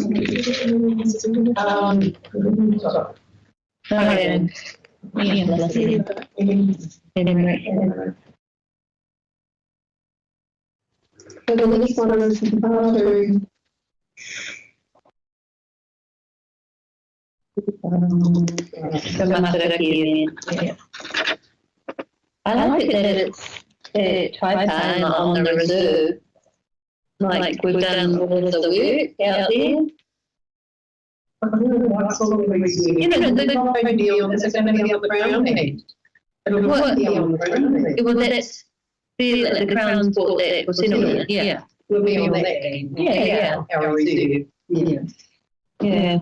the next one is the bathroom. I like it that it's Taipan on the reserve. Like we've done all of the work out there. You know, they're not going to be on, it's going to be on the ground end. It'll be on the ground end. Well, that's the Crown bought that was in it. Yeah. We'll be on that end. Yeah. Our reserve. Yeah. Yeah.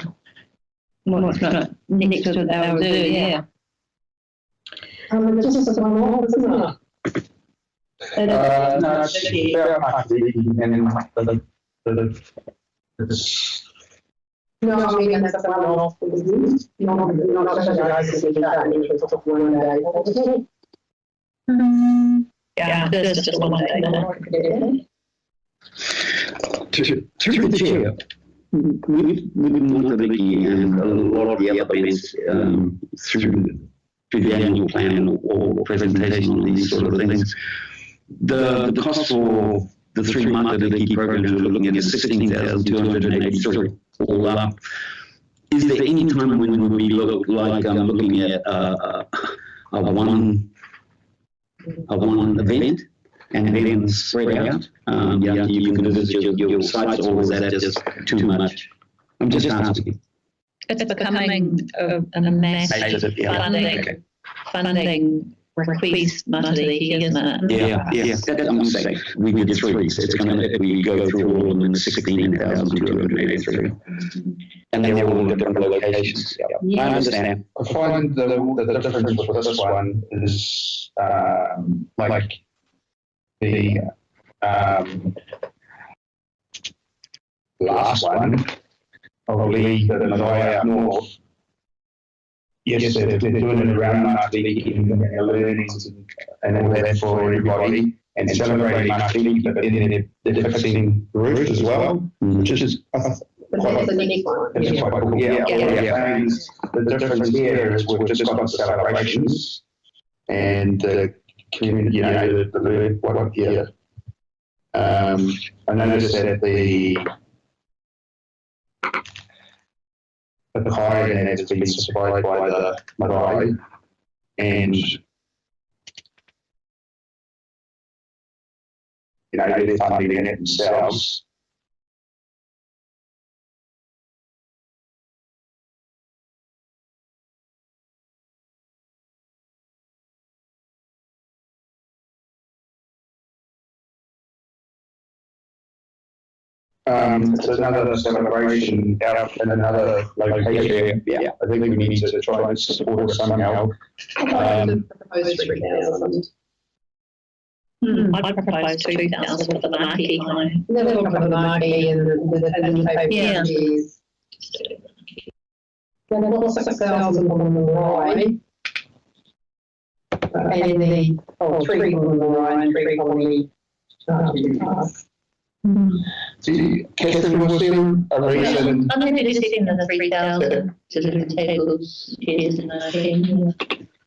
Well, it's not next to our reserve, yeah. It's just one more, isn't it? No, it's about half the and then No, I mean, that's the one off. Not just guys who did that, and it was one day. Yeah, there's just one day. Through the chair, with Monterey and a lot of the other events through the annual plan or presentation on these sort of things, the cost for the three Monterey programs we're looking at is 16,283 all up. Is there any time when we look like looking at a one event and then spread out? You can visit your sites, or is that just too much? I'm just asking. It's becoming a massive funding request, Monterey, isn't it? Yeah. I'm saying we did three. So it's going to, if we go through all of them, 16,283. And they're all in different locations. Yeah. I understand. I find the difference with this one is like the last one, probably the Matai up north. Yes, they're doing it around Monterey and the learnings and all that for everybody and celebrating Monterey, but then they're fixing the roof as well, which is That's the next one. It's quite cool. Yeah. And the difference here is we've just got the celebrations and the community, I noticed that the high end has been supplied by the marae, and they're funding it themselves. It's another celebration out in another location. Yeah, I think we need to try and support it somehow. I propose 2,000 for the marquee line. Then we'll cover the marquee and the paper. Yeah. Then we've got 6,000 on the marae. And the, 3 on the marae and 3 on the See, Catherine, was there a reason? I'm going to just in the 3,000 to the tables, chairs and the thing.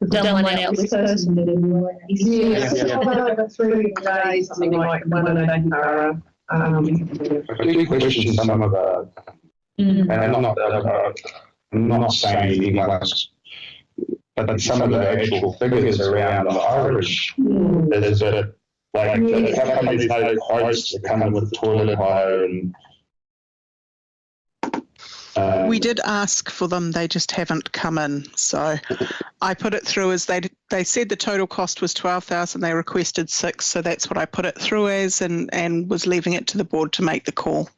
We've done one out with person. Over 3 days, something like one a day para. I do question some of the, and I'm not saying anything like this, but some of the actual figures around the Irish, there's a, like, how come there's no hosts that come with toilet hire and we did ask for them, they just haven't come in. So I put it through as they said the total cost was 12,000. They requested 6, so that's what I put it through as, and was leaving it to the board to make the call.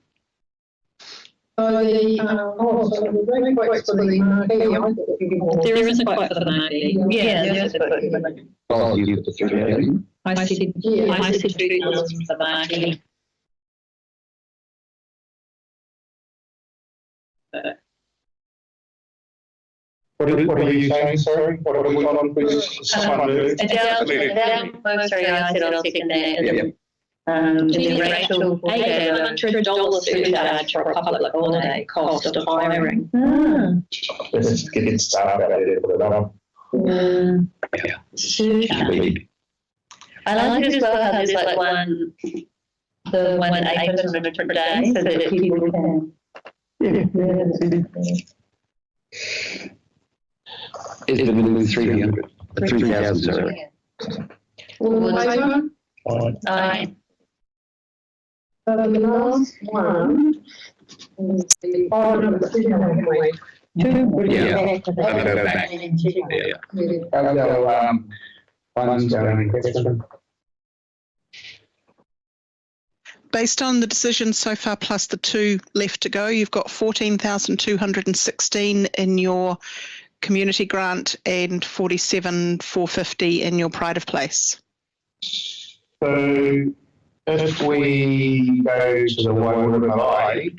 So there is a quote for the marquee. Yeah, there is a quote for the marquee. Oh, you put the 3,000? I said 2,000 for the marquee. What are you saying, sorry? What are we on, please? Sorry, I said I'll second that. The Rachel paid $100 surcharge for a public holiday cost of hiring. Let's get it started out there, put it on. Surcharge. I like it as well how there's like one at 800 per day so that people can. Is it within 300? 3,000, sorry. Aye. So the last one is the Based on the decision so far, plus the 2 left to go, you've got 14,216 in your community grant and 47,450 in your pride of place. So if we go to the one with Marae,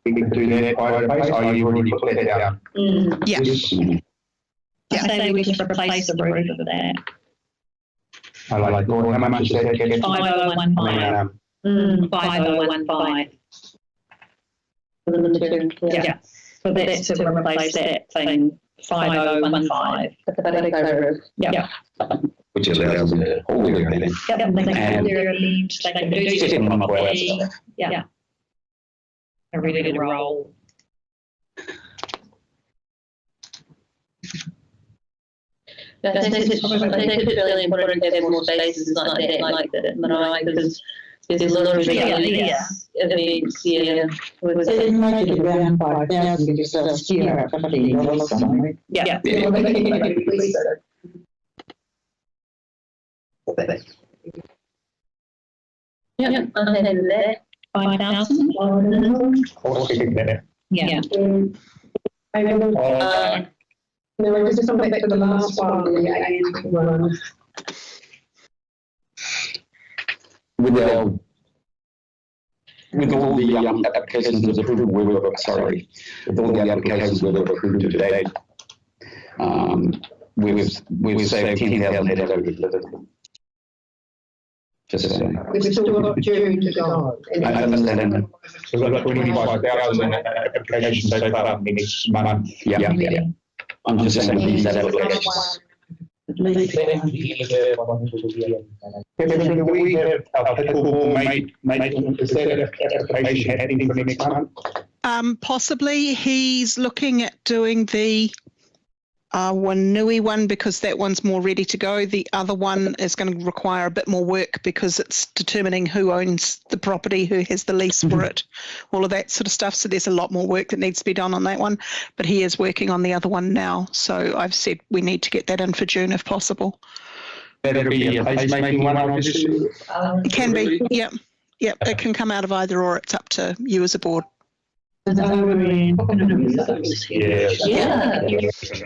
we can do that pride of place. Oh, you've already put that down. Yeah. I say we just replace the roof of that. I like, how much is that? 5015. 5015. For the material. Yeah. So that's to replace that thing. 5015. Yeah. Which allows them to hold everything. Yep. They can hold their leaves. They can do stuff. Yeah. They're ready to roll. I think it's really important to have more spaces like that, like the Marae, because there's a lot of events. Yeah. So you make it around 5,000, you sell a steer at $15 somewhere. Yeah. Yeah, I'm happy with that. 5,000. Yeah. No, we're just coming back to the last one, the ANT one. With all the applications that approved, with all the applications that were approved today, we've saved 10,000 head over delivered. Just saying. We've still got June to go. I understand. We've got 25,000 applications so far in the next month. Yeah. I'm just saying these applications. Can we have our pickleball mate, is that application happening for next month? Possibly. He's looking at doing the Wanui one because that one's more ready to go. The other one is going to require a bit more work because it's determining who owns the property, who has the lease for it, all of that sort of stuff. So there's a lot more work that needs to be done on that one. But he is working on the other one now. So I've said we need to get that in for June if possible. That'll be a placemaking one, obviously. It can be, yep. It can come out of either or. It's up to you as a board. Yeah.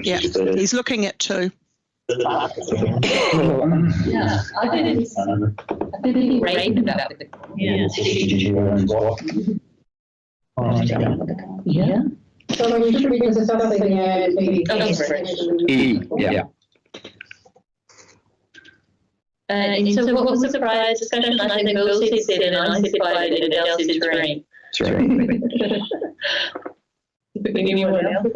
Yeah, he's looking at 2. Yeah, I think he raved about it. Yeah. Yeah. So we should be discussing Yeah. And so what was the prior discussion? I think Bill said and I said quiet and Adele said terrain. Sorry. Anyone else?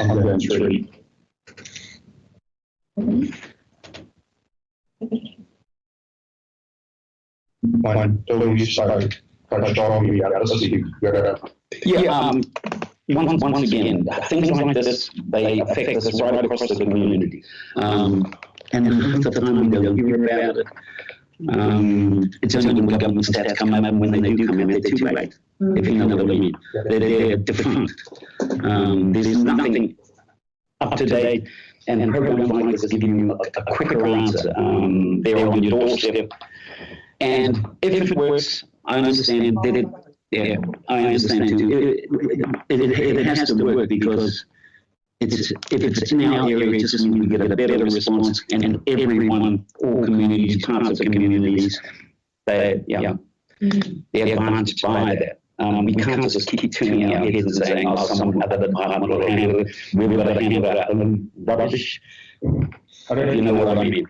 I'm going 3. Fine, Bill, you spoke quite strongly about this. Once again, things like this, they affect us right across the community. And most of the time we don't hear about it. It's only when the government stats come out, and when they do come out, they're too late, if you know what I mean. They're defunct. There's nothing up to date, and programs like this give you a quicker answer. They're on your doorstep. And if it works, I understand that it, yeah, I understand too. It has to work because if it's in our area, it just means we get a better response, and everyone, all communities, parts of communities, they're advantaged by that. We can't just keep turning our heads and saying, oh, some other department will handle it, we've got to handle our own rubbish. I don't know if you know what I mean.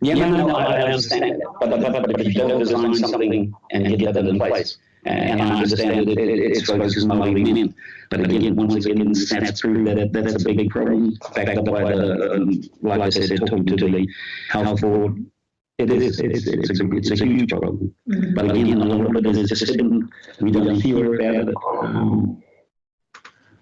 Yeah, no, I understand that. But if you don't design something and get that in place, and I understand that it's focused mostly in. But again, once again, stats through that's a big problem, backed up by the, like I said, talking to the health board. It's a huge problem. But again, a lot of it is just we don't hear about it.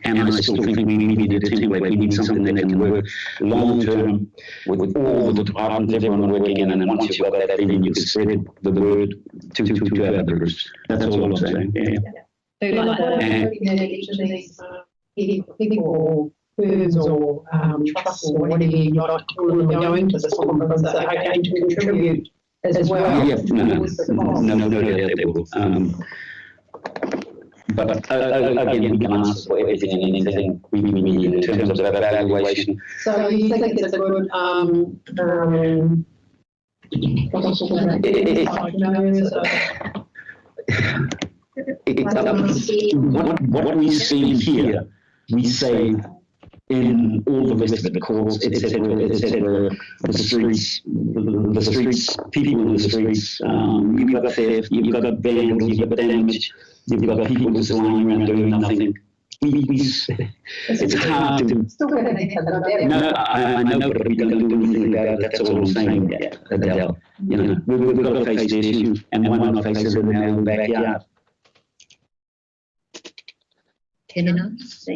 And I still think we need a template. We need something that can work long term with all the departments, everyone working in. And then once you've got that, then you can spread the word to others. That's all I'm saying. Yeah. And each of these people or firms or trusts or whatever you like to call them are going to this conference that are going to contribute as well. Yeah, no, they will. But again, we can ask for everything and anything we need in terms of evaluation. So you think it's a good what we see here, we say in all the rest of the courts, etc., the streets, people in the streets, you've got theft, you've got vandals, you've got damage, you've got people just lying around doing nothing. It's hard to. No, I know, but we don't do anything about it. That's all I'm saying. Adele, you know, we've got to face the issue, and why not face it in our own backyard? Just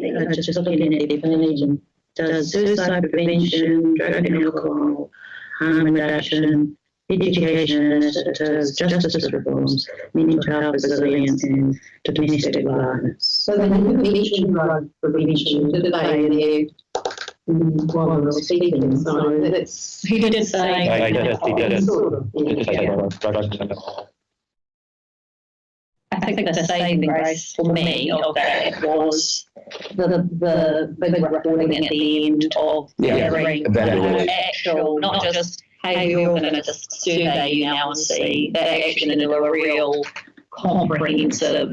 looking at the definition, does suicide prevention, drug and alcohol, harm reduction, education initiatives, justice reforms, mental health resilience, and domestic violence. So they didn't mention drug prevention, did they, in there while we were speaking? So that's, he did say. I think the saving grace for me of that was the big reporting at the end of hearing actual, not just, hey, we're all going to just survey you now and see, that actually do a real comprehensive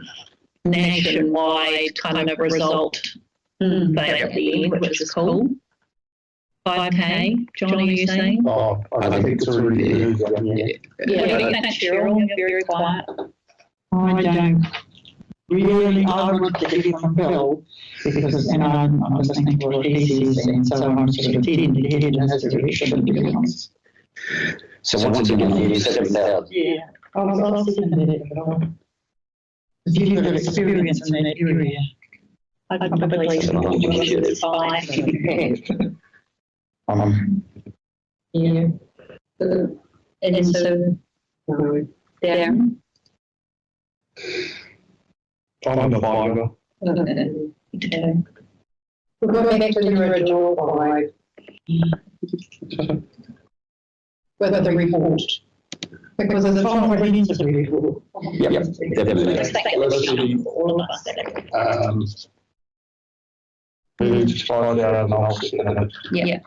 nationwide kind of result thing at the end, which is cool. 5K, John, are you saying? Oh, I think it's already there. What do you think, Cheryl? You're very quiet. I don't really, I would get it from Bill because, and I'm listening to what he says, and so I'm sort of tending to head in his direction, to be honest. So once again, you said that. Yeah, I was thinking that. If you've got experience in that area, I'd probably say it's 5 if you have. Yeah. And so, there. I'm the fiver. Okay. We'll go back to the original 5. With the report. Because it's comprehensive report. Yep, definitely. All of us. Just find out and I'll sit in it. Yeah.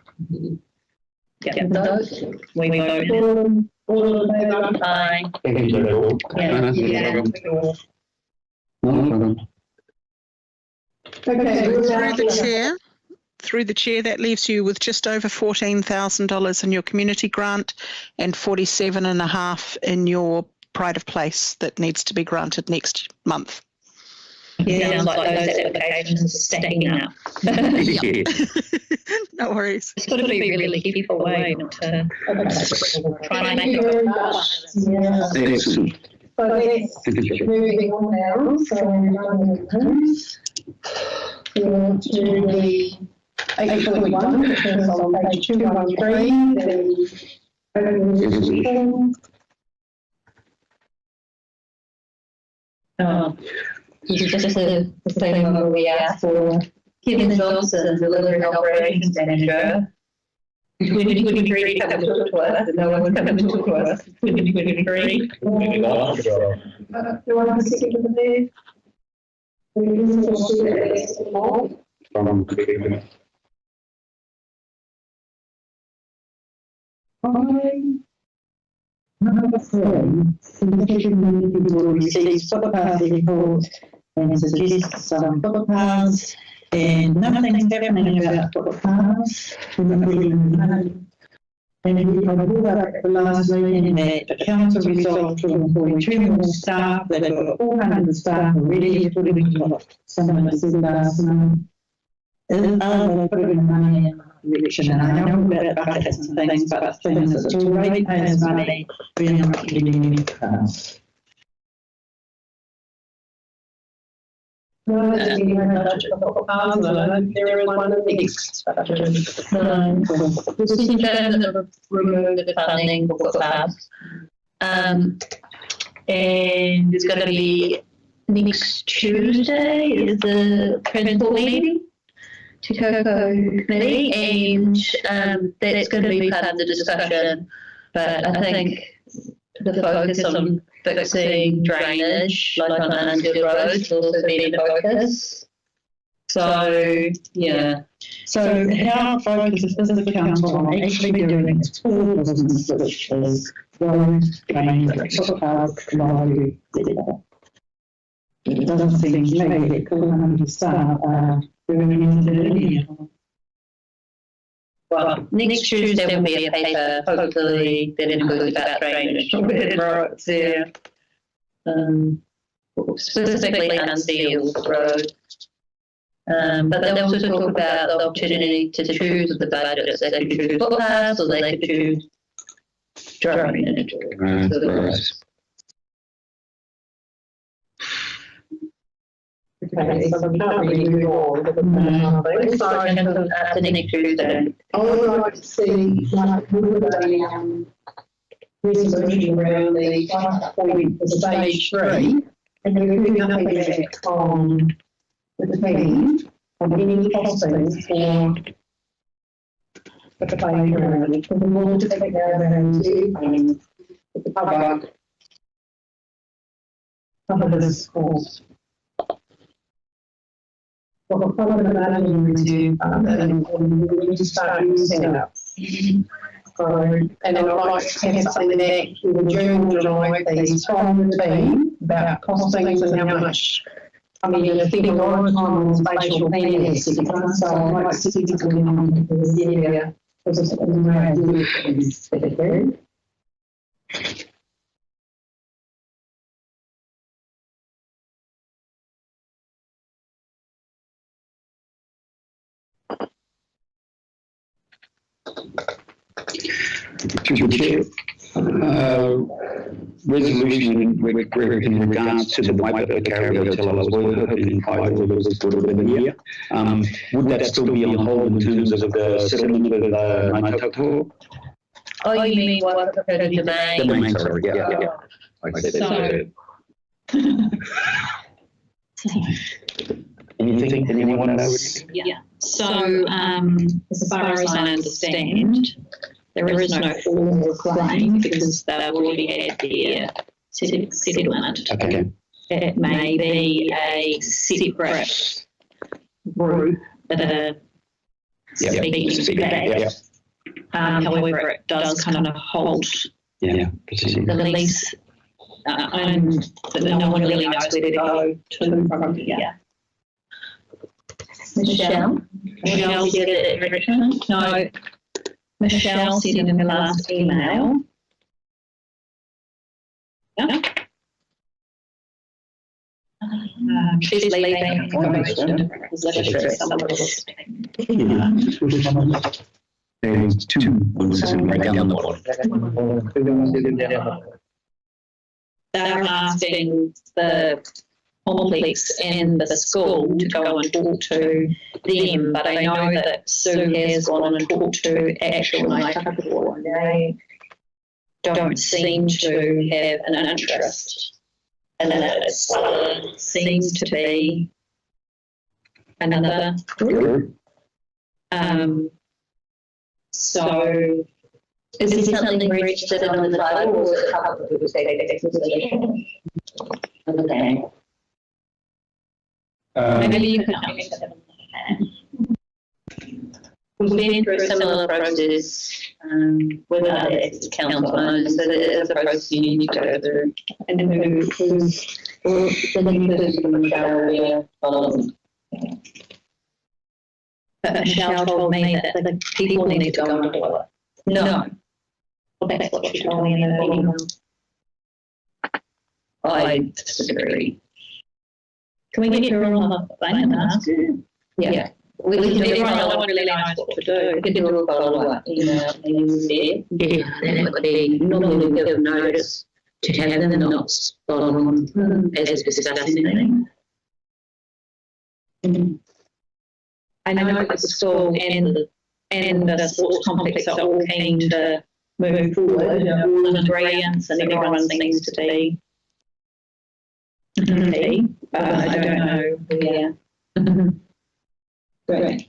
Yeah, those, we voted. All of them, aye. Thank you, Bill. Yeah. Okay. Through the chair, that leaves you with just over $14,000 in your community grant and $47,500 in your pride of place that needs to be granted next month. Yeah, sounds like those applications are stacking up. No worries. It's got to be really careful way not to try and make it work. Excellent. So that's moving on now. So we'll do the 8.1, which is on page 213. This is just the thing where we asked for Kevin Johnson, Delivery Operations Manager. 2023 come to us, no one's coming to us. 2023. Do I have a second for the Number 3, individual community will receive footpath reports and suggest some footpaths, and nothing's happening about footpaths. And I brought up at the last meeting that the council resolved to employ 2 more staff. They've got 400 staff already, according to what someone said last night. Are they putting money in the direction? And I know about buckets and things, but the thing is, it's all ratepayers' money, we're not getting any cars. There is one in the next budget. This is in terms of remove the funding for footpaths. And it's going to be next Tuesday is the principal meeting to Coco committee, and that's going to be part of the discussion. But I think the focus on fixing drainage, like on Mansfield Road, will also be the focus. So, yeah. So our focus is the council on actually doing its core business, which is roads, drainage, footpaths, library, etc. It doesn't seem to me that 400 staff are doing anything. Well, next Tuesday will be a paper, hopefully, that includes about drainage. Roads, yeah. Specifically Mansfield Road. But they'll also talk about the opportunity to choose the budgets. They could choose footpaths or they could choose drainage. Okay, so we can't really move on. After next Tuesday. I would like to see like a resolution around the point for stage 3, and then we're putting nothing back on the team of any costings for the playground. Because we want to take our hands to the public cover this course. Well, the problem about it is and we need to start using it. And I'd like to have something that the journal July these from the team about costings and how much I mean, you're spending a lot of time on spatial planning, etc. So I'd like to see you coming on this area. Because it's Through the chair, resolution in regards to the way that the Carry Hotel I was working in Kai was sort of in the year. Would that still be on hold in terms of the settlement with Maitoko? Oh, you mean what the domain? Domain, sorry, yeah. I said Anything, anyone knows? Yeah. So, as far as I understand, there is no formal claim because they've already had their settlement. Okay. It may be a separate group that are speaking to that. However, it does kind of hold the lease, and no one really knows where to go to from here. Michelle? Michelle said that direction? No. Michelle said in her last email. Yeah. She's leaving and going to a different position. There's two ones right down the bottom. They're asking the complex and the school to go and talk to them, but I know that Sue has gone and talked to actual Maitako, and they don't seem to have an interest in it. It seems to be another group. So is there something registered on the title, or is it a couple of people say okay. Maybe you could help me. We've been through a similar process with other council owners, so there is a process you need to go through. And who's the new person in Michelle following. But Michelle told me that the people need to go and do it. No. Well, that's what she told me in the email. I disagree. Can we get her on the phone and ask her? Yeah. We can do it. No one really knows what to do. We can do a follow-up email and there. Yeah, then it would be normally we give notice to have them not spot on as discussing anything. I know that the school and the sports complex are all keen to move forward, all in agreement, and everyone seems to be. But I don't know where. Great.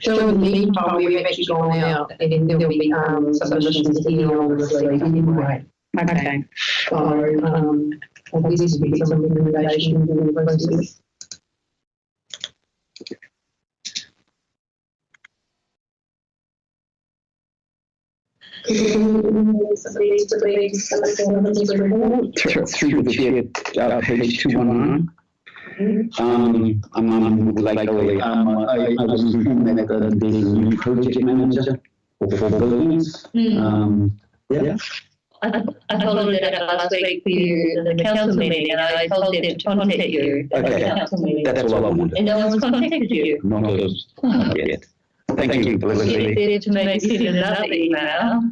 So in the meantime, we've actually gone out and there'll be submissions here on this week anyway. Okay. So obviously get some recommendations in the process. Through the chair, page 219. I was informed that there's a new project manager for buildings. Yeah. I told them that last week for you in the council meeting, and I told them to contact you at the council meeting. That's all I wanted. And no one's contacted you. Not yet. Thank you, Felicity. They to maybe send another email.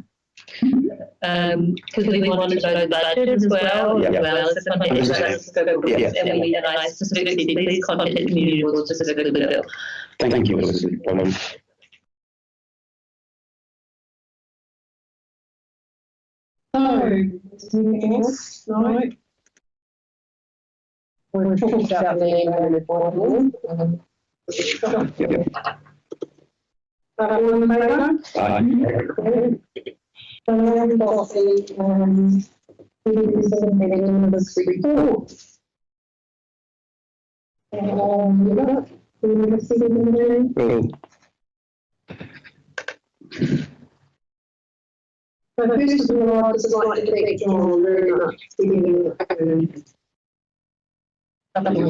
Because we wanted to know the budget as well, as well as the content. And I specifically said, please contact the community board specifically with it. Thank you, Felicity. Anything else? No? We're talking about the email report. All in favour? So now we've got the meeting members report. So first of all, I'd just like to thank John very much for giving the Probably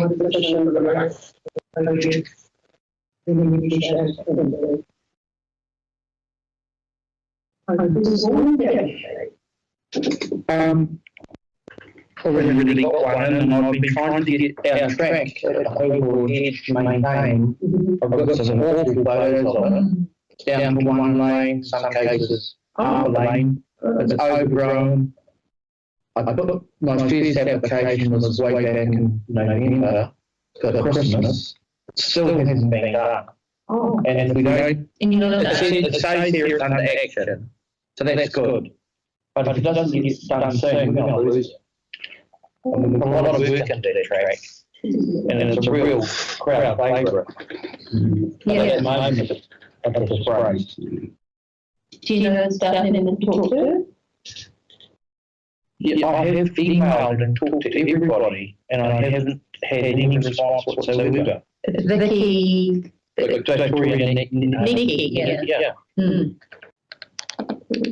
really got one, and I've been trying to get our track overall edge to maintain. I've got some awful photos of it, down to one lane, some cases half a lane. It's overgrown. I put my first application was way back in November for Christmas. It still hasn't been done. And if we don't, it says here it's under action, so that's good. But if it doesn't get done soon, we're going to lose it. A lot of work into that track, and it's a real crowd favourite. But at the moment, it's disgraced. Do you know staff members to talk to? Yeah, I have emailed and talked to everybody, and I haven't had any response whatsoever. Vicky, Victoria, Nikki, yeah.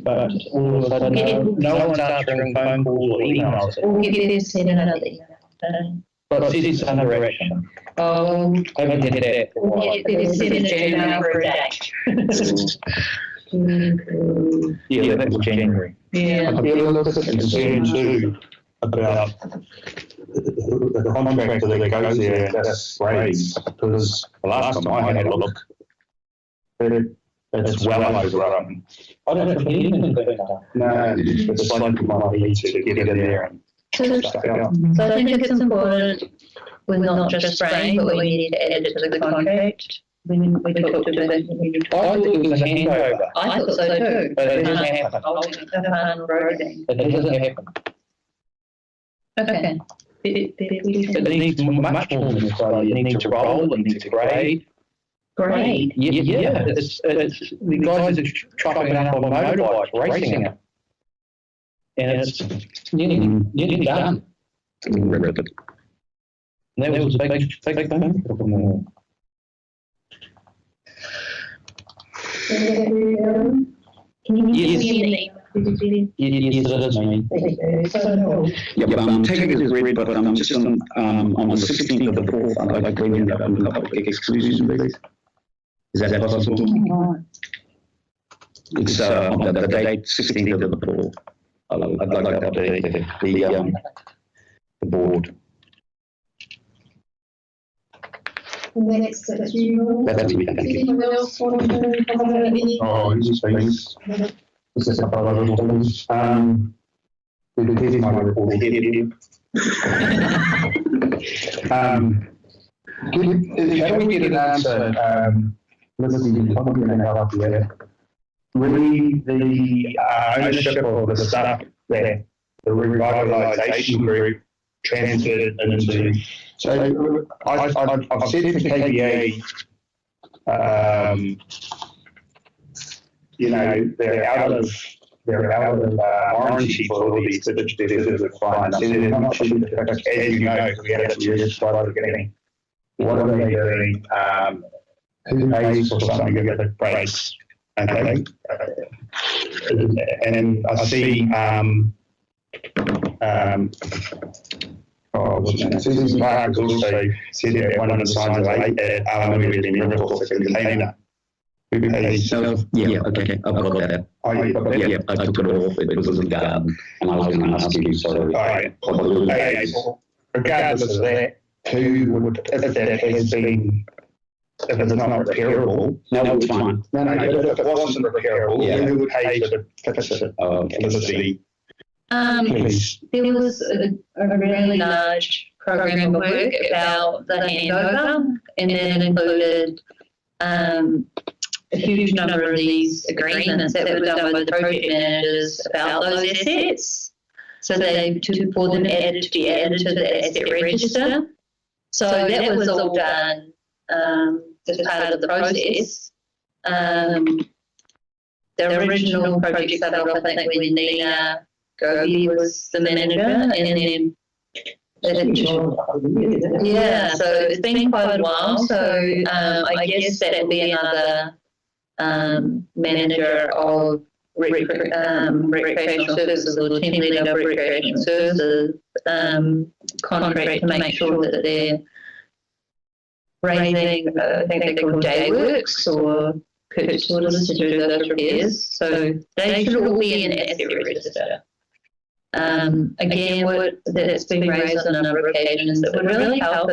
But all of a sudden, no one's answering phone calls or emails. We'll give you send another email. But it's under action. Oh, Haven't had that for a while. send an email for a date. Yeah, that was January. Yeah. I'd be a little bit concerned too about the contractor that goes there, that's great, because the last time I had a look, it's well overrun. I don't think anything's been done. No, it's like you might need to get in there and stuff out. So I think it's important we're not just spraying, but we need to add it to the contract. When we talk to them. I thought it was a handover. I thought so too. But it doesn't happen. It doesn't happen. Okay. It needs much more than spray. It needs to roll, it needs to grade. Grade? Yeah. It's the guys are trucking up on motorbikes, racing it. And it's nearly done. And that was a big thing. Can you give me an email? Yes, it is me. Yeah, but I'm taking it as read, but I'm just on the 16th of the 4th, I'd like to bring up a couple of exclusions, please. Is that possible? It's the date 16th of the 4th. I'd like to update the board. Next, that's you. That's me, thank you. Anyone else want to comment on any? Oh, these things. This is a couple of little things. Here's my report here. Can we get an answer? Listen, I'm going to help you. Really, the ownership of the stuff that the revitalisation group transferred into. So I've said to KBA, they're out of warranty for all these digital clients. And I'm not sure, as you know, we had to just right at the beginning. What are they doing? Who pays for something that breaks? Okay. And I see Susan Clark also said that one of the signs of at Alameda in Riverhorse, the container. Who pays? Yeah, okay, I've got that. Yeah, I took it off, it was in the garden, and I was going to ask you, sorry. Regardless of that, who would, if that has been, if it's not repairable? No, it's fine. No, but if it wasn't repairable, who would pay for the please. There was a really large program of work about the handover, and then it included a huge number of these agreements that were done by the project managers about those assets. So they for them to be added to the asset register. So that was all done as part of the process. The original project started off, I think, when Nina Gobi was the manager, and then yeah, so it's been quite a while. So I guess that will be another manager of recreational services or team leader of recreational services contract to make sure that they're raising, I think they call day works or purchase orders to do those repairs. So they should all be in the asset register. Again, that's been raised on a number of occasions that would really help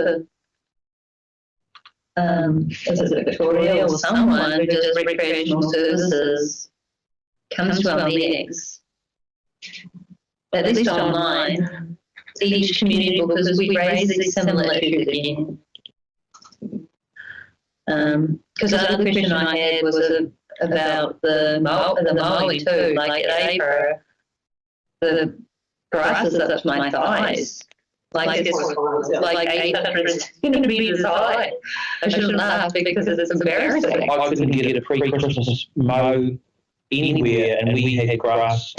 if is it Victoria or someone who does recreational services comes to our meetings, at least online, each community, because we raise these similar issues again. Because the other question I had was about the mowing too, like at April, the grass is up to my thighs. Like it's like 800 centimetres high. I shouldn't laugh because it's embarrassing. I couldn't get a pre-Christmas mow anywhere, and we had grass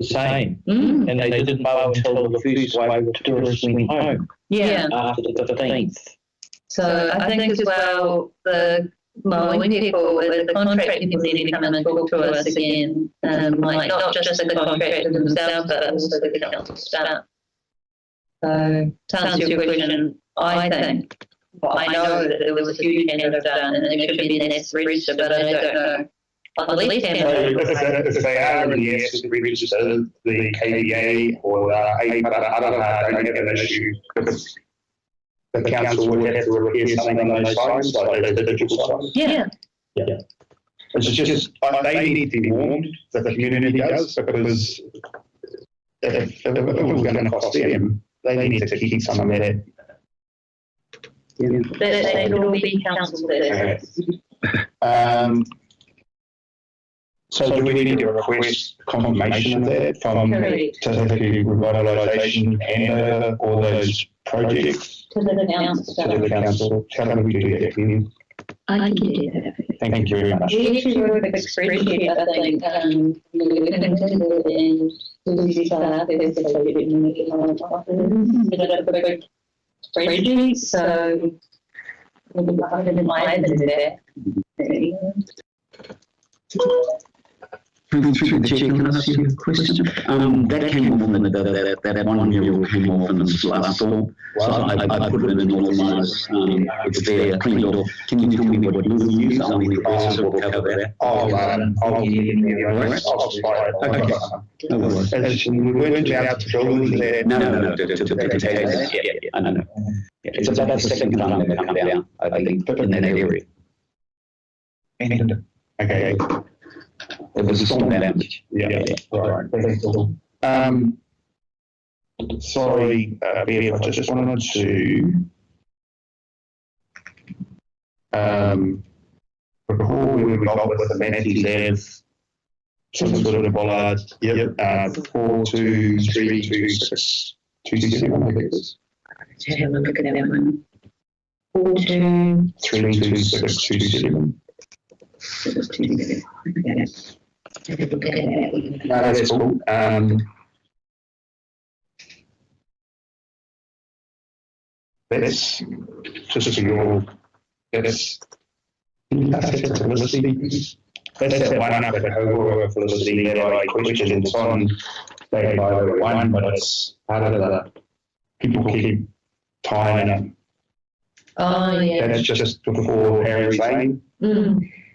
the same. And they didn't mow until the first wave of tourists went home. Yeah. After the 15th. So I think as well, the mowing people, the contract people need to come in and talk to us again. Like not just the contractors themselves, but also the council staff. So to answer your question, I think, well, I know that there was a huge handover done and there should be an asset register, but I don't know. I believe if they are in the asset register, the KDA or the I don't know, I don't have an issue because the council would have to repair something on those signs, like the digital signs. Yeah. It's just, they need to be warned, that the community does, because if it was going to cost them, they need to keep some of that. They should all be council there. So do we need to request confirmation of that from Hiku Revitalisation handover all those projects to the council? To the council. How can we do that? Can I can do that. Thank you very much. We actually wrote a big spreadsheet, I think, we can do it and Lucy Clark, there's a big spreadsheet, so I didn't mind to do that. Through the chair, can I ask you a question? That came off in that 1 year came off in the last storm. So I put it in normalised, it's there, cleaned off. Can you tell me what you use? Only the prices will cover that. No worries. We weren't allowed to build there. No, to protect that. Yeah, I know. It's about the second time they've come down, I think, in that area. Okay. It was a storm damage. Yeah. Right. Sorry, Bev, I just wanted to recall where we got with the Manatee Lev, some sort of bollard. Yep. 423262 267, I guess. Let's have a look at that one. 423262 No, that's cool. That's just your, that's Felicity. That's that one up at the Hogarth Felicity that I questioned. It's on day by one, but it's part of the people keep tying up. Oh, yeah. That's just before Harry's Lane.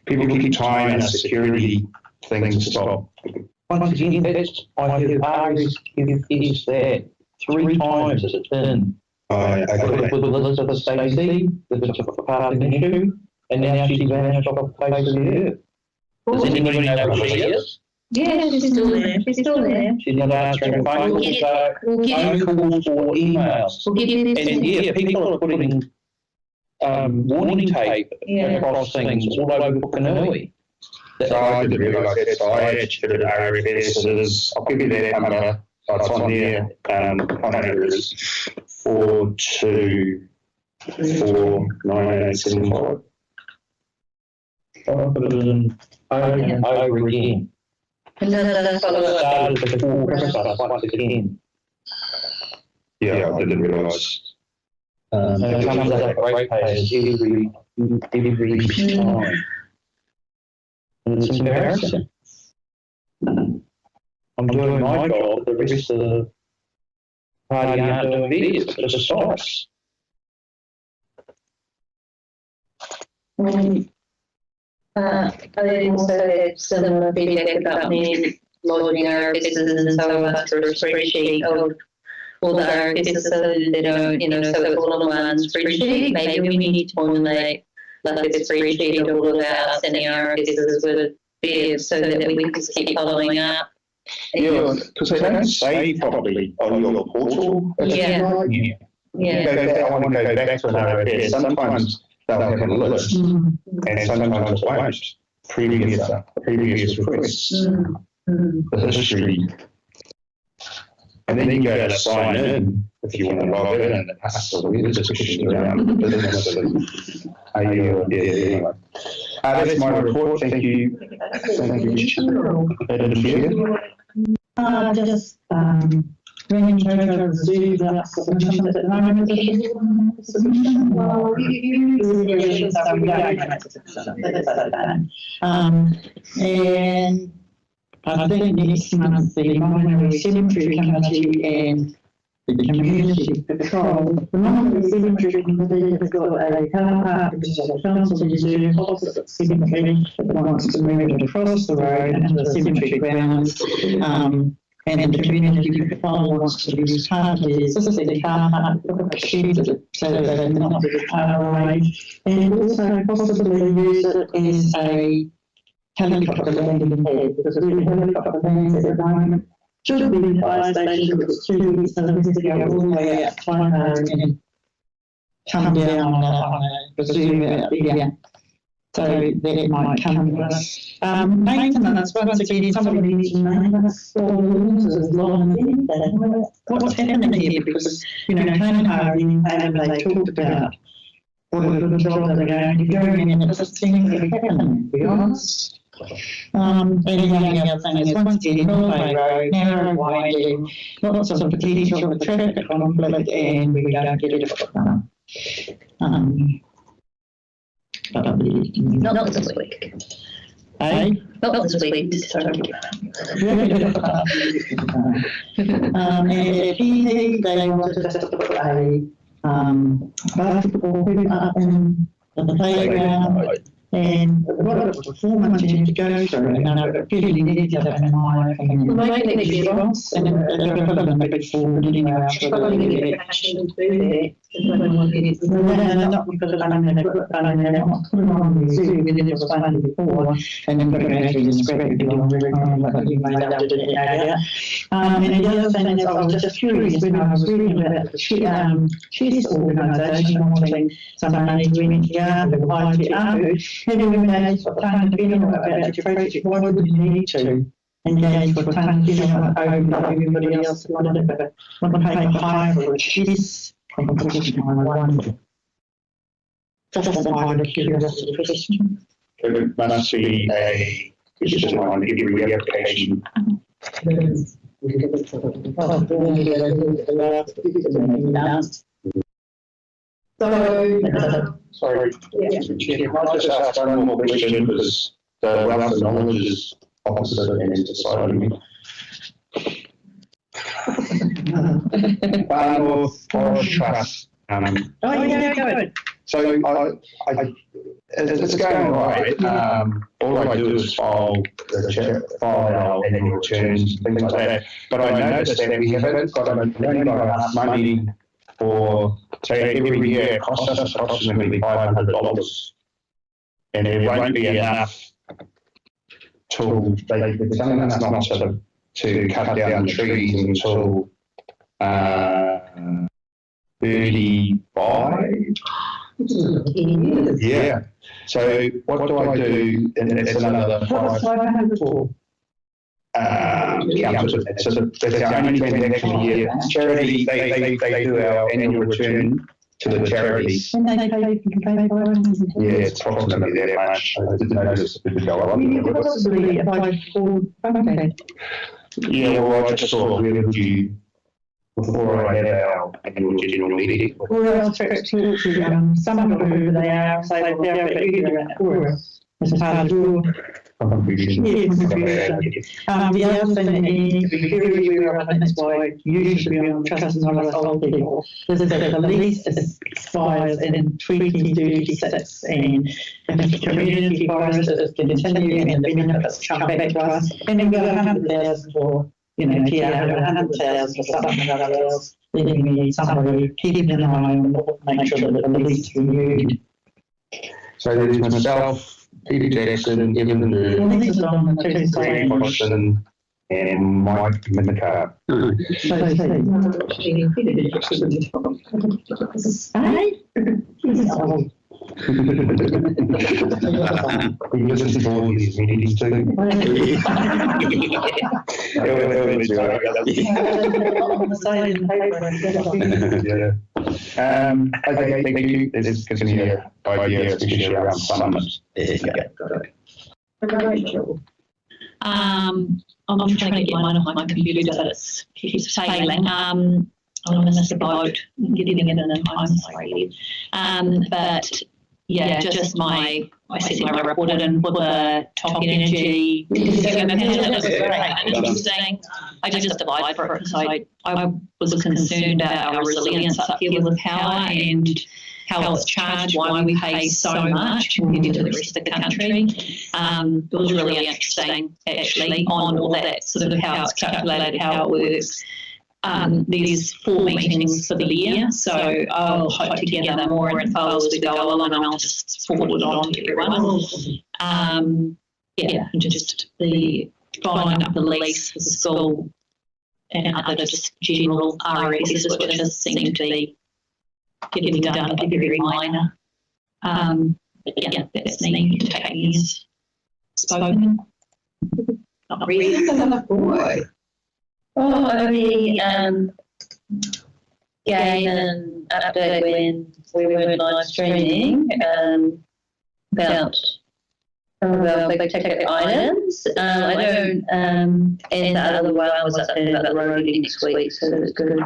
People keep tying a security thing to stop. Once again, that's, I have RSQFs there 3 times as it's been. With Elizabeth Stacey, that it's a parking issue, and now she's vanished off the face of the earth. Does anybody know where she is? Yeah, she's still there. She's still there. She's not answering phone calls, phone calls or emails. And yeah, people are putting warning tape across things all over Pukenui. So I didn't realise that, so I actually did RFS. I'll give you that number. It's on there. What number it is? 4249875. I'll put it in over again. Started before Christmas once again. Yeah, I didn't realise. It comes up rate payers every time. And it's embarrassing. I'm doing my job, the rest of the party aren't doing theirs, it just stops. I also had similar feedback about me logging RFSs and so on through a spreadsheet of all the RFSs so that they don't, so it's all on one spreadsheet. Maybe we need to formulate like a spreadsheet of all of our sending RFSs with Bev so that we can just keep following up. Yeah, because they don't save properly on your portal. Yeah. I want to go back to an RFS. Sometimes they'll have a list, and sometimes it won't. Previous requests, the history. And then you go to sign in if you want to log in, and that's the weird discussion around business and how you anyway. That's my report. Thank you. Thank you, Just bringing Jojo Zoo up submissions at the moment. And I think next month the Minor Cemetery Committee and the Community Patrol, the Minor Cemetery Committee has got a car park which is a council reserve opposite the cemetery that wants to move it across the road into the cemetery grounds. And the community patrol wants to use part of the existing car park so that they can not be far away, and also possibly use it as a helicopter landing pad, because we have helicopter lands at the moment. Should be the fire station, but it's 2 weeks and it has to go all the way out to and come down on a presume out here. So that might come with us. Maintenance, once again, somebody needs to name us all the losers long and what's happening here, because, Kanahari and they talked about what a good job they're going to be doing, and it doesn't seem to be happening, to be honest. And the only other thing is, once again, Norway Road, narrow, winding, lots of potential traffic conflict, and we don't get it done. Not this week. Eh? Not this week. Sorry. And at PD, they wanted us to put a basketball hoop up in the playground. And what it was 4 months to go through, and I really needed that in my opinion. Well, make it next year. And they're put in a big forward anyway. Not because of running, they put it on the zoo, and it was funny before, and then put it actually in scrap it on the record, like you made up, didn't know. And the other thing is, I was just curious when I was reading about the chess organisation wanting some money to NTR, the ITR, have you engaged with Tanya Benham about your project? Why would you need to engage with Tanya Benham over everybody else who wanted to pay higher for a chess competition? I wonder. Just a minor curiosity question. It must be a question on every application. Sorry, Chair, I just ask one more question, because the wealth of knowledge is opposite end of society. North Forest Trust. So it's going all right. All I do is file our annual returns and things like that. But I noticed that we haven't got enough money for, so every year it costs us approximately $500, and it won't be enough till they're telling us not to cut down the trees until 35. Yeah. So what do I do? And it's another 500 for. That's our only transaction a year. Charity, they do our annual return to the charities. And they pay Yeah, it's approximately that much. I didn't notice it would go up. possibly apply for funding. Yeah, well, I just thought, where would you, before I had our annual general meeting? Or else perhaps some of who they are, say, well, they're better for us. as part of your Contribution. The other thing that you need to be very aware of, and that's why you should be on the trust and not us old people, is that the lease expires in 2036, and if the community forest is continuing and the benefits come back to us, and we've got 100,000 for, care, 100,000 for something else, then you need somebody keeping an eye on make sure that the lease is renewed. So there's myself, Peter Jackson, Evan Bird, Graham Hodgson, and Mike McCart. He listens to all these meetings too. Okay, thank you. This gives me an idea, especially around summits. I'm trying to get mine off my computer, but it keeps failing. I'm going to miss the boat, getting it in time, sorry. But yeah, just I said my report in with the top energy. Interesting. I just applied for it because I was concerned about our resilience up here with power and how it's charged, why we pay so much compared to the rest of the country. It was really interesting, actually, on all that sort of how it's calculated, how it works. There's 4 meetings for the year, so I'll hope to gather more info as we go along, and I'll just forward it on to everyone. Just the following up the lease for the school and other just general RSs, which just seem to be getting done, but very minor. That's me to take years spoken. Not really. Oh, only gave an update when we were live streaming about some of our big ticket items. I don't, and the other one was updated about the road next week, so that's good.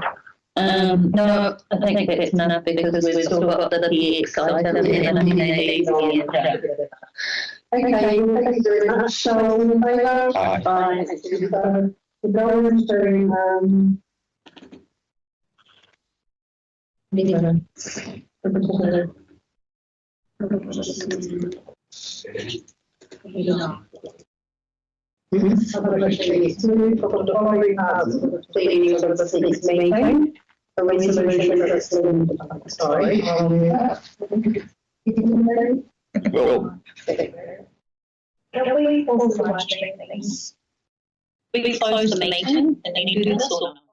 No, I think that's enough because we've still got the PX item and I think they need to get it. Okay, thank you very much. So, all in favour? Aye. We're going to a resolution for sorry. Well, Can we pause the live stream, please? We close the meeting and then you do this or not?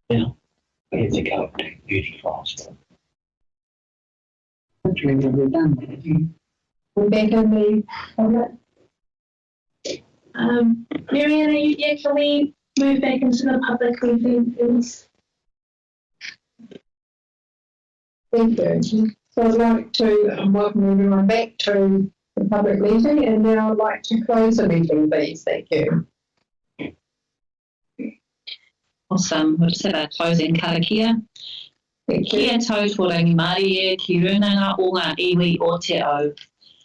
We have to go up to beauty fast. Hopefully we'll be done. We're back in the public. Marianne, can we move back into the public meeting, please? Thank you. So I'd like to welcome everyone back to the public meeting, and now I'd like to close the meeting, please. Thank you. Awesome. We'll just have a closing karakia. Kia tautua rangi Māori e ki runanga o ngā iwi o te au.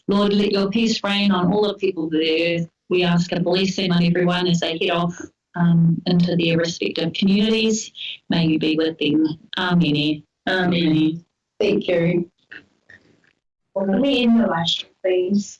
Lord, let your peace reign on all the people of the earth. We ask a blessing on everyone as they head off into their respective communities. May you be with them. Amen. Amen. Thank you. Let me end the live stream, please.